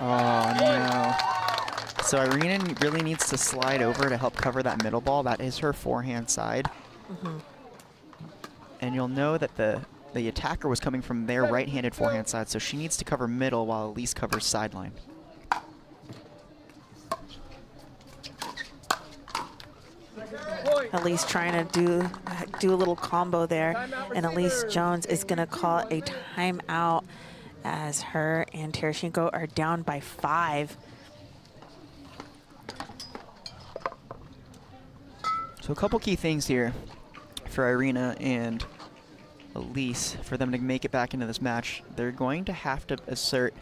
Oh no. So Irina really needs to slide over to help cover that middle ball. That is her forehand side. And you'll know that the attacker was coming from their right-handed forehand side, so she needs to cover middle while Elise covers sideline. Elise trying to do a little combo there, and Elise Jones is going to call a timeout as her and Tereshchenko are down by 5. So a couple key things here for Irina and Elise for them to make it back into this match. They're going to have to assert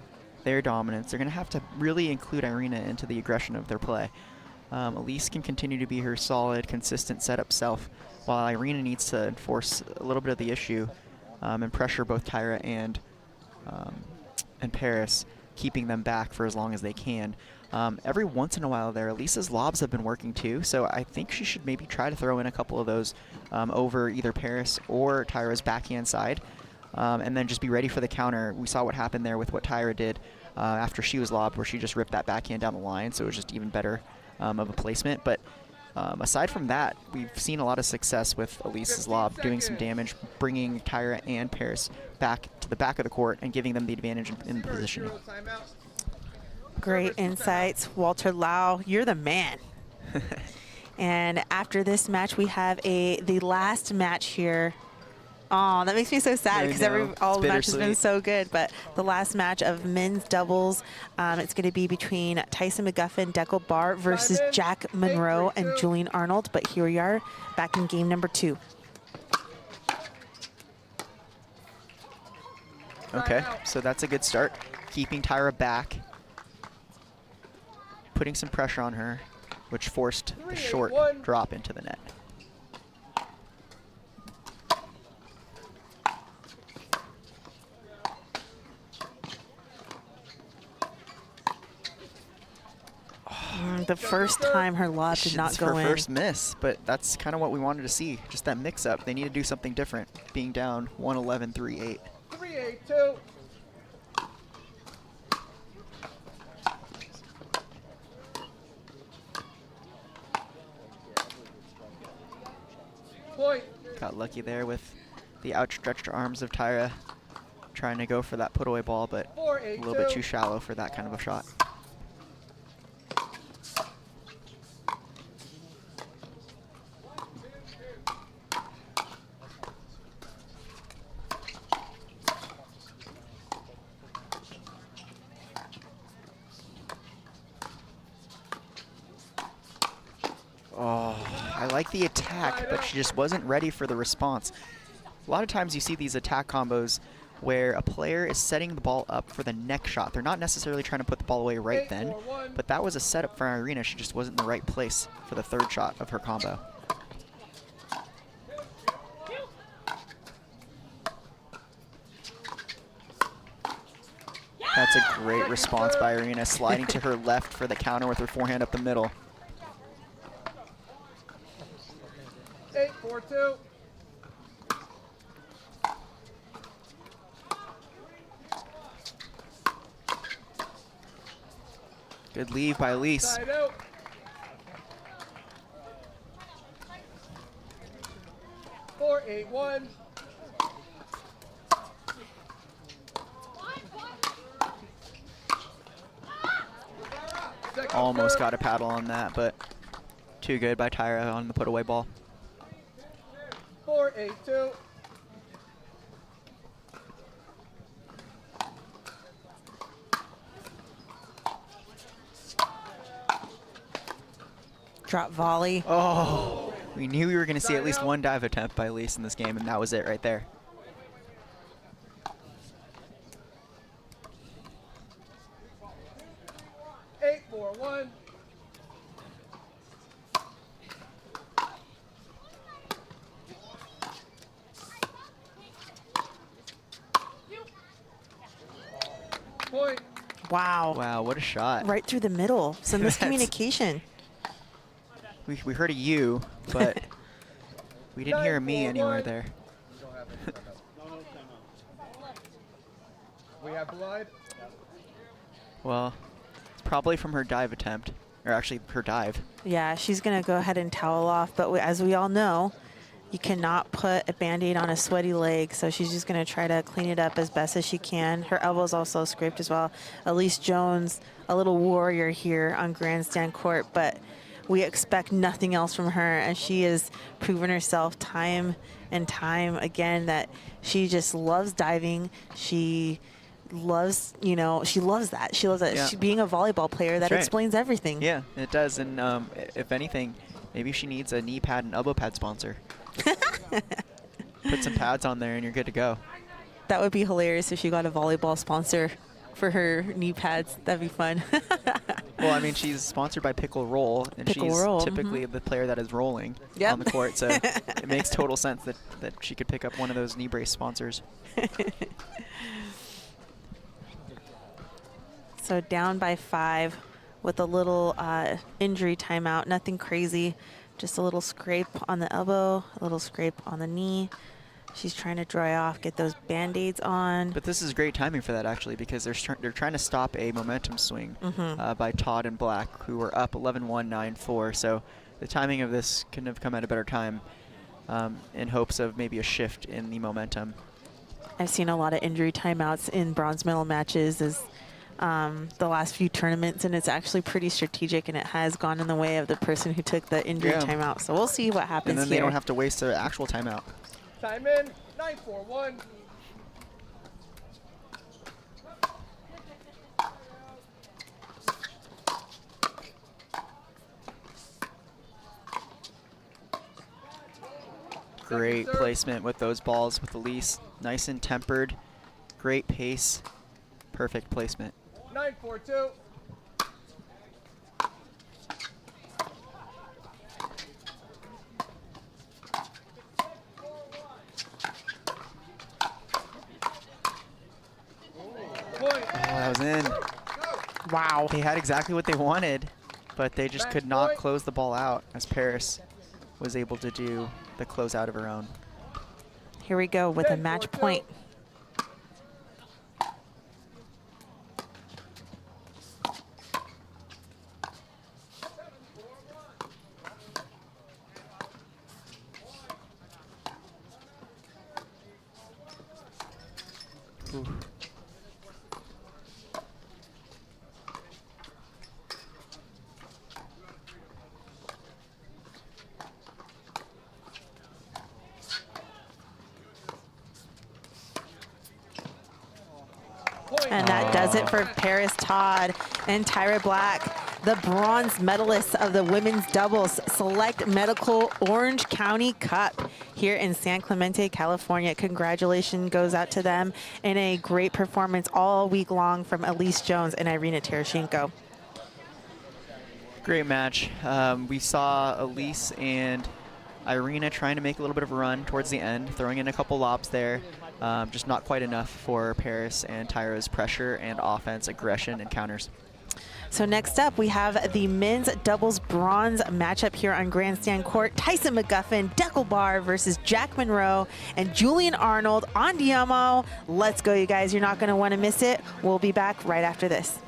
their dominance. They're going to have to really include Irina into the aggression of their play. Elise can continue to be her solid, consistent setup self, while Irina needs to enforce a little bit of the issue and pressure both Tyra and Paris, keeping them back for as long as they can. Every once in a while there, Elise's lobs have been working too, so I think she should maybe try to throw in a couple of those over either Paris or Tyra's backhand side, and then just be ready for the counter. We saw what happened there with what Tyra did after she was lobbed, where she just ripped that backhand down the line, so it was just even better of a placement. But aside from that, we've seen a lot of success with Elise's lob, doing some damage, bringing Tyra and Paris back to the back of the court and giving them the advantage in positioning. Great insights, Walter Lau. You're the man. And after this match, we have the last match here. Oh, that makes me so sad because all the matches have been so good. But the last match of men's doubles, it's going to be between Tyson McGuffin, Dekel Barr versus Jack Monroe and Julian Arnold. But here we are back in game number 2. Okay, so that's a good start. Keeping Tyra back, putting some pressure on her, which forced the short drop into the net. The first time her lob did not go in. It's her first miss, but that's kind of what we wanted to see. Just that mix-up. They need to do something different, being down 111, 3-8. 3-8-2. Point. Got lucky there with the outstretched arms of Tyra, trying to go for that put-away ball, but a little bit too shallow for that kind of a shot. Oh, I like the attack, but she just wasn't ready for the response. A lot of times you see these attack combos where a player is setting the ball up for the next shot. They're not necessarily trying to put the ball away right then, but that was a setup for Irina. She just wasn't in the right place for the third shot of her combo. That's a great response by Irina, sliding to her left for the counter with her forehand up the middle. 8-4-2. Good leave by Elise. Side out. 4-8-1. Almost got a paddle on that, but too good by Tyra on the put away ball. 4-8-2. Drop volley. Oh, we knew we were going to see at least one dive attempt by Elise in this game, and that was it right there. Point. Wow. Wow, what a shot. Right through the middle. Some miscommunication. We heard a you, but we didn't hear a me anywhere there. We have blood. Well, it's probably from her dive attempt, or actually her dive. Yeah, she's going to go ahead and towel off, but as we all know, you cannot put a Band-Aid on a sweaty leg, so she's just going to try to clean it up as best as she can. Her elbow's also scraped as well. Elise Jones, a little warrior here on Grandstand court, but we expect nothing else from her, and she has proven herself time and time again that she just loves diving. She loves, you know, she loves that. She loves that. Yeah. She, being a volleyball player, that explains everything. Yeah, it does. And if anything, maybe she needs a knee pad and elbow pad sponsor. Put some pads on there and you're good to go. That would be hilarious if she got a volleyball sponsor for her knee pads. That'd be fun. Well, I mean, she's sponsored by Pickle Roll, and she's typically the player that is rolling on the court, so it makes total sense that she could pick up one of those knee brace sponsors. So down by 5 with a little injury timeout. Nothing crazy, just a little scrape on the elbow, a little scrape on the knee. She's trying to dry off, get those Band-Aids on. But this is great timing for that, actually, because they're trying to stop a momentum swing by Todd and Black, who were up 11-1, 9-4. So the timing of this couldn't have come at a better time in hopes of maybe a shift in the momentum. I've seen a lot of injury timeouts in bronze medal matches as the last few tournaments, and it's actually pretty strategic, and it has gone in the way of the person who took the injury timeout. So we'll see what happens here. And then here. they don't have to waste their actual timeout. Time in, 9-4-1. Great placement with those balls with Elise. Nice and tempered. Great pace. Perfect placement. 9-4-2. That was in. Wow. They had exactly what they wanted, but they just could not close the ball out as Paris was able to do the closeout of her own. Here we go with a match point. Ooh. And that does it for Paris Todd and Tyra Black, the bronze medalists of the women's doubles Select Medical Orange County Cup here in San Clemente, California. Congratulations goes out to them, and a great performance all week long from Elise Jones and Irina Tereshchenko. Great match. We saw Elise and Irina trying to make a little bit of a run towards the end, throwing in a couple lobs there. Just not quite enough for Paris and Tyra's pressure and offense, aggression, and counters. So next up, we have the men's doubles bronze matchup here on Grandstand Court. Tyson McGuffin, Deckelbar versus Jack Monroe and Julian Arnold. Andiamo. Let's go, you guys. You're not going to want to miss it. We'll be back right after this.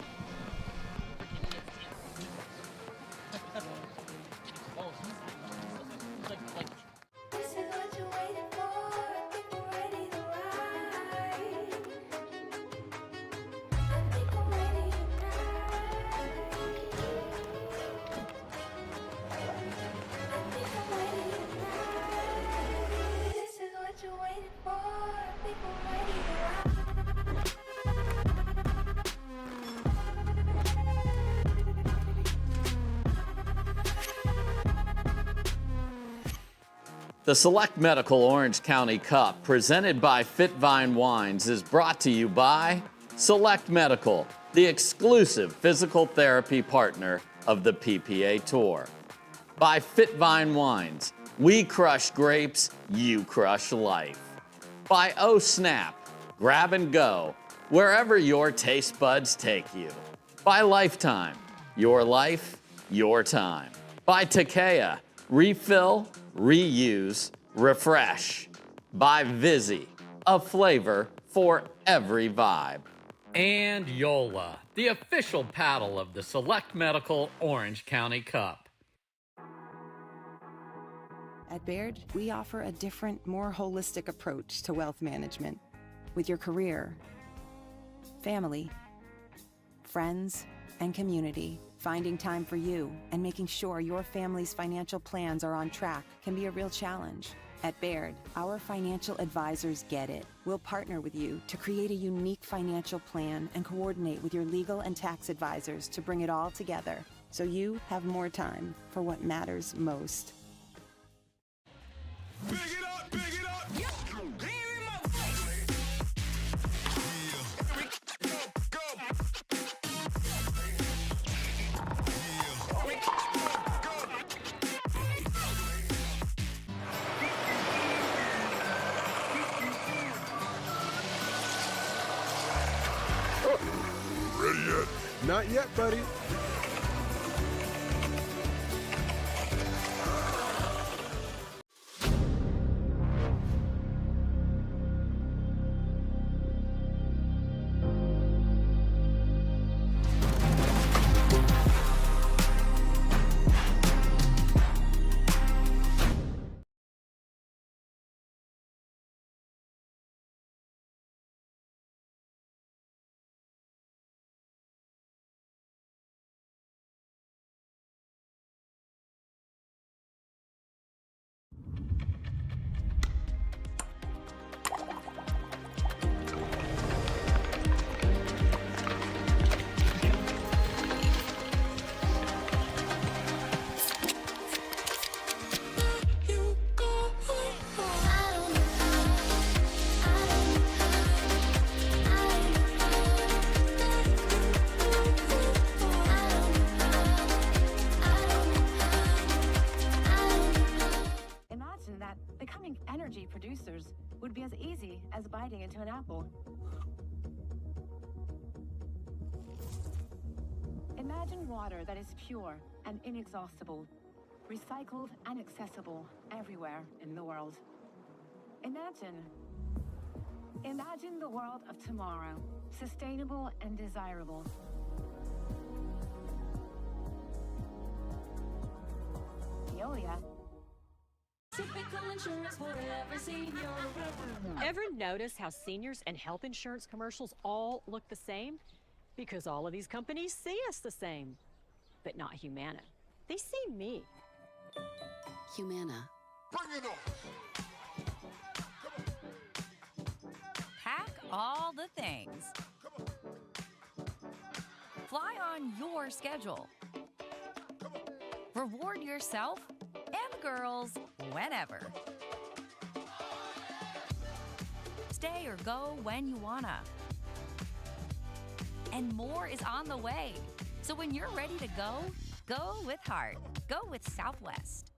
The Select Medical Orange County Cup, presented by FitVine Wines, is brought to you by Select Medical, the exclusive physical therapy partner of the PPA Tour. By FitVine Wines, we crush grapes, you crush life. By Oh Snap, grab and go, wherever your taste buds take you. By Lifetime, your life, your time. By Takea, refill, reuse, refresh. By Vizzy, a flavor for every vibe. And Yola, the official paddle of the Select Medical Orange County Cup. At Baird, we offer a different, more holistic approach to wealth management. With your career, family, friends, and community, finding time for you and making sure your family's financial plans are on track can be a real challenge. At Baird, our financial advisors get it. We'll partner with you to create a unique financial plan and coordinate with your legal and tax advisors to bring it all together so you have more time for what matters most. Big it up, big it up. Ready yet? Not yet, buddy. producers would be as easy as biting into an apple. Imagine water that is pure and inexhaustible, recycled and accessible everywhere in the world. Imagine the world of tomorrow, sustainable and desirable. Veolia. Typical insurance for every senior. Ever notice how seniors and health insurance commercials all look the same? Because all of these companies see us the same, but not Humana. They see me. Humana. Bring it on. Pack all the things. Fly on your schedule. Reward yourself and girls whenever. Stay or go when you wanna. And more is on the way. So when you're ready to go, go with heart. Go with Southwest.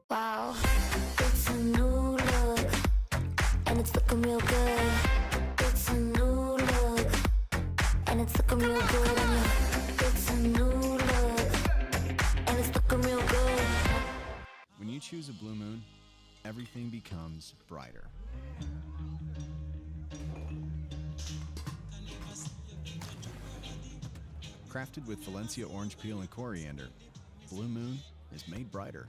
Wow, it's a new look. and it's looking real good. It's a new look, and it's looking real good on you. It's a new look, and it's looking real good. When you choose a Blue Moon, everything becomes brighter. Crafted with Valencia orange peel and coriander, Blue Moon is made brighter.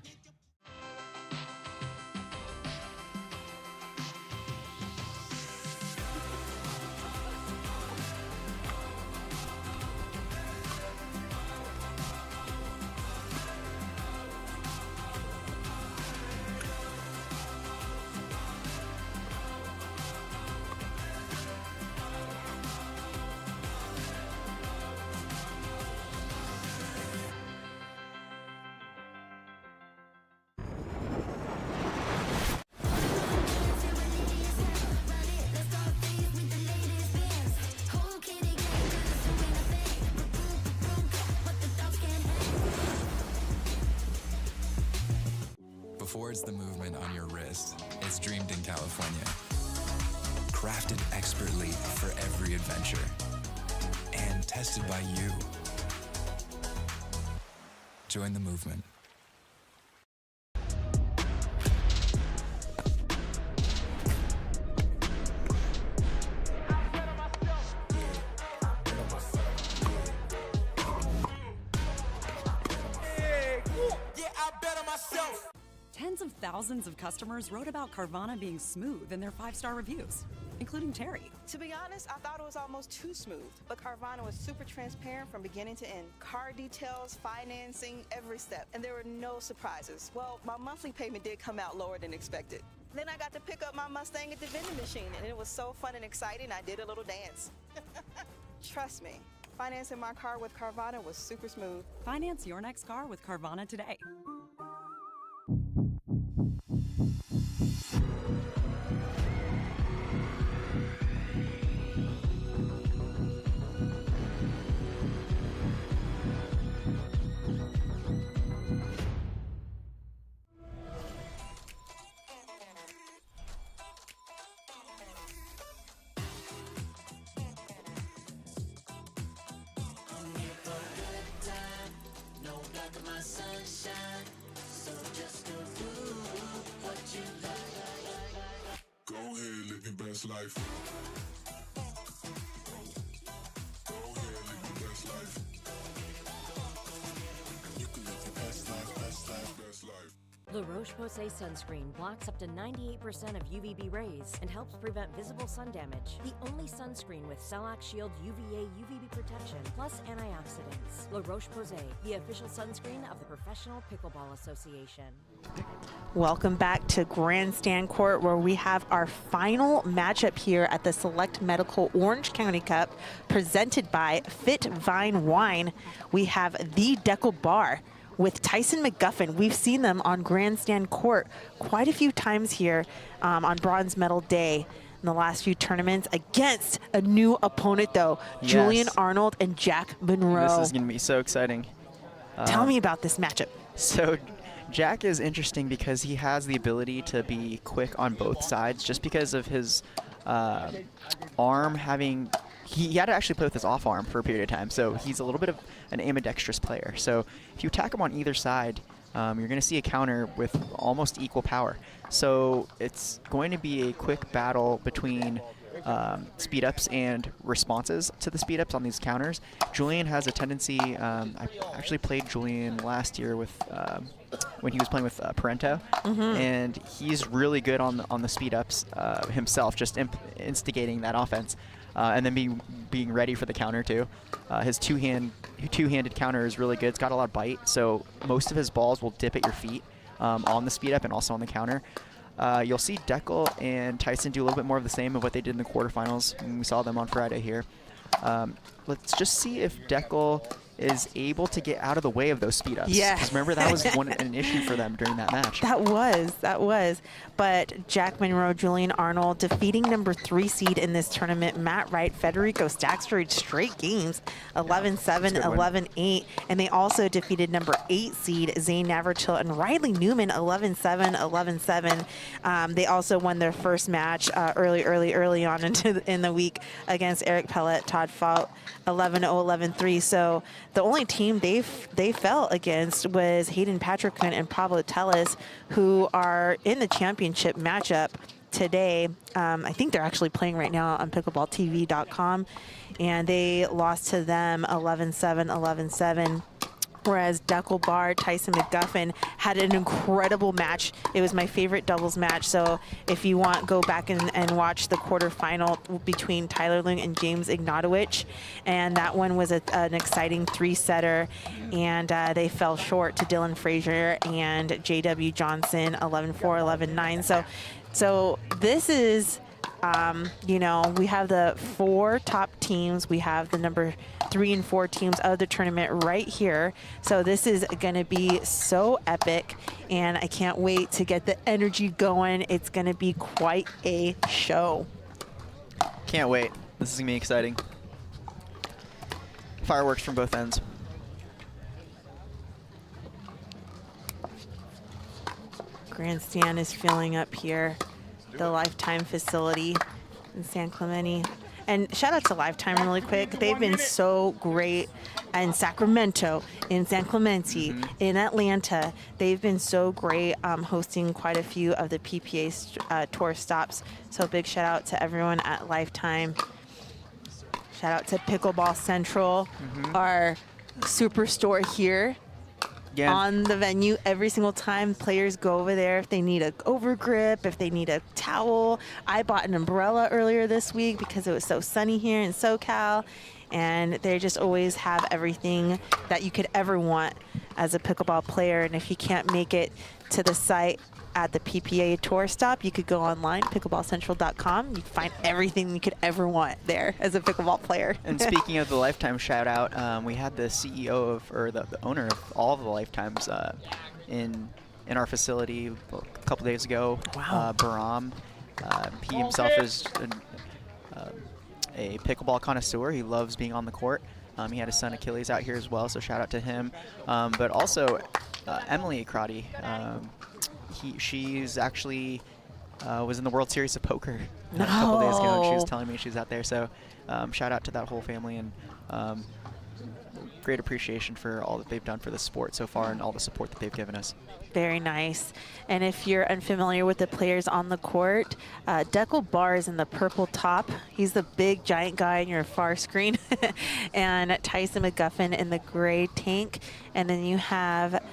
Before it's the movement on your wrist, it's dreamed in California. Crafted expertly for every adventure. And tested by you. Join the movement. Tens of thousands of customers wrote about Carvana being smooth in their 5-star reviews, including Terry. To be honest, I thought it was almost too smooth, but Carvana was super transparent from beginning to end. Car details, financing, every step, and there were no surprises. Well, my monthly payment did come out lower than expected. Then I got to pick up my Mustang at the vending machine, and it was so fun and exciting, I did a little dance. Trust me, financing my car with Carvana was super smooth. Finance your next car with Carvana today. Go ahead, live your best life. Go ahead, live your best life. You can live your best life, best life, best life. La Roche-Posay sunscreen blocks up to 98% of UVB rays and helps prevent visible sun damage. The only sunscreen with Cell-Ax Shield UVA UVB protection plus antioxidants. La Roche-Posay, the official sunscreen of the Professional Pickleball Association. Welcome back to Grandstand Court, where we have our final matchup here at the Select Medical Orange County Cup, presented by FitVine Wine. We have the Deckle Bar with Tyson McGuffin. We've seen them on Grandstand Court quite a few times here on Bronze Medal Day in the last few tournaments against a new opponent, though, Yes. Julian Arnold and Jack Monroe. This is going to be so exciting. Tell me about this matchup. So Jack is interesting because he has the ability to be quick on both sides just because of his arm having... He had to actually play with his off arm for a period of time, so he's a little bit of an ambidextrous player. So if you attack him on either side, you're going to see a counter with almost equal power. So it's going to be a quick battle between speed ups and responses to the speed ups on these counters. Julian has a tendency, I actually played Julian last year with when he was playing with Parento, and he's really good on the speed ups himself, just instigating that offense. And then being ready for the counter too. His two-handed counter is really good. It's got a lot of bite, so most of his balls will dip at your feet on the speed up and also on the counter. You'll see Deckle and Tyson do a little bit more of the same of what they did in the quarterfinals when we saw them on Friday here. Let's just see if Deckle is able to get out of the way of those speed ups. Yes. Because remember, that was an issue for them during that match. That was. But Jack Monroe, Julian Arnold defeating number 3 seed in this tournament, Matt Wright, Federico Stackstrade, straight games, 11-7, 11-8. And they also defeated number 8 seed Zane Navratil and Riley Newman, 11-7, 11-7. They also won their first match early on in the week against Eric Pellet, Todd Fault, 11-0, 11-3. So the only team they fell against was Hayden Patrickman and Pablo Tellez, who are in the championship matchup today. I think they're actually playing right now on pickleballtv.com, and they lost to them 11-7, 11-7. Whereas Deckel Bar, Tyson McGuffin had an incredible match. It was my favorite doubles match. So if you want, go back and watch the quarterfinal between Tyler Lung and James Ignatowicz. And that one was an exciting 3-setter. And they fell short to Dylan Frazier and J.W. Johnson, 11-4, 11-9. So this is, you know, we have the 4 top teams. We have the number 3 and 4 teams of the tournament right here. So this is going to be so epic, and I can't wait to get the energy going. It's going to be quite a show. Can't wait. This is going to be exciting. Fireworks from both ends. Grandstand is filling up here. The Lifetime facility in San Clemente. And shout out to Lifetime really quick. They've been so great in Sacramento, in San Clemente, in Atlanta. They've been so great hosting quite a few of the PPA tour stops. So big shout out to everyone at Lifetime. Shout out to Pickleball Central, our superstore here. Yeah. On the venue every single time. Players go over there if they need a overgrip, if they need a towel. I bought an umbrella earlier this week because it was so sunny here in SoCal, and they just always have everything that you could ever want as a pickleball player. And if you can't make it to the site at the PPA tour stop, you could go online, pickleballcentral.com. You can find everything you could ever want there as a pickleball player. And speaking of the Lifetime shout out, we had the CEO or the owner of all of the Lifetimes in our facility a couple days ago. Wow. Bahram. He himself is a pickleball connoisseur. He loves being on the court. He had his son Achilles out here as well, so shout out to him. But also Emily Crotty. She's actually was in the World Series of Poker a couple days ago, and she was telling me she's out there. So shout out to that whole family, and great appreciation for all that they've done for the sport so far and all the support that they've given us. Very nice. And if you're unfamiliar with the players on the court, Deckel Bar is in the purple top. He's the big giant guy in your far screen. And Tyson McGuffin in the gray tank. And then you have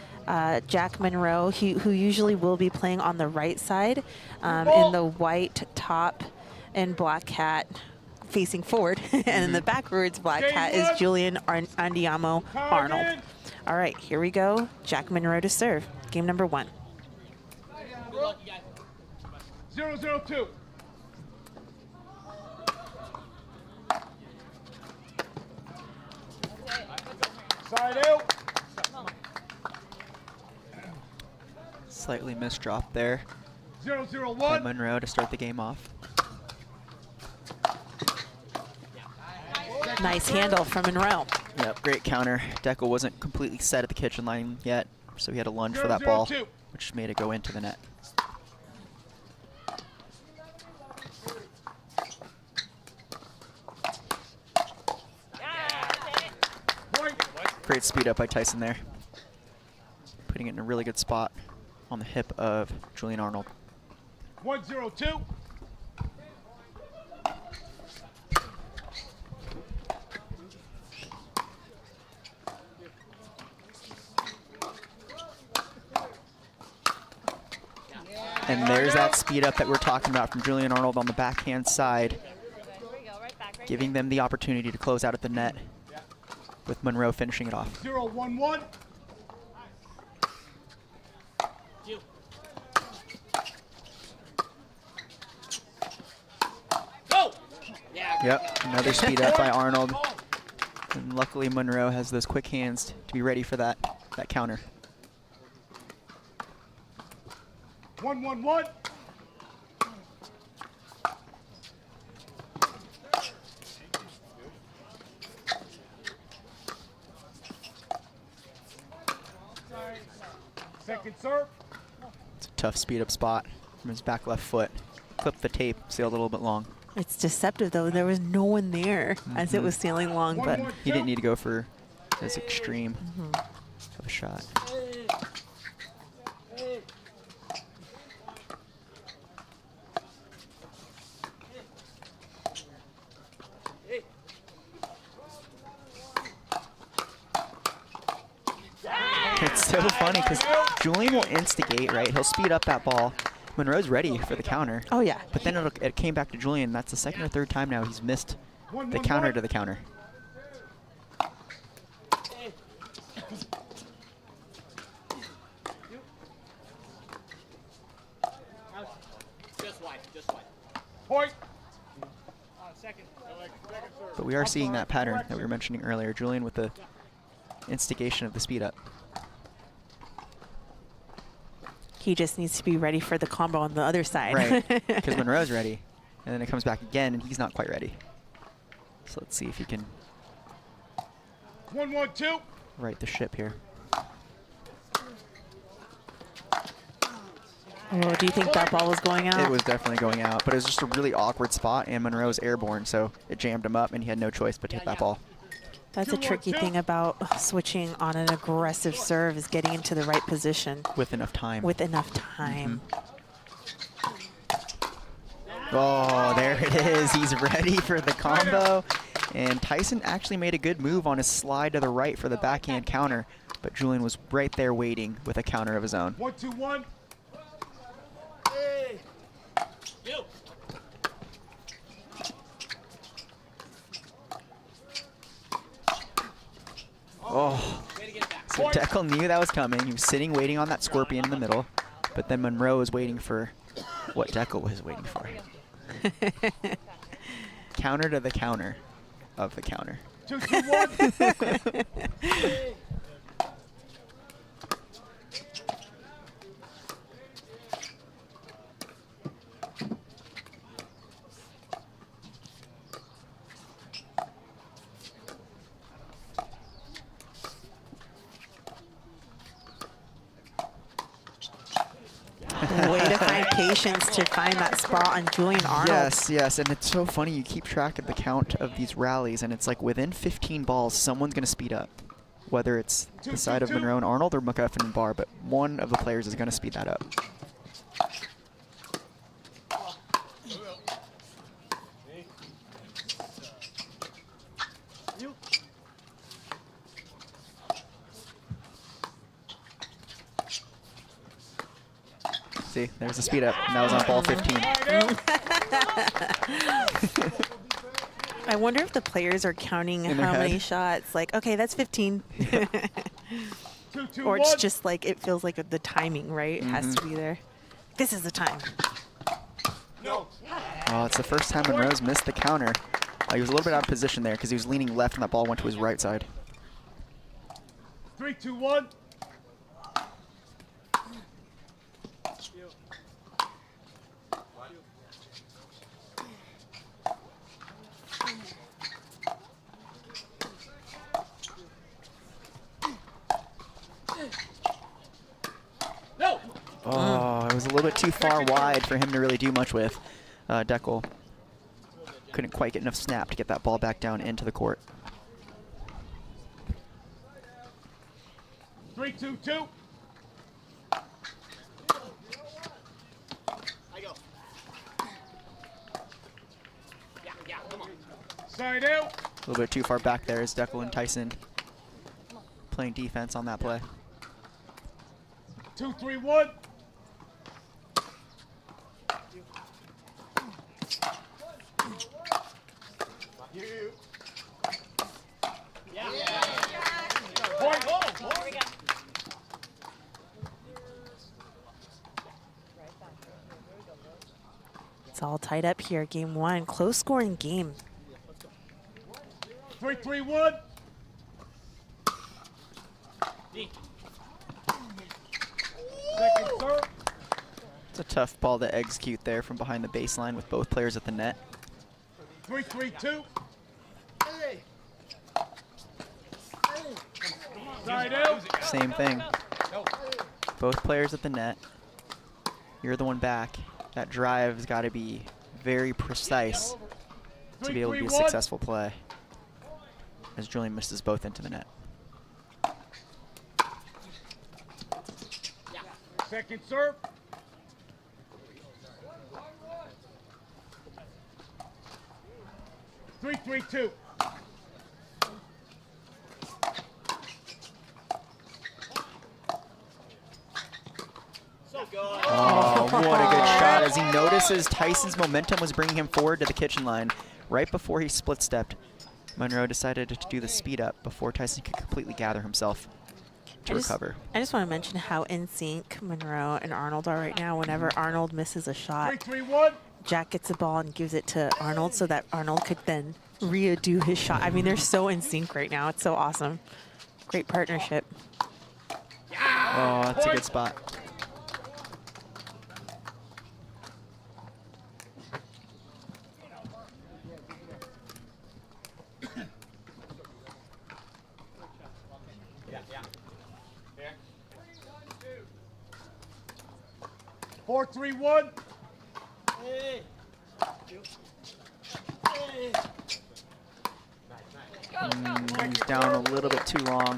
Jack Monroe, who usually will be playing on the right side in the white top and black hat facing forward. And in the backwards black hat is Julian Andiamo Arnold. All right, here we go. Jack Monroe to serve. Game number 1. 0-0-2. Side out. Slightly missed drop there. 0-0-1. By Monroe to start the game off. Nice handle from Monroe. Yep, great counter. Deckel wasn't completely set at the kitchen line yet, so he had a lunge for that ball, which made it go into the net. Great speed up by Tyson there. Putting it in a really good spot on the hip of Julian Arnold. 1-0-2. And there's that speed up that we're talking about from Julian Arnold on the backhand side, giving them the opportunity to close out at the net, with Monroe finishing it off. 0-1-1. Yep, another speed up by Arnold. And luckily Monroe has those quick hands to be ready for that counter. 1-1-1. Second serve. It's a tough speed up spot from his back left foot. Clip the tape, sailed a little bit long. It's deceptive though. There was no one there as it was sailing long, but he didn't need to go for as extreme of a shot. It's so funny because Julian will instigate, right? He'll speed up that ball. Monroe's ready for the counter. Oh, yeah. But then it came back to Julian. That's the second or third time now he's missed the counter to the counter. Point. But we are seeing that pattern that we were mentioning earlier. Julian with the instigation of the speed up. he just needs to be ready for the combo on the other side. Right, because Monroe's ready, and then it comes back again, and he's not quite ready. So let's see if he can 1-1-2. right the ship here. Oh, do you think that ball was going out? It was definitely going out, but it was just a really awkward spot, and Monroe's airborne, so it jammed him up, and he had no choice but to hit that ball. That's a tricky thing about switching on an aggressive serve, is getting into the right position. With enough time. With enough time. Oh, there it is. He's ready for the combo. And Tyson actually made a good move on his slide to the right for the backhand counter, but Julian was right there waiting with a counter of his own. 1-2-1. Hey. You. Oh, so Deckel knew that was coming. He was sitting waiting on that scorpion in the middle, but then Monroe was waiting for what Deckel was waiting for. Counter to the counter of the counter. 2-2-1. Way to find patience to find that spot on Julian Arnold. Yes, yes, and it's so funny. You keep track of the count of these rallies, and it's like within 15 balls, someone's going to speed up. Whether it's the side of Monroe and Arnold or McGuffin and Barr, but one of the players is going to speed that up. See, there's the speed up, and that was on ball 15. I wonder if the players are counting how many shots. Like, okay, that's 15. Or it's just like, it feels like the timing, right? It has to be there. This is the time. No. Oh, it's the first time Monroe's missed the counter. He was a little bit out of position there because he was leaning left and that ball went to his right side. 3-2-1. Oh, it was a little bit too far wide for him to really do much with. Deckel couldn't quite get enough snap to get that ball back down into the court. 3-2-2. Side out. A little bit too far back there is Deckel and Tyson playing defense on that play. 2-3-1. It's all tied up here, game one. Close scoring game. 3-3-1. Second serve. It's a tough ball to execute there from behind the baseline with both players at the net. 3-3-2. Side out. Same thing. Both players at the net. You're the one back. That drive has got to be very precise to be able to be a successful play, as Julian misses both into the net. Second serve. Three, 3-2. Oh, what a good shot as he notices Tyson's momentum was bringing him forward to the kitchen line. Right before he split-stepped, Monroe decided to do the speed up before Tyson could completely gather himself to recover. I just want to mention how in sync Monroe and Arnold are right now. Whenever Arnold misses a shot, 3-3-1. Jack gets the ball and gives it to Arnold so that Arnold could then redo his shot. I mean, they're so in sync right now. It's so awesome. Great partnership. Oh, that's a good spot. Four, 3-1. He's down a little bit too long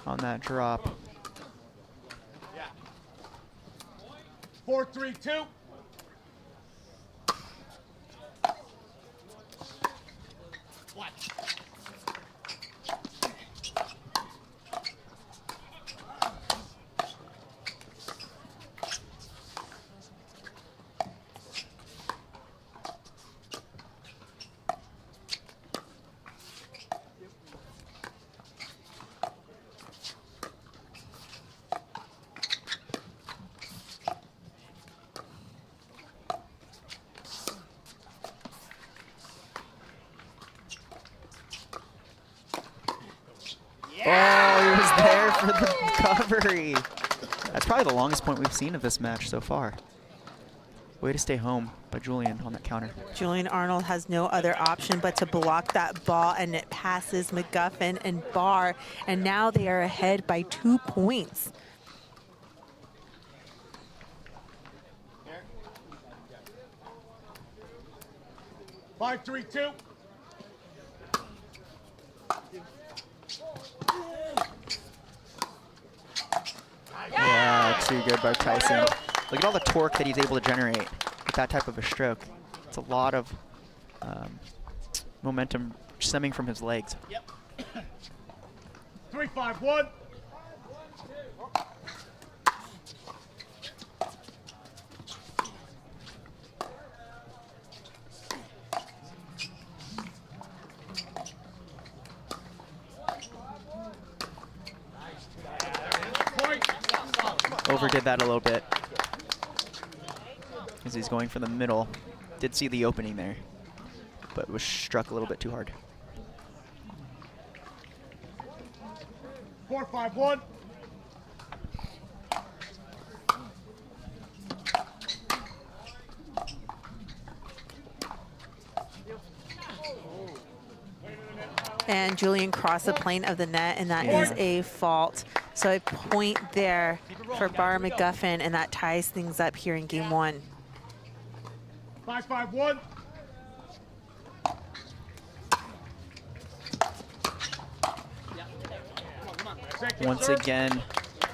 on that drop. 4-3-2. Oh, he was there for the recovery. That's probably the longest point we've seen of this match so far. Way to stay home by Julian on that counter. Julian Arnold has no other option but to block that ball, and it passes McGuffin and Barr, and now they are ahead by 2 points. Five, 3-2. Yeah, too good by Tyson. Look at all the torque that he's able to generate with that type of a stroke. It's a lot of momentum stemming from his legs. 3-5-1. Overdid that a little bit as he's going for the middle. Did see the opening there, but was struck a little bit too hard. 4-5-1. And Julian crossed the plane of the net, and that is a fault. So a point there for Barr McGuffin, and that ties things up here in game one. 5-5-1. Once again,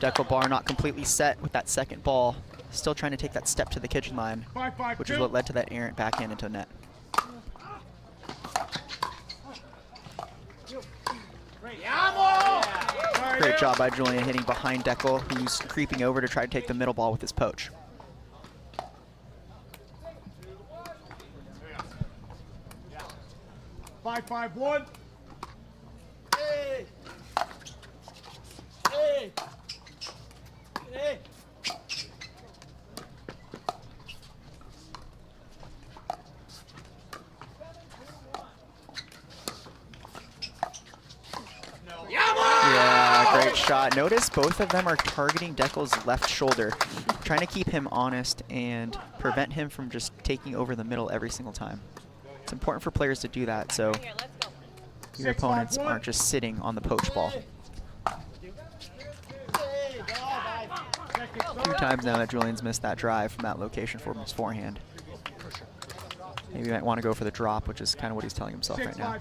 Deco Barr not completely set with that second ball. Still trying to take that step to the kitchen line, which is what led to that errant backhand into net. Great job by Julian hitting behind Deckel, who's creeping over to try to take the middle ball with his poach. Five, 5-1. Hey! Hey! Hey! Yeah, great good shot. Notice both of them are targeting Deckel's left shoulder, trying to keep him honest and prevent him from just taking over the middle every single time. It's important for players to do that so your opponents aren't just sitting on the poach ball. A few times now that Julian's missed that drive from that location from his forehand. Maybe you might want to go for the drop, which is kind of what he's telling himself right now.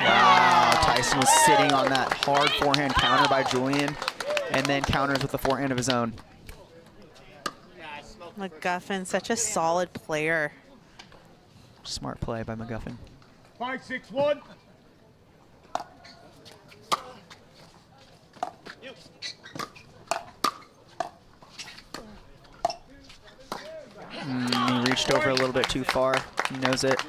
Wow, Tyson was sitting on that hard forehand counter by Julian, and then counters with the forehand of his own. McGuffin, such a solid player. Smart play by McGuffin. 5-6-1. He reached over a little bit too far. He knows it.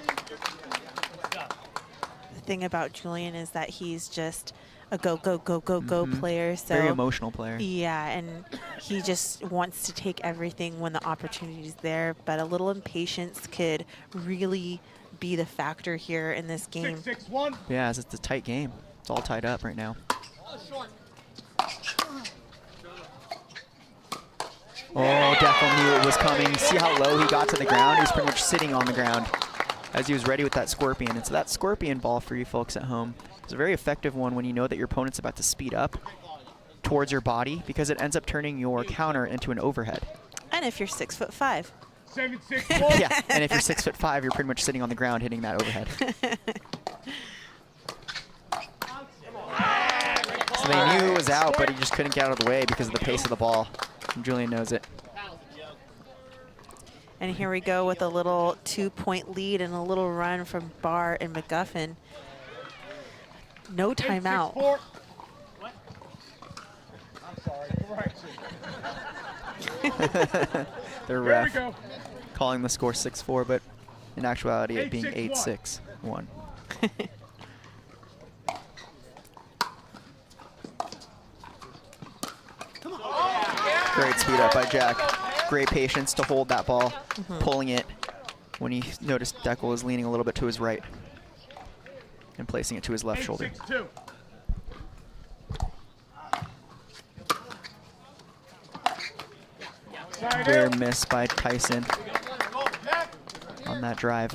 The thing about Julian is that he's just a go player. So very emotional player. Yeah, and he just wants to take everything when the opportunity is there. But a little impatience could really be the factor here in this game. 6-6-1. Yeah, it's a tight game. It's all tied up right now. Oh, Deckel knew it was coming. See how low he got to the ground? He was pretty much sitting on the ground as he was ready with that scorpion. And so that scorpion ball for you folks at home is a very effective one when you know that your opponent's about to speed up towards your body, because it ends up turning your counter into an overhead. And if you're 6'5". 7-6-1. Yeah, and if you're 6'5", you're pretty much sitting on the ground hitting that overhead. So they knew it was out, but he just couldn't get out of the way because of the pace of the ball. And Julian knows it. And here we go with a little 2-point lead and a little run from Barr and McGuffin. No timeout. The ref calling the score 6-4, but in actuality it being 8-6-1. Great speed up by Jack. Great patience to hold that ball, pulling it when he noticed Deckel was leaning a little bit to his right and placing it to his left shoulder. Rare miss by Tyson on that drive.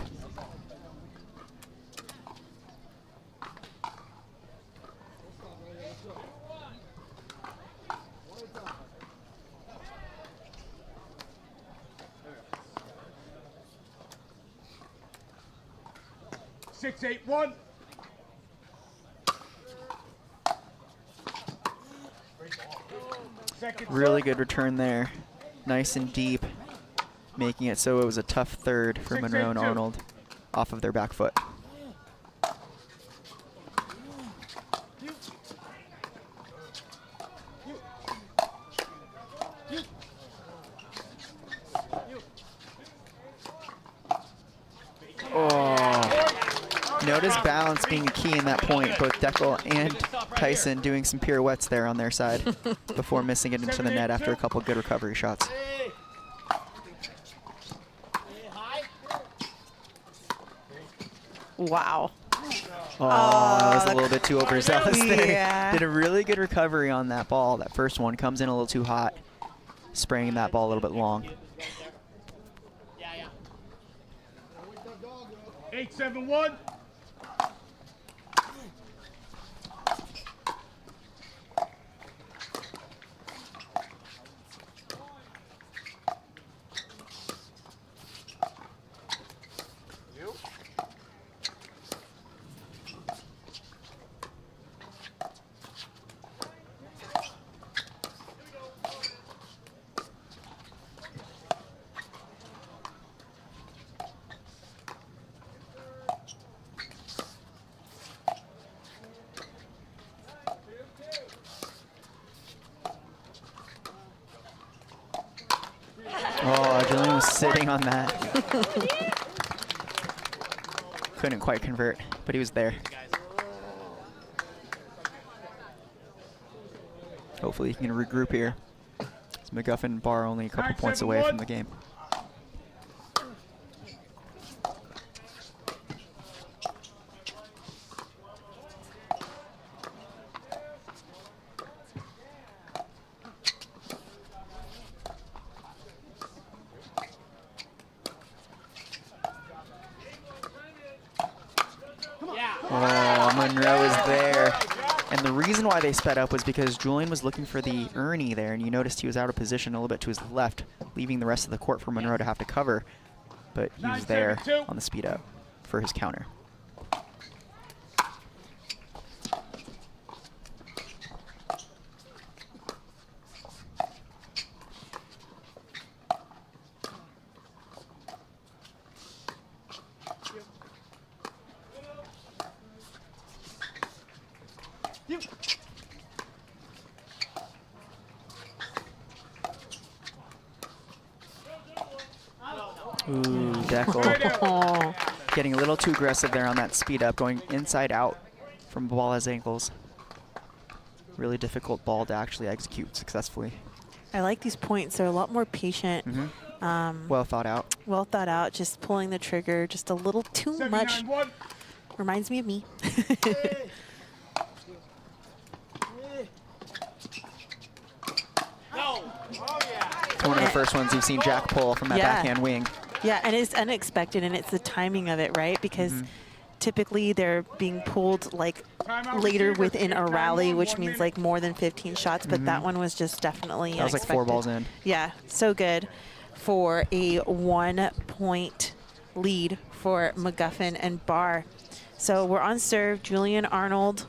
Six, 8-1. Really good return there. Nice and deep, making it so it was a tough third for Monroe and Arnold off of their back foot. Notice balance being a key in that point. Both Deckel and Tyson doing some pirouettes there on their side before missing it into the net after a couple good recovery shots. Wow. Oh, that was a little bit too overzealous there. Did a really good recovery on that ball. That first one comes in a little too hot, spraying that ball a little bit long. 8-7-1. Oh, Julian was sitting on that. Couldn't quite convert, but he was there. Hopefully he can regroup here. So McGuffin and Barr only a couple points away from the game. Oh, Monroe is there. And the reason why they sped up was because Julian was looking for the Ernie there, and you noticed he was out of position a little bit to his left, leaving the rest of the court for Monroe to have to cover. But he was there on the speed up for his counter. Ooh, Dekel. Getting a little too aggressive there on that speed up, going inside out from ball has ankles. Really difficult ball to actually execute successfully. I like these points. They're a lot more patient. Well thought out. Well thought out. Just pulling the trigger just a little too much. Reminds me of me. It's one of the first ones you've seen Jack pull from that backhand wing. Yeah, and it's unexpected, and it's the timing of it, right? Because typically they're being pulled like later within a rally, which means like more than 15 shots, but that one was just definitely That was like 4 balls in. Yeah, so good for a 1-point lead for McGuffin and Barr. So we're on serve, Julian Arnold,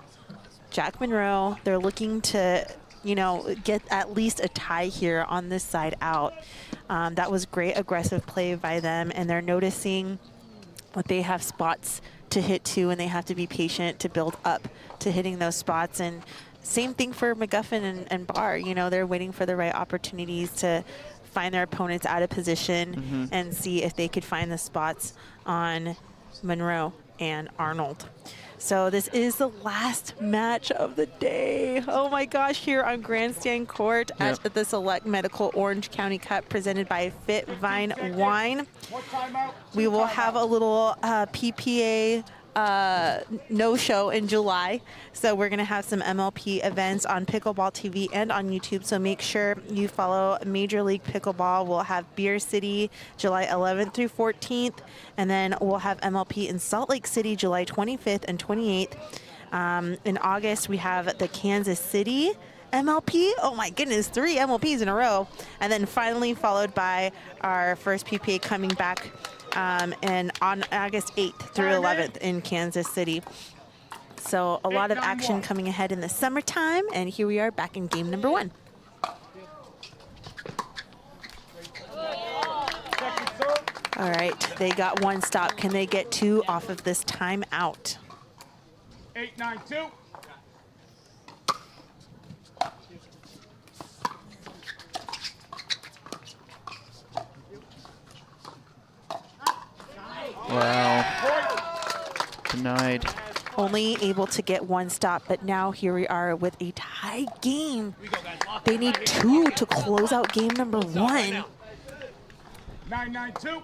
Jack Monroe. They're looking to, you know, get at least a tie here on this side out. That was great aggressive play by them, and they're noticing that they have spots to hit to, and they have to be patient to build up to hitting those spots. And same thing for McGuffin and Barr. You know, they're waiting for the right opportunities to find their opponents out of position and see if they could find the spots on Monroe and Arnold. So this is the last match of the day. Oh my gosh, here on Grandstand Court at the Select Medical Orange County Cup presented by FitVine Wine. We will have a little PPA no-show in July. So we're going to have some MLP events on Pickleball TV and on YouTube. So make sure you follow Major League Pickleball. We'll have Beer City July 11th through 14th. And then we'll have MLP in Salt Lake City July 25th and 28th. In August, we have the Kansas City MLP. Oh my goodness, 3 MLPs in a row. And then finally followed by our first PPA coming back and on August 8th through 11th in Kansas City. So a lot of action coming ahead in the summertime, and here we are back in game number 1. All right, they got 1 stop. Can they get 2 off of this timeout? 8-9-2. Wow. Denied. Only able to get 1 stop, but now here we are with a tie game. They need 2 to close out game number 1. 9-9-2.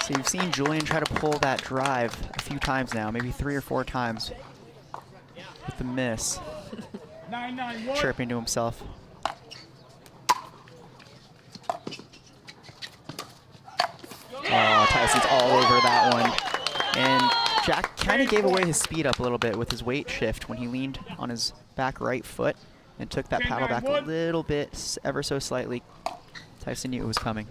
So you've seen Julian try to pull that drive a few times now, maybe 3 or 4 times with the miss. 9-9-1. Chirping to himself. Oh, Tyson's all over that one. And Jack kind of gave away his speed up a little bit with his weight shift when he leaned on his back right foot and took that paddle back a little bit, ever so slightly. Tyson knew it was coming.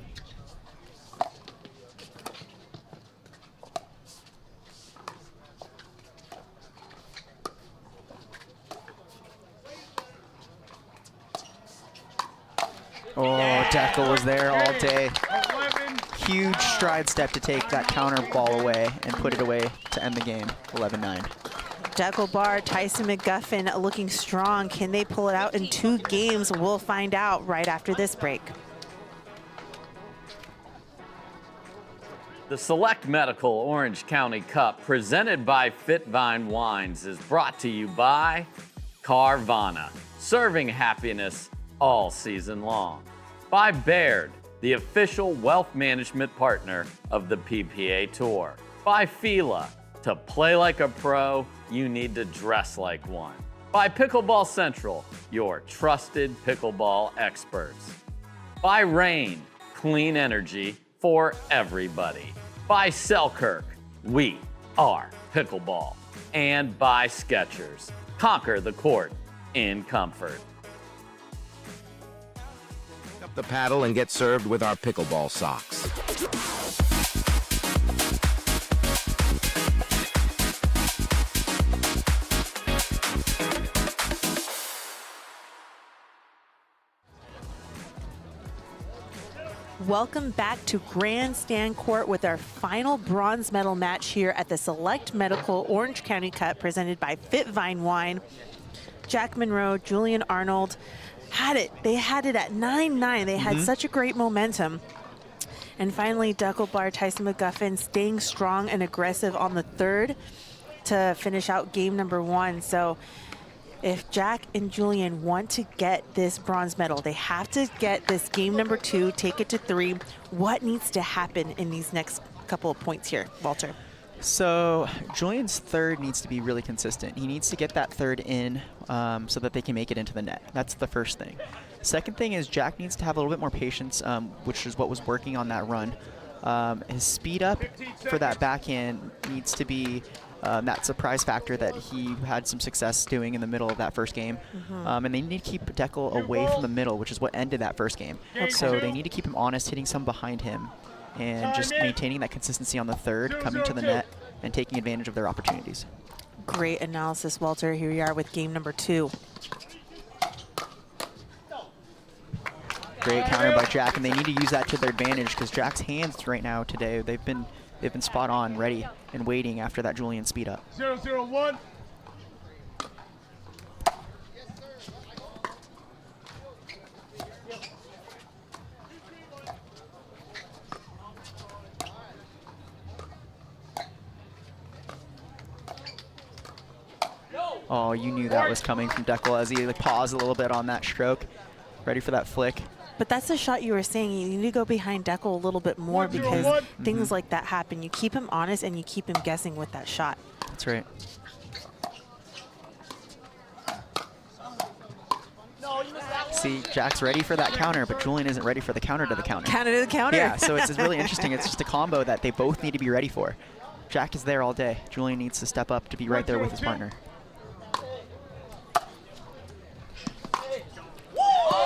Oh, Dekel was there all day. Huge stride step to take that counter ball away and put it away to end the game, 11-9. Dekel, Barr, Tyson McGuffin looking strong. Can they pull it out in 2 games? We'll find out right after this break. The Select Medical Orange County Cup, presented by FitVine Wines, is brought to you by Carvana, serving happiness all season long. By Baird, the official wealth management partner of the PPA Tour. By Fila, to play like a pro, you need to dress like one. By Pickleball Central, your trusted pickleball experts. By Rain, clean energy for everybody. By Selkirk, we are pickleball. And by Skechers, conquer the court in comfort. Up the paddle and get served with our pickleball socks. Welcome back to Grandstand Court with our final bronze medal match here at the Select Medical Orange County Cup presented by FitVine Wine. Jack Monroe, Julian Arnold had it. They had it at 9-9. They had such a great momentum. And finally, Ducklebar, Tyson McGuffin staying strong and aggressive on the third to finish out game number 1. So if Jack and Julian want to get this bronze medal, they have to get this game number 2, take it to 3. What needs to happen in these next couple of points here, Walter? So Julian's third needs to be really consistent. He needs to get that third in so that they can make it into the net. That's the first thing. Second thing is Jack needs to have a little bit more patience, which is what was working on that run. His speed up for that backhand needs to be that surprise factor that he had some success doing in the middle of that first game. And they need to keep Deckel away from the middle, which is what ended that first game. So they need to keep him honest, hitting some behind him, and just maintaining that consistency on the third, coming to the net, and taking advantage of their opportunities. Great analysis, Walter. Here we are with game number 2. Great counter by Jack, and they need to use that to their advantage because Jack's hands right now today, they've been spot on, ready, and waiting after that Julian speed up. 0-0-1. Oh, you knew that was coming from Deckel as he paused a little bit on that stroke, ready for that flick. But that's the shot you were saying. You need to go behind Deckel a little bit more because things like that happen. You keep him honest and you keep him guessing with that shot. That's right. See, Jack's ready for that counter, but Julian isn't ready for the counter to the counter. Counter to the counter. Yeah, so it's really interesting. It's just a combo that they both need to be ready for. Jack is there all day. Julian needs to step up to be right there with his partner.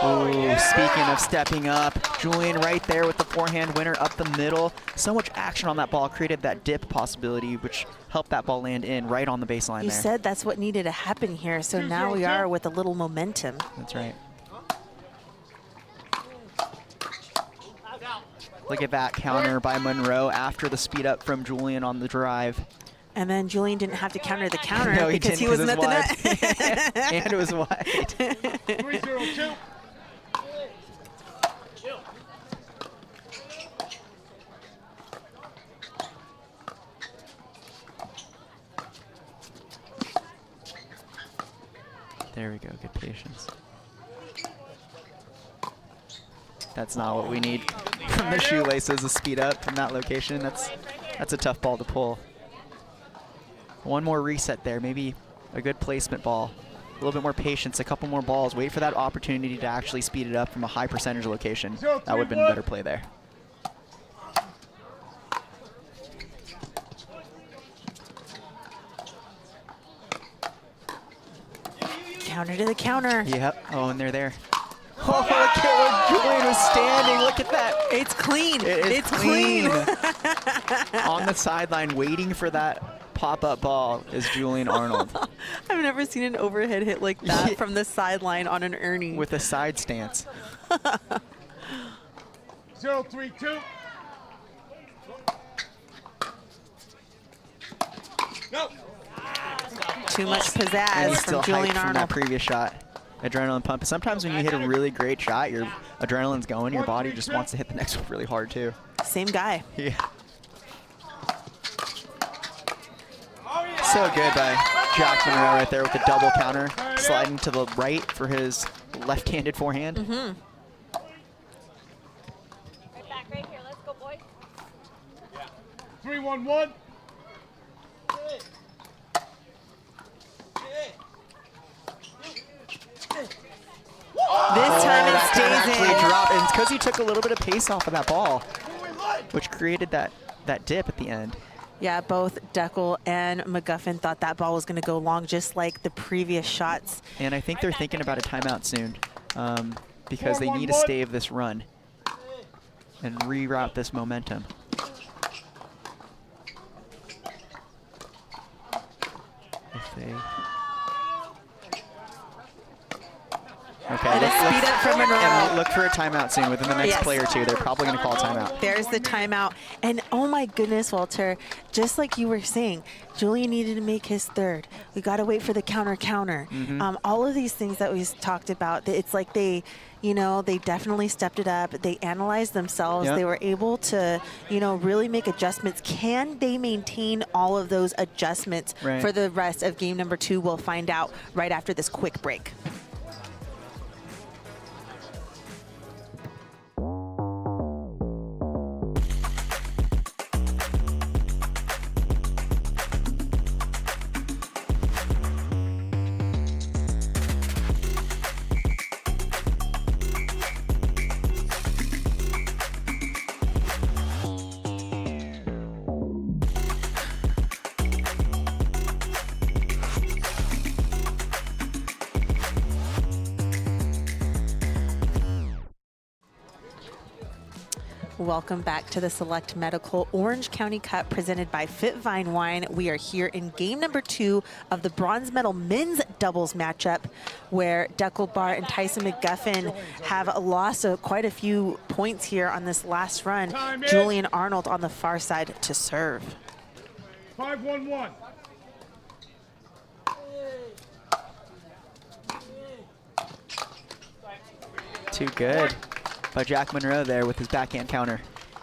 Ooh, speaking of stepping up, Julian right there with the forehand winner up the middle. So much action on that ball, created that dip possibility, which helped that ball land in right on the baseline You there. said that's what needed to happen here, so now we are with a little momentum. That's right. Look at that counter by Monroe after the speed up from Julian on the drive. And then Julian didn't have to counter the counter No, because he wasn't at the net. And it was wide. 3-0-2. There we go, good patience. That's not what we need from the shoelaces, the speed up from that location. That's a tough ball to pull. One more reset there, maybe a good placement ball. A little bit more patience, a couple more balls. Wait for that opportunity to actually speed it up from a high percentage location. That would have been a better play there. Counter to the counter. Yep. Oh, and they're there. Oh, look at where Julian was standing. Look at that. It's clean. It's clean. On the sideline, waiting for that pop-up ball is Julian Arnold. I've never seen an overhead hit like that from the sideline on an Ernie. With a side stance. 0-3-2. No. Too much And pizzazz he's still from Julian hyped from Arnold. that previous shot. Adrenaline pump. Sometimes when you hit a really great shot, your adrenaline's going, your body just wants to hit the next one really hard too. Same guy. Yeah. So good by Jack Monroe right there with the double counter, sliding to the right for his left-handed forehand. Mm-hmm. Right back, right here. Let's go, boys. 3-1-1. This time it stays actually in. dropped, and it's because he took a little bit of pace off of that ball, which created that dip at the end. Yeah, both Deckel and McGuffin thought that ball was going to go long, just like the previous shots. And I think they're thinking about a timeout soon because they need to stave this run and reroute this momentum. If they... Okay, speed up from Monroe. And look for a timeout soon within the next Yes. play or two. They're probably going to call a timeout. There's the timeout. And oh my goodness, Walter, just like you were saying, Julian needed to make his third. We got to wait for the counter. Mm-hmm. All of these things that we talked about, it's like they definitely stepped it up. They analyzed themselves. Yep. They were able to, really make adjustments. Can they maintain all of those adjustments Right. for the rest of game number 2? We'll find out right after this quick break. Welcome back to the Select Medical Orange County Cup presented by FitVine Wine. We are here in game number 2 of the bronze medal men's doubles matchup where Deckel Bar and Tyson McGuffin have lost quite a few points here on this last run. Julian Arnold on the far side to serve. 5-1-1. Too good by Jack Monroe there with his backhand counter.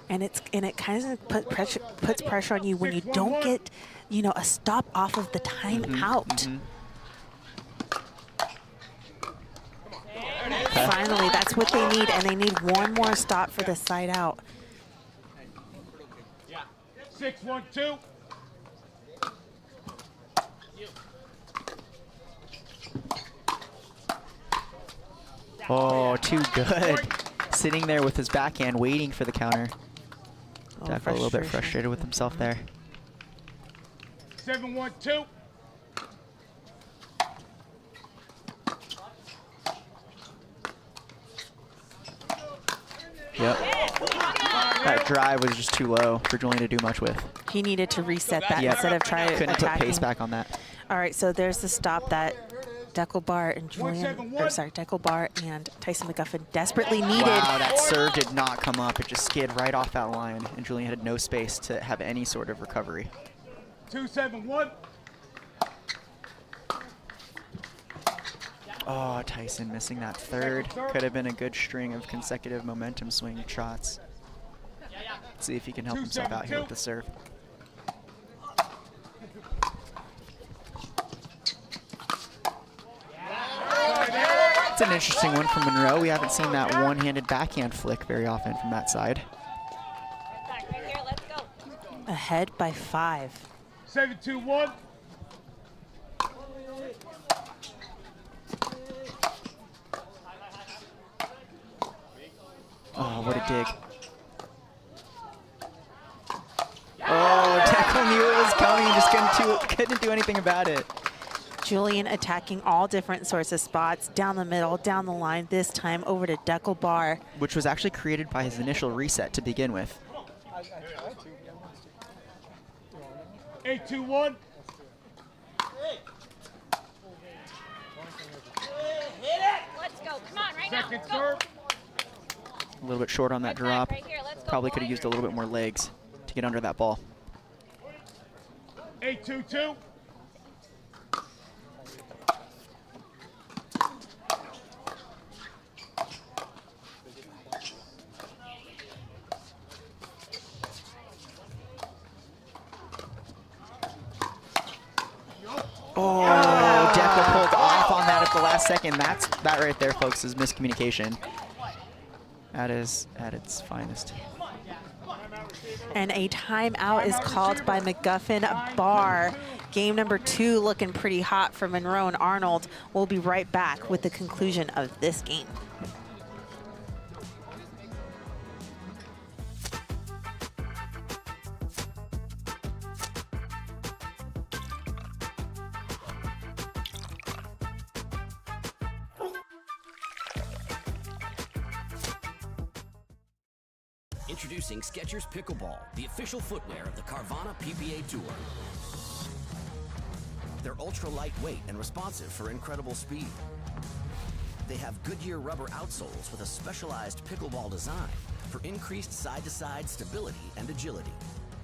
And it kind of puts pressure on you when you don't get, a stop off of the timeout. Finally, that's what they need, and they need one more stop for the side out. 6-1-2. Oh, too good. Sitting there with his backhand, waiting for the counter. Definitely a little bit frustrated with himself there. 7-1-2. Yep. That drive was just too low for Julian to do much with. He needed to reset that Yep. instead of trying to Couldn't attacking. put pace back on that. All right, so there's the stop that Deckel Bar and Deckel Bar and Tyson McGuffin desperately needed. Wow, that serve did not come up. It just skid right off that line, and Julian had no space to have any sort of recovery. 2-7-1. Oh, Tyson missing that third. Could have been a good string of consecutive momentum swing shots. Let's see if he can help himself out here with the serve. It's an interesting one from Monroe. We haven't seen that one-handed backhand flick very often from that side. Ahead by 5. 7-2-1. Oh, what a dig. Oh, Deckel knew it was coming, just couldn't do anything about it. Julian attacking all different sorts of spots, down the middle, down the line, this time over to Deckel Bar. Which was actually created by his initial reset to begin with. 8-2-1. Let's go. Come on, right Second now. serve. A little bit short on that drop. Right here. Let's go. Probably could have used a little bit more legs to get under that ball. 8-2-2. Oh, Dekel pulled off on that at the last second. That right there, folks, is miscommunication at its finest. And a timeout is called by McGuffin Bar. Game number 2 looking pretty hot for Monroe and Arnold. We'll be right back with the conclusion of this game. Introducing Skechers Pickleball, the official footwear of the Carvana PPA Tour. They're ultra lightweight and responsive for incredible speed. They have Goodyear rubber outsoles with a specialized pickleball design for increased side-to-side stability and agility.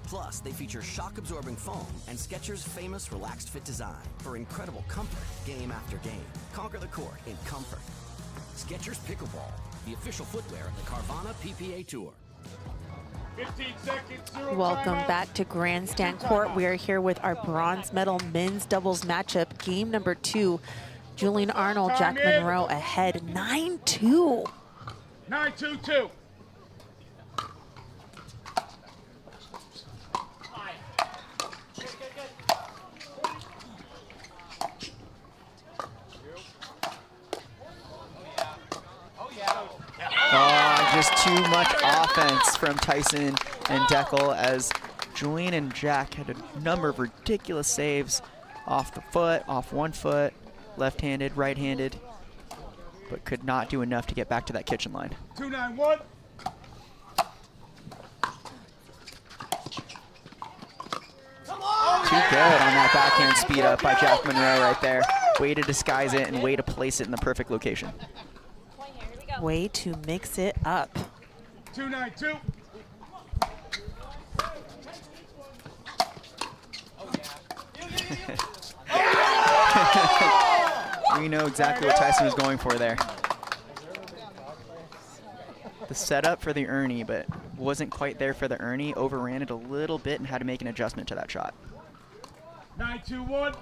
Plus, they feature shock-absorbing foam and Skechers' famous relaxed fit design for incredible comfort game after game. Conquer the court in comfort. Skechers Pickleball, the official footwear of the Carvana PPA Tour. 15 seconds, Welcome back to Grandstand Court. We are here with our bronze medal men's doubles matchup. Game number 2, Julian Arnold, Jack Monroe ahead 9-2. 9-2-2. Just too much offense from Tyson and Dekel as Julian and Jack had a number of ridiculous saves off the foot, off one foot, left-handed, right-handed, but could not do enough to get back to that kitchen line. 2-9-1. Too good on that backhand speed up by Jack Monroe right there. Way to disguise it and way to place it in the perfect location. Way to mix it up. 2-9-2. We know exactly what Tyson was going for there. The setup for the Ernie, but wasn't quite there for the Ernie. Overran it a little bit and had to make an adjustment to that shot. 9-2-1.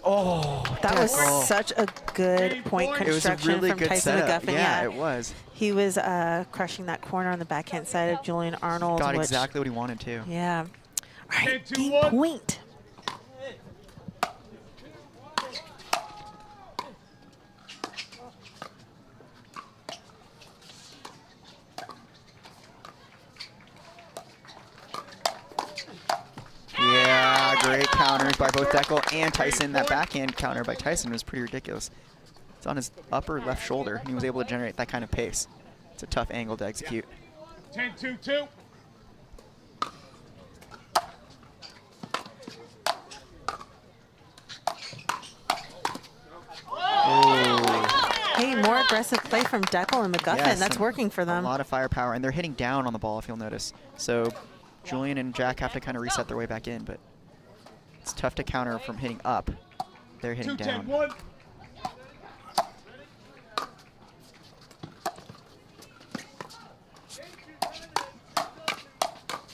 Oh, that was such a good point construction really from good Tyson setup. McGuffin. Yeah, it was. He was crushing that corner on the backhand side of Julian Arnold. Got exactly what he wanted to. Yeah. All right, game point. Yeah, great counters by both Dekel and Tyson. That backhand counter by Tyson was pretty ridiculous. It's on his upper left shoulder, and he was able to generate that kind of pace. It's a tough angle to execute. 10-2-2. Hey, more aggressive play from Dekel and McGuffin. Yes, that's working for them. A lot of firepower, and they're hitting down on the ball, if you'll notice. So Julian and Jack have to kind of reset their way back in, but it's tough to counter from hitting up. They're hitting down. 2-10-1.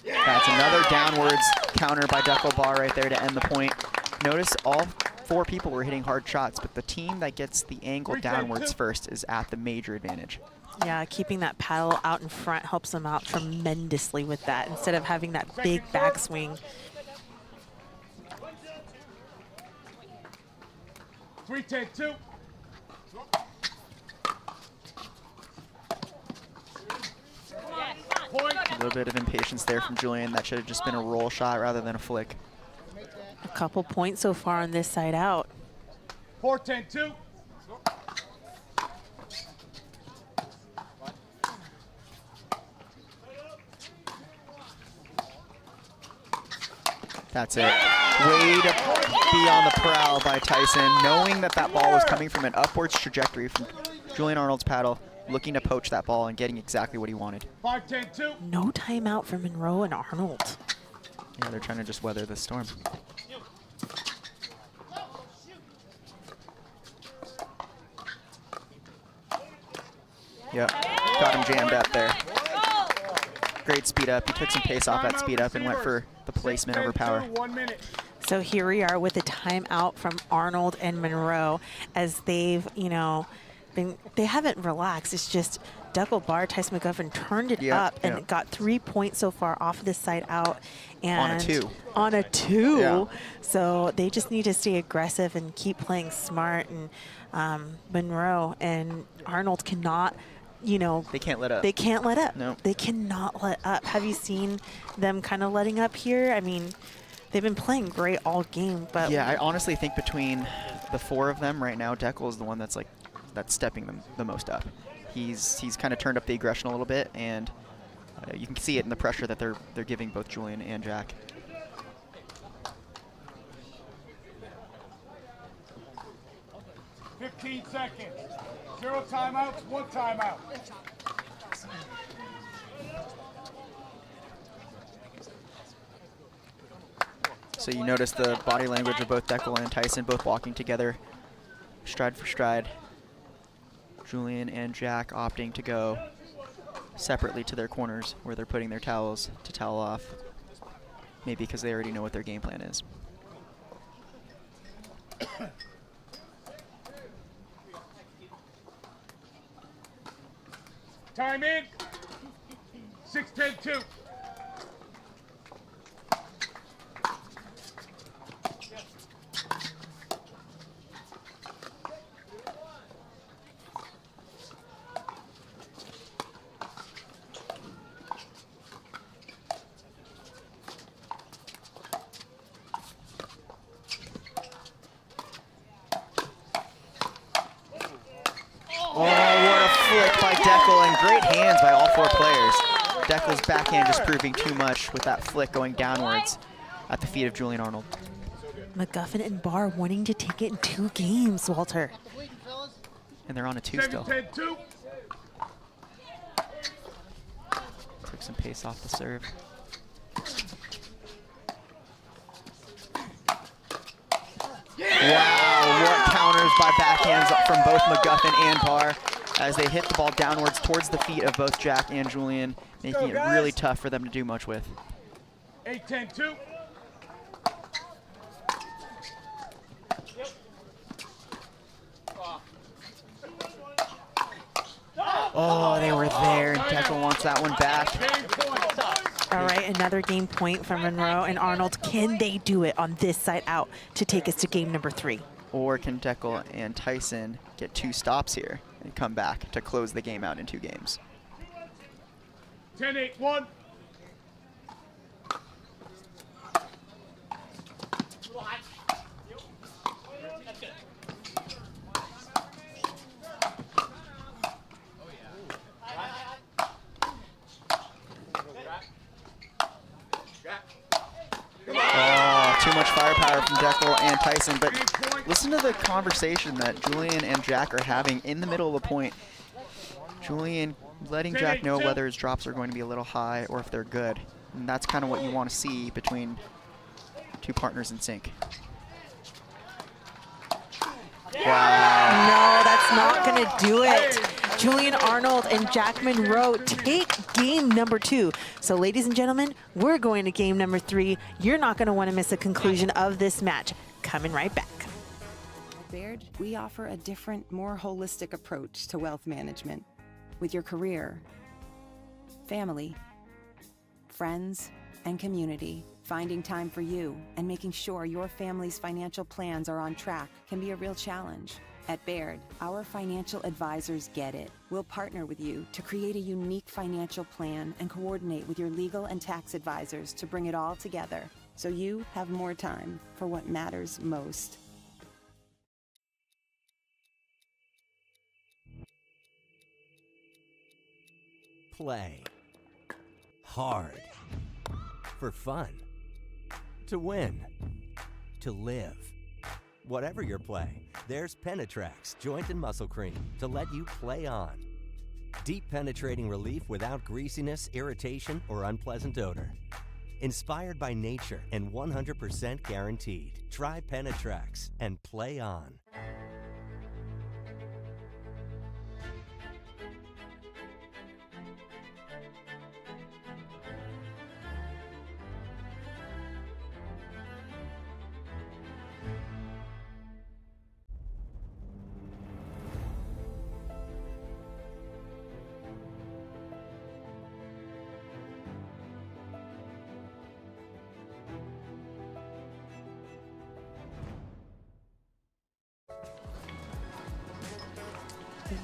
That's another downwards counter by Dekel Bar right there to end the point. Notice all 4 people were hitting hard shots, but the team that gets the angle downwards first is at the major advantage. Yeah, keeping that paddle out in front helps them out tremendously with that, instead of having that big backswing. 3-10-2. A little bit of impatience there from Julian. That should have just been a roll shot rather than a flick. A couple points so far on this side out. 4-10-2. That's it. Way to be on the prowl by Tyson, knowing that that ball was coming from an upwards trajectory from Julian Arnold's paddle, looking to poach that ball and getting exactly what he wanted. 5-10-2. No timeout for Monroe and Arnold. Yeah, they're trying to just weather the storm. Yep, got him jammed up there. Great speed up. He took some pace off that speed up and went for the placement over power. So here we are with a timeout from Arnold and Monroe as they've, they haven't relaxed. It's just Deckel Bar, Tyson McGuffin turned it up and got 3 points so far off of this side out. And on a 2. On a 2. Yeah. So they just need to stay aggressive and keep playing smart. And Monroe and Arnold cannot, they can't let up. They can't let up. No. They cannot let up. Have you seen them kind of letting up here? I mean, they've been playing great all game, but yeah, I honestly think between the 4 of them right now, Deckel is the one that's stepping them the most up. He's kind of turned up the aggression a little bit, and you can see it in the pressure that they're giving both Julian and Jack. $15 seconds. 0 timeouts, 1 timeout. So you notice the body language of both Deckel and Tyson both walking together, stride for stride. Julian and Jack opting to go separately to their corners where they're putting their towels to towel off, maybe because they already know what their game plan is. Time in. 6-10-2. And great hands by all 4 players. Deckel's backhand just proving too much with that flick going downwards at the feet of Julian Arnold. McGuffin and Barr wanting to take it in 2 games, Walter. And they're on a 2 still. 7-10-2. Took some pace off the serve. Wow, what counters by backhands from both McGuffin and Barr as they hit the ball downwards towards the feet of both Jack and Julian, making it really tough for them to do much with. 8-10-2. Oh, they were there, and Deckel wants that one back. All right, another game point from Monroe and Arnold. Can they do it on this side out to take us to game number 3? Or can Deckel and Tyson get 2 stops here and come back to close the game out in 2 games? 10-8-1. Oh, too much firepower from Deckel and Tyson, but listen to the conversation that Julian and Jack are having in the middle of the point. Julian letting Jack know whether his drops are going to be a little high or if they're good. And that's kind of what you want to see between 2 partners in sync. Wow. No, that's not going to do it. Julian Arnold and Jack Monroe take game number 2. So ladies and gentlemen, we're going to game number 3. You're not going to want to miss the conclusion of this match. Coming right back. At Baird, we offer a different, more holistic approach to wealth management. With your career, family, friends, and community, finding time for you and making sure your family's financial plans are on track can be a real challenge. At Baird, our financial advisors get it. We'll partner with you to create a unique financial plan and coordinate with your legal and tax advisors to bring it all together so you have more time for what matters most. Play hard for fun, to win, to live. Whatever your play, there's Penetrax Joint and Muscle Cream to let you play on. Deep penetrating relief without greasiness, irritation, or unpleasant odor. Inspired by nature and 100% guaranteed. Try Penetrax and play on.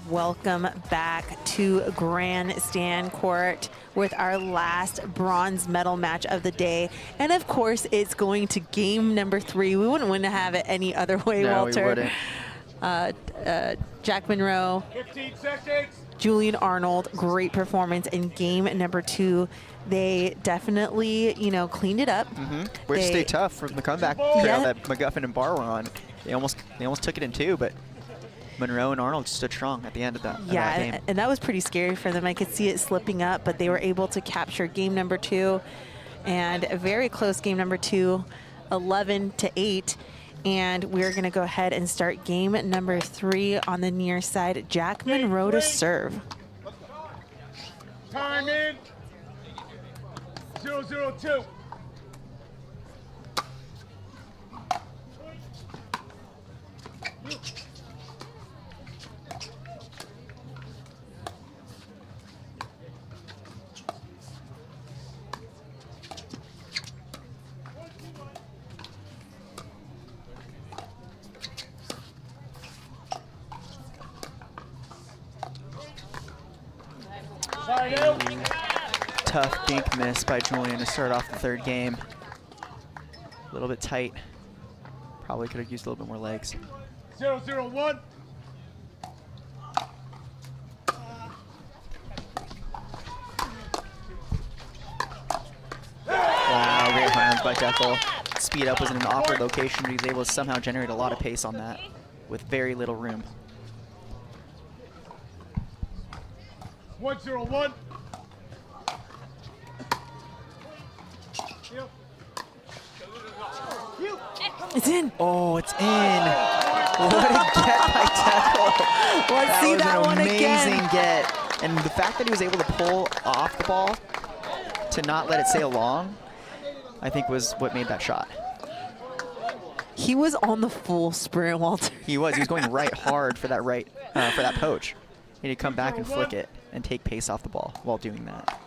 Welcome back to Grandstand Court with our last bronze medal match of the day. And of course, it's going to game number 3. We wouldn't want to have it any other way, No, Walter. we wouldn't. Jack Monroe, 15 seconds. Julian Arnold, great performance in game number 2. They definitely, you know, cleaned it up. Way to stay tough from the comeback trail that McGuffin and Barr were on. They almost took it in 2, but Monroe and Arnold stood strong at the end of that, of that game. And that was pretty scary for them. I could see it slipping up, but they were able to capture game number 2, and a very close game number 2, 11-8. And we're going to go ahead and start game number 3 on the near side. Jack Monroe to serve. Time in. 0-0-2. Tough dink miss by Julian to start off the 3rd game. A little bit tight. Probably could have used a little bit more legs. 0-0-1. Wow, great hands by Deckel. Speed up was in an awkward location, but he was able to somehow generate a lot of pace on that with very little room. 1-0-1. It's in. Oh, it's in. What a get by Deckel. Let's see that one again. That was an amazing get. And the fact that he was able to pull off the ball to not let it sail long, I think was what made that shot. He was on the full sprint, Walter. He was going right hard for that for that poach. He had to come back and flick it and take pace off the ball while doing that.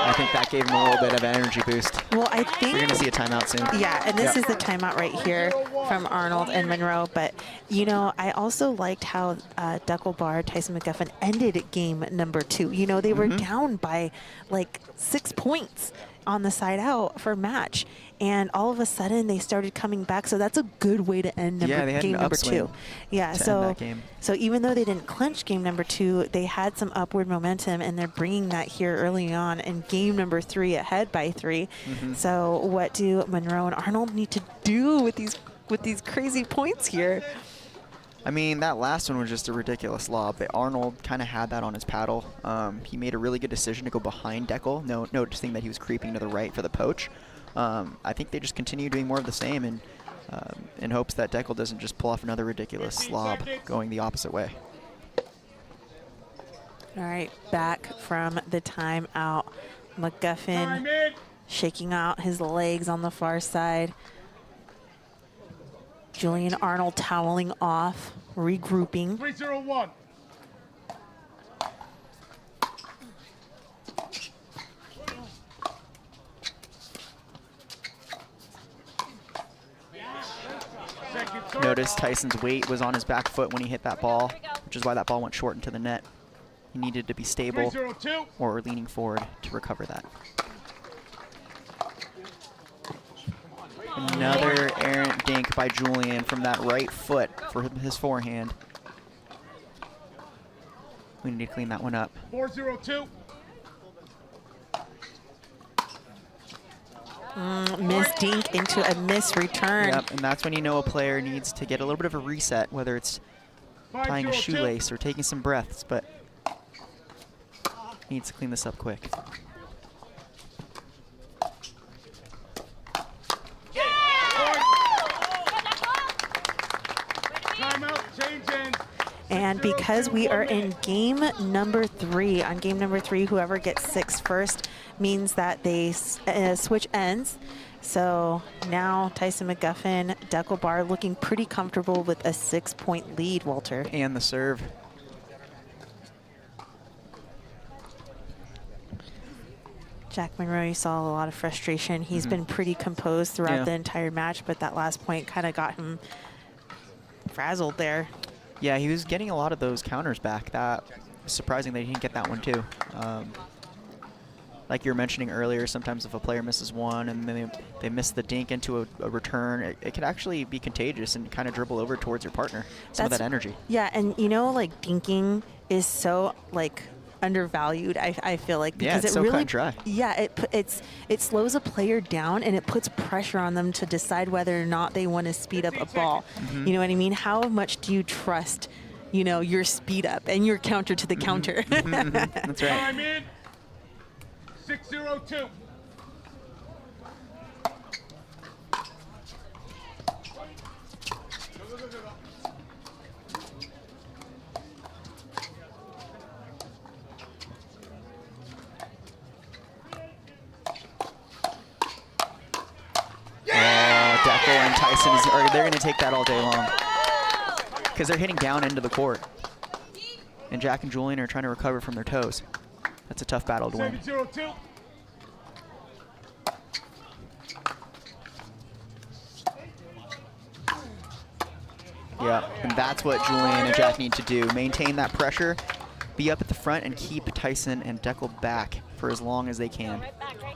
I think that gave him a little bit of an energy boost. Well, I think we're going to see a timeout soon. Yeah, and this is the timeout right here from Arnold and Monroe. But, you know, I also liked how Deckel Barr, Tyson McGuffin ended game number 2. You know, they were down by like 6 points on the side out for match. And all of a sudden they started coming back. So that's a good way to end game number 2. Yeah, so even though they didn't clinch game number 2, they had some upward momentum, and they're bringing that here early on in game number 3 ahead by 3. So what do Monroe and Arnold need to do with these crazy points here? I mean, that last one was just a ridiculous lob. But Arnold kind of had that on his paddle. He made a really good decision to go behind Deckel, noticing that he was creeping to the right for the poach. I think they just continue doing more of the same, and in hopes that Deckel doesn't just pull off another ridiculous lob going the opposite way. All right, back from the timeout. McGuffin shaking out his legs on the far side. Julian Arnold toweling off, regrouping. 3-0-1. Notice Tyson's weight was on his back foot when he hit that ball, which is why that ball went short into the net. He needed to be stable or leaning forward to recover that. Another errant dink by Julian from that right foot for his forehand. We need to clean that one up. 4-0-2. Miss dink into a miss return. Yep, and that's when you know a player needs to get a little bit of a reset, whether it's tying a shoelace or taking some breaths, but needs to clean this up quick. And because we are in game number 3, on game number 3, whoever gets 6 first means that they switch ends. So now Tyson McGuffin, Deckel Barr looking pretty comfortable with a 6-point lead, Walter. And the serve. Jack Monroe, you saw a lot of frustration. He's been pretty composed throughout the entire match, but that last point kind of got him frazzled there. Yeah, he was getting a lot of those counters back. That was surprising that he didn't get that one too. Like you were mentioning earlier, sometimes if a player misses one and then they miss the dink into a return, it can actually be contagious and kind of dribble over towards your partner. Some of that energy. Yeah, and you know, like dinking is so like undervalued. I feel like because it's it so really cut and dry. Yeah, it slows a player down and it puts pressure on them to decide whether or not they want to speed up a ball. You know what I mean? How much do you trust, you know, your speed up and your counter to the counter? That's right. Time in. 602. Dekel and Tyson, they're going to take that all day long because they're hitting down into the court. And Jack and Julian are trying to recover from their toes. That's a tough battle to win. 702. Yeah, and that's what Julian and Jack need to do. Maintain that pressure, be up at the front, and keep Tyson and Dekel back for as long as they can.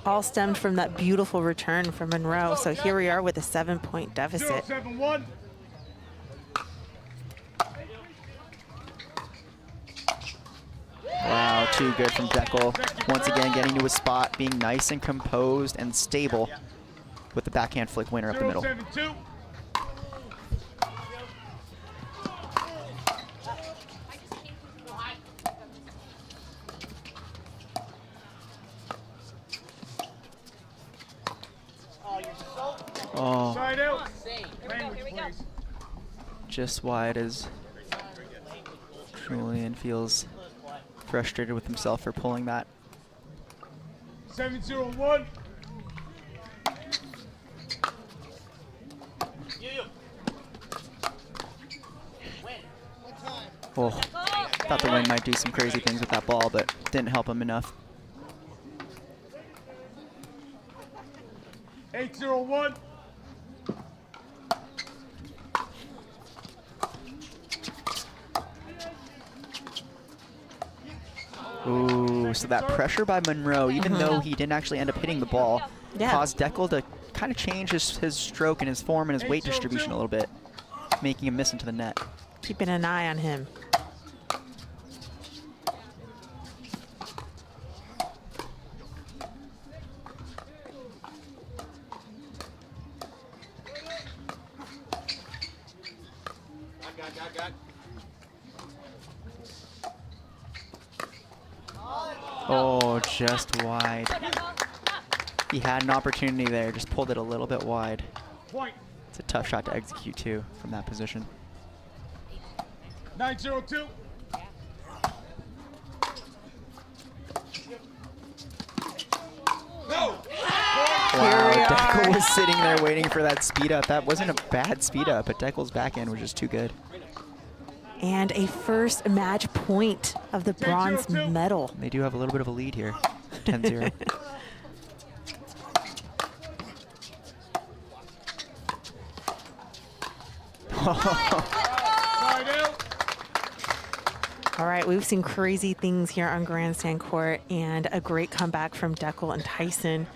All stemmed from that beautiful return from Monroe. So here we are with a 7-point deficit. 071. Wow, too good from Dekel. Once again, getting to his spot, being nice and composed and stable with the backhand flick winner up the middle. 072. Oh, Side out. Language, please. just wide as Julian feels frustrated with himself for pulling that. 701. Oh, thought the wind might do some crazy things with that ball, but didn't help him enough. 801. Ooh, so that pressure by Monroe, even though he didn't actually end up hitting the ball, caused Dekel to kind of change his stroke and his form and his weight distribution a little bit, making him miss into the net. Keeping an eye on him. Oh, just wide. He had an opportunity there, just pulled it a little bit wide. It's a tough shot to execute too from that position. 902. Wow, Dekel was sitting there waiting for that speed up. That wasn't a bad speed up, but Dekel's backhand was just too good. And a first match point of the bronze medal. They do have a little bit of a lead here, 10-0. All right, we've seen crazy things here on Grandstand Court and a great comeback from Dekel and Tyson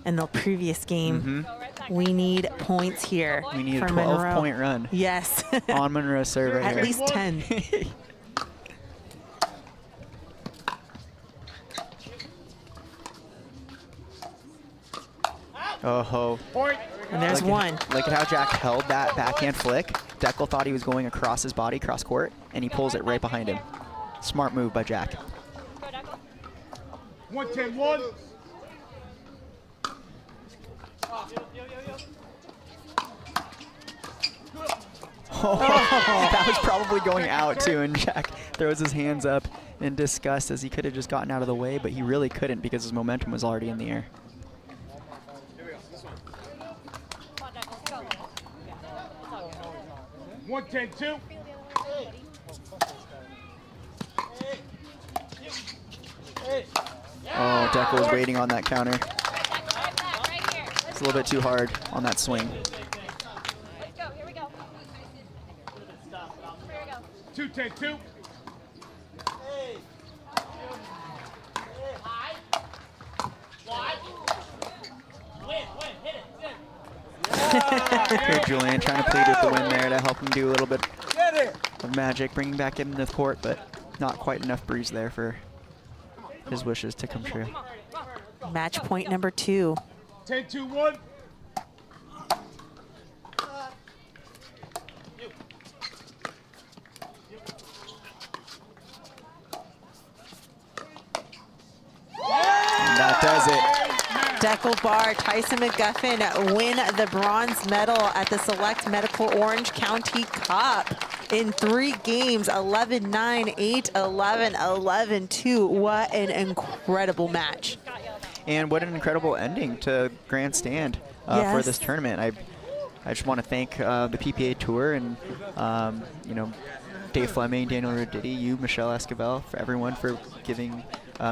in the previous game. We need points here. We need a for 12-point run. Yes. On Monroe's serve right At here. least 10. Oh, and there's one. Look at how Jack held that backhand flick. Dekel thought he was going across his body, cross court, and he pulls it right behind him. Smart move by Jack. 110-1. Oh, that was probably going out too, and Jack throws his hands up in disgust as he could have just gotten out of the way, but he really couldn't because his momentum was already in the air. One 110-2. Oh, Dekel was waiting on that counter. It's a little bit too hard on that swing. take two. Here, Julian trying to plead with the win there to help him do a little bit of magic, bringing back him into the court, but not quite enough breeze there for his wishes to come true. Match point number 2. 10-2-1. And that does it. Deckle Bar, Tyson McGuffin win the bronze medal at the Select Medical Orange County Cup in 3 games, 11-9, 8-11, 11-2. What an incredible match. And what an incredible ending to Grandstand for this tournament. I just want to thank the PPA Tour and, you know, Dave Fleming, Daniel Roditi, you, Michelle Esquivel, for everyone for giving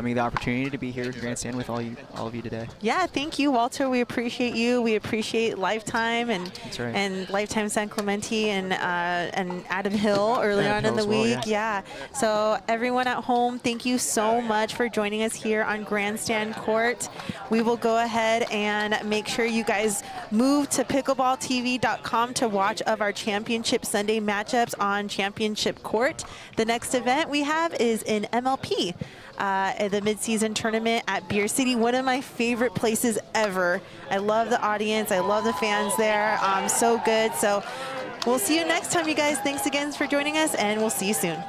me the opportunity to be here at Grandstand with all of you today. Yeah, thank you, Walter. We appreciate you. We appreciate Lifetime and and Lifetime San Clemente and Adam Hill early on in the week. Yeah. So everyone at home, thank you so much for joining us here on Grandstand Court. We will go ahead and make sure you guys move to pickleballtv.com to watch of our Championship Sunday matchups on Championship Court. The next event we have is in MLP. The mid-season tournament at Beer City, one of my favorite places ever. I love the audience. I love the fans there. So good. So we'll see you next time, you guys. Thanks again for joining us, and we'll see you soon.